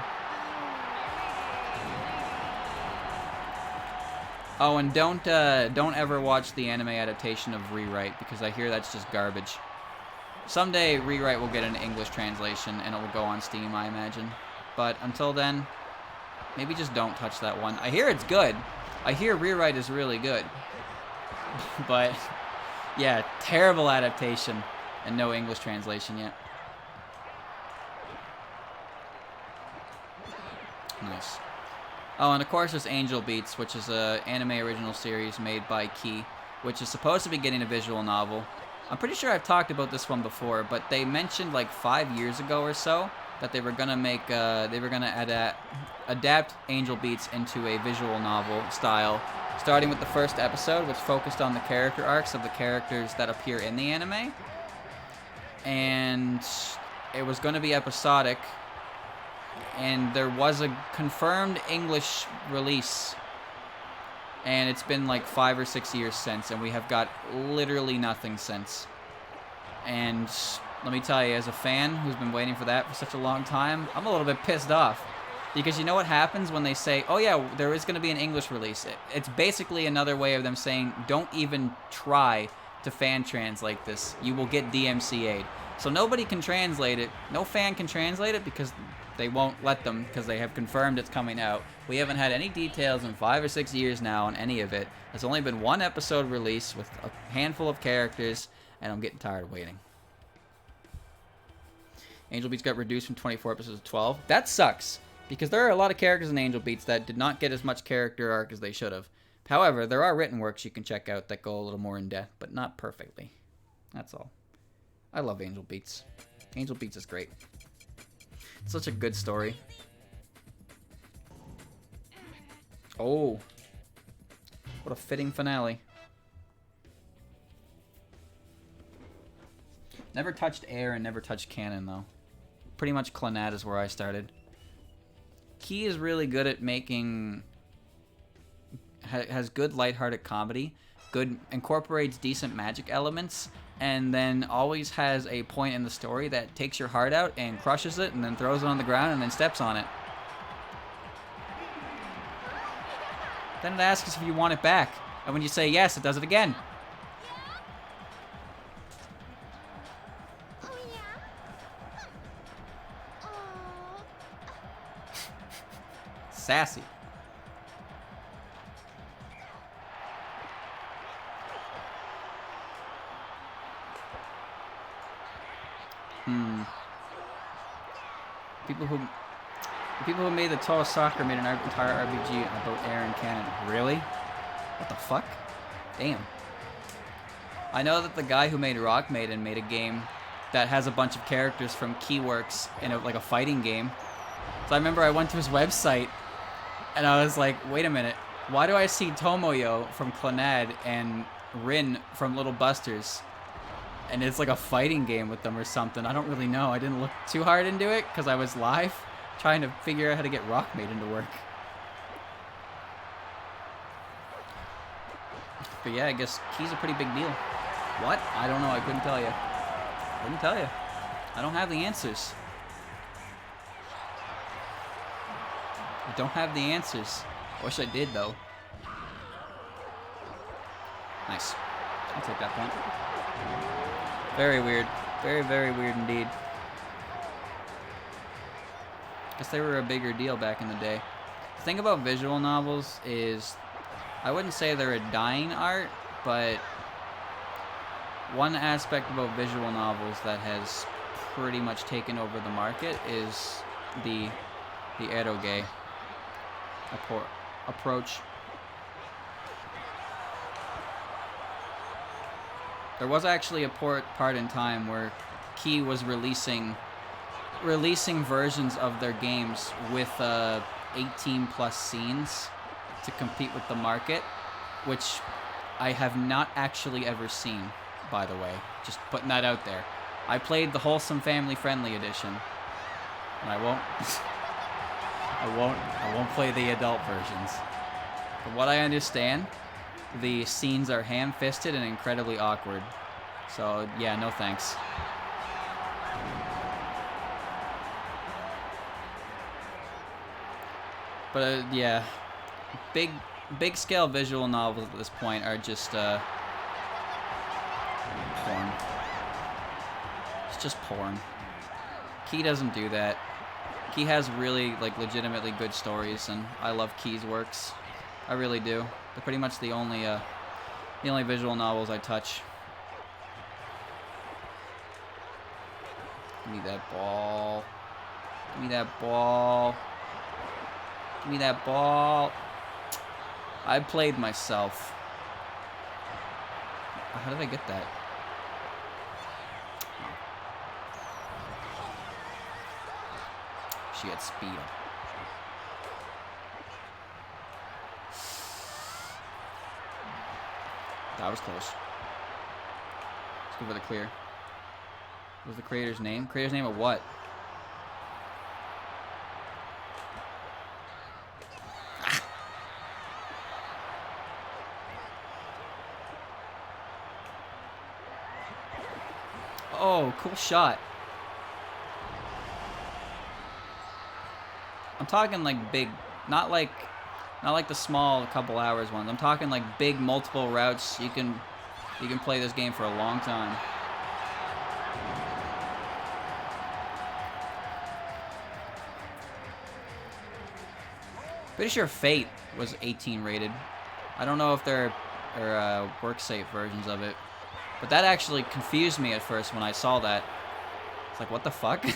Oh, and don't ever watch the anime adaptation of Rewrite, because I hear that's just garbage. Someday Rewrite will get an English translation and it will go on Steam, I imagine. But until then, maybe just don't touch that one. I hear it's good. I hear Rewrite is really good. But yeah, terrible adaptation and no English translation yet. Nice. Oh, and of course there's Angel Beats, which is an anime original series made by Key, which is supposed to be getting a visual novel. I'm pretty sure I've talked about this one before, but they mentioned like 5 years ago or so that they were gonna make, adapt Angel Beats into a visual novel style, starting with the first episode, which focused on the character arcs of the characters that appear in the anime. And it was going to be episodic, and there was a confirmed English release, and it's been like 5 or 6 years since, and we have got literally nothing since. And let me tell you, as a fan who's been waiting for that for such a long time, I'm a little bit pissed off. Because you know what happens when they say, oh yeah, there is going to be an English release? It's basically another way of them saying, don't even try to fan translate this. You will get DMCA'd. So nobody can translate it. No fan can translate it because they won't let them, because they have confirmed it's coming out. We haven't had any details in 5 or 6 years now on any of it. There's only been one episode release with a handful of characters, and I'm getting tired of waiting. Angel Beats got reduced from 24 episodes to 12. That sucks, because there are a lot of characters in Angel Beats that did not get as much character arc as they should have. However, there are written works you can check out that go a little more in depth, but not perfectly. That's all. I love Angel Beats. Angel Beats is great. It's such a good story. Oh. What a fitting finale. Never touched Air and never touched Canon, though. Pretty much Clannad is where I started. Key is really good at making... has good lighthearted comedy, incorporates decent magic elements, and then always has a point in the story that takes your heart out and crushes it and then throws it on the ground and then steps on it. Then it asks if you want it back, and when you say yes, it does it again. Oh, yeah? Sassy. The people who made the Toho Soccer made an entire RPG about Aaron Cannon. Really? What the fuck? Damn. I know that the guy who made Rock Maiden made a game that has a bunch of characters from Keyworks in like a fighting game. So I remember I went to his website and I was like, wait a minute. Why do I see Tomoyo from Clannad and Rin from Little Busters? And it's like a fighting game with them or something. I don't really know. I didn't look too hard into it because I was live trying to figure out how to get Rock Maiden to work. But yeah, I guess Key's a pretty big deal. What? I don't know. I couldn't tell you. Couldn't tell you. I don't have the answers. I don't have the answers. I wish I did, though. Nice. I'll take that point. Very weird. Very, very weird indeed. Guess they were a bigger deal back in the day. The thing about visual novels is, I wouldn't say they're a dying art, but one aspect about visual novels that has pretty much taken over the market is the eroge approach. There was actually a part in time where Key was releasing versions of their games with 18+ scenes to compete with the market, which I have not actually ever seen, by the way. Just putting that out there. I played the wholesome family-friendly edition, and I won't play the adult versions. From what I understand, the scenes are ham-fisted and incredibly awkward. So, yeah, no thanks. But, yeah, big-scale visual novels at this point are just, porn. It's just porn. Key doesn't do that. Key has really, like, legitimately good stories, and I love Key's works. I really do. They're pretty much the only visual novels I touch. Give me that ball. Give me that ball. Give me that ball. I played myself. How did I get that? She had speed. That was close. Let's go for the clear. What was the creator's name? Creator's name of what? Oh, cool shot. I'm talking like big, not like the small couple hours ones. I'm talking like big multiple routes. You can play this game for a long time. Pretty sure Fate was 18 rated. I don't know if there are work safe versions of it. But that actually confused me at first when I saw that. It's like, what the fuck?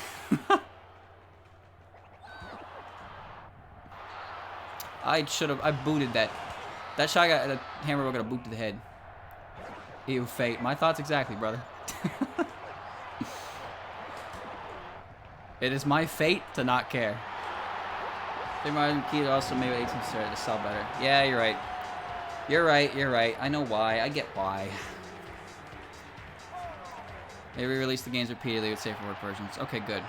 I booted that. That shot got, the hammer got a boot to the head. Ew, Fate. My thoughts exactly, brother. It is my fate to not care. They might key also maybe 18 to sell better. Yeah, you're right. You're right. I know why. I get why. They re-release the games repeatedly with safer work versions. Okay, good.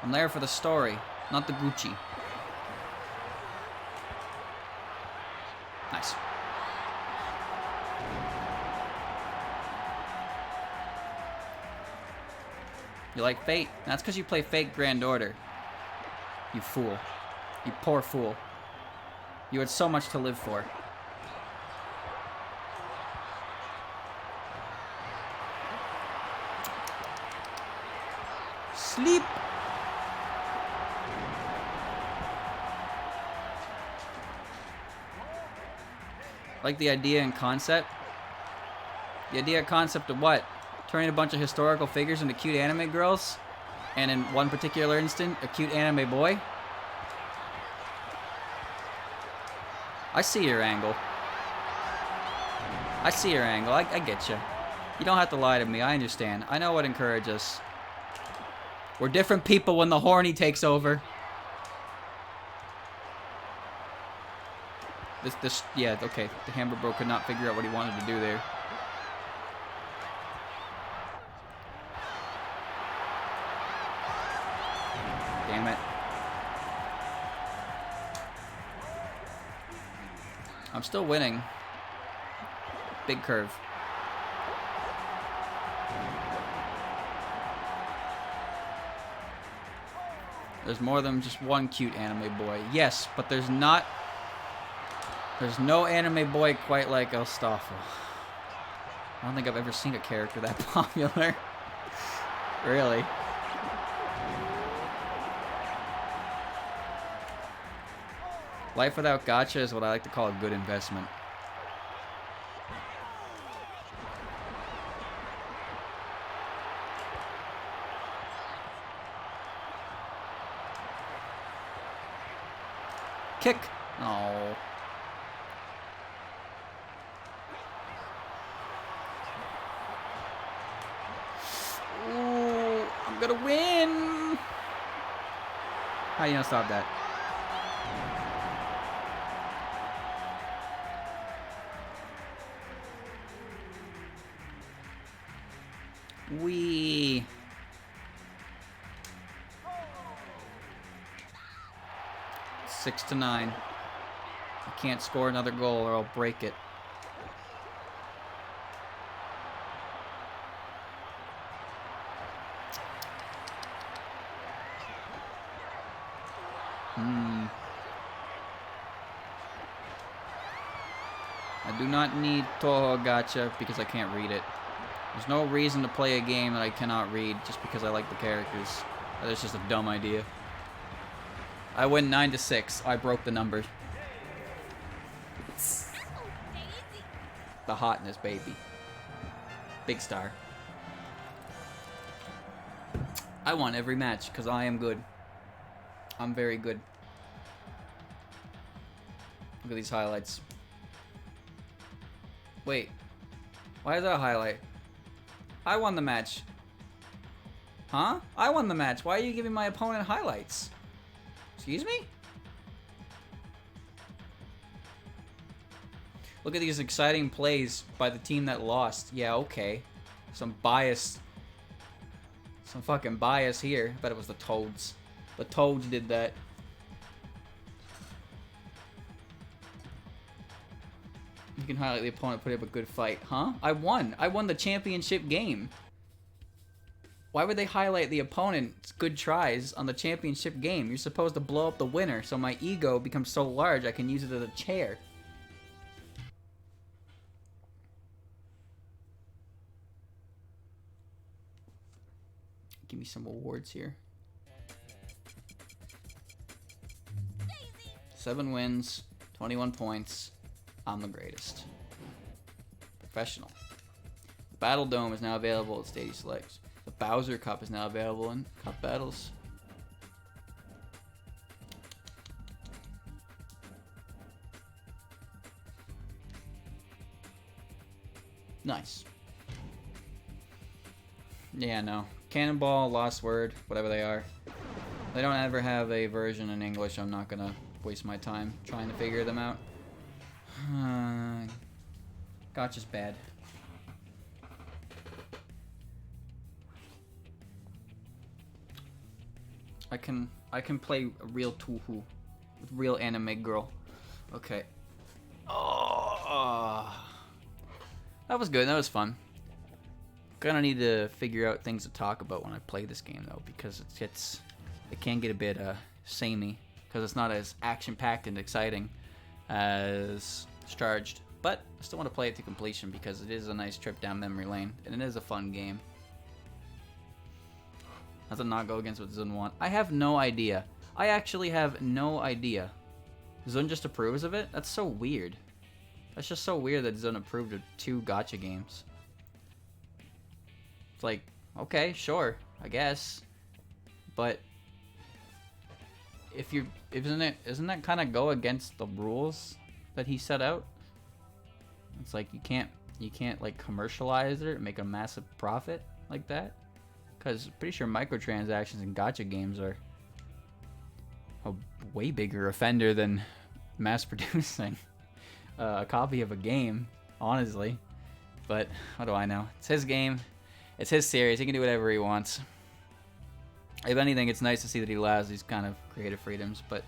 I'm there for the story, not the Gucci. Nice. You like Fate? That's because you play Fate Grand Order. You fool. You poor fool. You had so much to live for. Sleep. Like the idea and concept. The idea and concept of what? Turning a bunch of historical figures into cute anime girls? And in one particular instant, a cute anime boy? I see your angle. I see your angle. I get you. You don't have to lie to me. I understand. I know what encourages us. We're different people when the horny takes over. Yeah, okay. The Hammer Bro could not figure out what he wanted to do there. Damn it. I'm still winning. Big curve. There's more than just one cute anime boy. Yes, but there's not... There's no anime boy quite like Elstafel. I don't think I've ever seen a character that popular. Really. Life without gacha is what I like to call a good investment. Kick. Oh. Ooh, I'm gonna win. How you gonna stop that? Wee. Six to 9. I can't score another goal or I'll break it. I do not need Toho Gacha because I can't read it. There's no reason to play a game that I cannot read just because I like the characters. That's just a dumb idea. I win 9 to 6. I broke the numbers. The hotness, baby. Big star. I won every match because I am good. I'm very good. Look at these highlights. Wait. Why is that a highlight? I won the match. Huh? I won the match. Why are you giving my opponent highlights? Excuse me? Look at these exciting plays by the team that lost. Yeah, okay. Some bias. Some fucking bias here. I bet it was the Toads. The Toads did that. You can highlight the opponent, put up a good fight. Huh? I won. I won the championship game. Why would they highlight the opponent's good tries on the championship game? You're supposed to blow up the winner so my ego becomes so large I can use it as a chair. Give me some awards here. 7 wins, 21 points. I'm the greatest. Professional. The Battle Dome is now available at Stadia Selects. The Bowser Cup is now available in Cup Battles. Nice. Yeah, no. Cannonball, Lost Word, whatever they are. They don't ever have a version in English. I'm not gonna waste my time trying to figure them out. Gotcha's bad. I can play a real Touhou with real anime girl. Okay. Oh, that was good. That was fun. Gonna need to figure out things to talk about when I play this game though, because it can get a bit samey because it's not as action-packed and exciting as Charged. But I still want to play it to completion because it is a nice trip down memory lane and it is a fun game. Does it not go against what Zun want? I have no idea. I actually have no idea. Zun just approves of it? That's so weird. That's just so weird that Zun approved of 2 gacha games. It's like, okay, sure, I guess. But isn't that kind of go against the rules that he set out? It's like you can't like commercialize it or make a massive profit like that. Because I'm pretty sure microtransactions in gacha games are a way bigger offender than mass producing a copy of a game, honestly. But what do I know? It's his game. It's his series. He can do whatever he wants. If anything, it's nice to see that he allows these kind of creative freedoms. But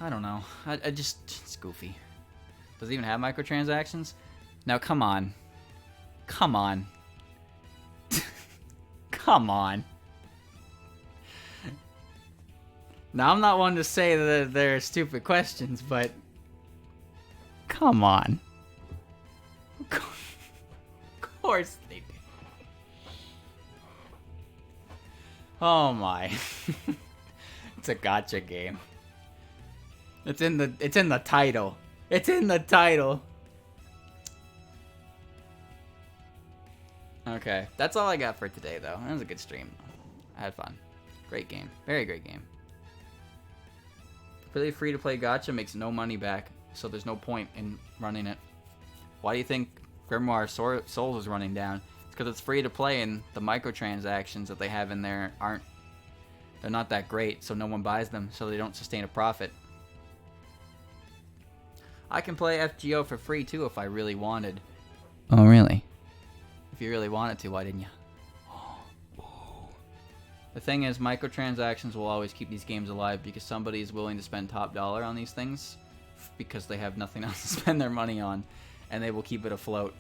I don't know. It's goofy. Does it even have microtransactions? Now, come on. Come on. Come on. Now, I'm not one to say that they're stupid questions, but come on. Of course they do. Oh my. It's a gacha game. It's in the title. It's in the title. Okay, that's all I got for today, though. That was a good stream. I had fun. Great game. Very great game. Really free-to-play gacha makes no money back, so there's no point in running it. Why do you think Grimoire Souls is running down? It's because it's free-to-play, and the microtransactions that they have in there they're not that great, so no one buys them, so they don't sustain a profit. I can play FGO for free, too, if I really wanted. Oh, really? If you really wanted to, why didn't you? The thing is, microtransactions will always keep these games alive because somebody is willing to spend top dollar on these things because they have nothing else to spend their money on, and they will keep it afloat.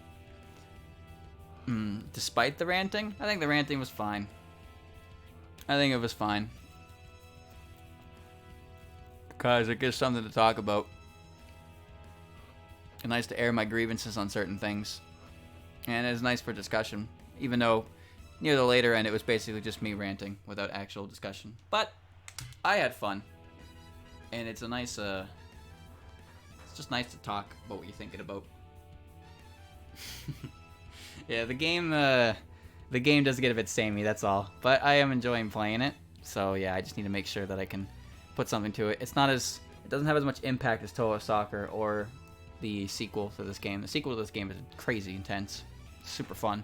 Despite the ranting, I think the ranting was fine. I think it was fine. Because it gives something to talk about. It's nice to air my grievances on certain things. And it's nice for discussion, even though near the later end it was basically just me ranting without actual discussion. But I had fun, and it's a nice, it's just nice to talk about what you're thinking about. Yeah, the game does get a bit samey, that's all. But I am enjoying playing it, so yeah, I just need to make sure that I can put something to it. It doesn't have as much impact as Toho Soccer or the sequel to this game. The sequel to this game is crazy intense. Super fun.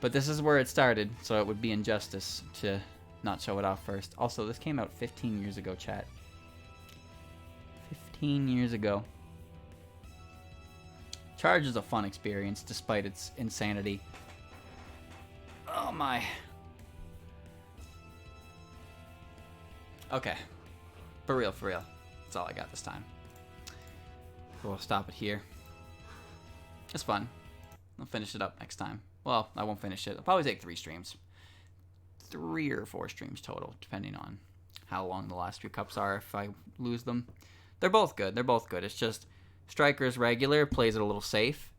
But this is where it started, so it would be injustice to not show it off first. Also, this came out 15 years ago, chat. 15 years ago. Charge is a fun experience, despite its insanity. Oh my. Okay. For real, for real. That's all I got this time. We'll stop it here. It's fun. I'll finish it up next time. Well, I won't finish it. I'll probably take 3 streams. 3 or 4 streams total, depending on how long the last few cups are if I lose them. They're both good. They're both good. It's just Striker's regular plays it a little safe,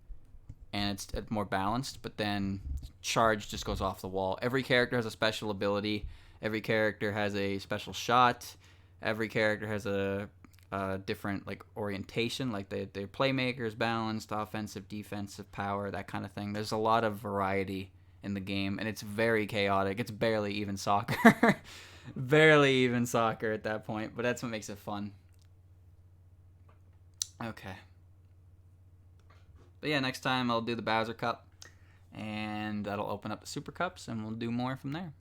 and it's more balanced, but then Charge just goes off the wall. Every character has a special ability. Every character has a special shot. Every character has a different like orientation, like their playmakers, balanced, offensive, defensive, power, that kind of thing. There's a lot of variety in the game, and it's very chaotic. It's barely even soccer. Barely even soccer at that point, but that's what makes it fun. Okay. But yeah, next time I'll do the Bowser Cup, and that'll open up the Super Cups, and we'll do more from there.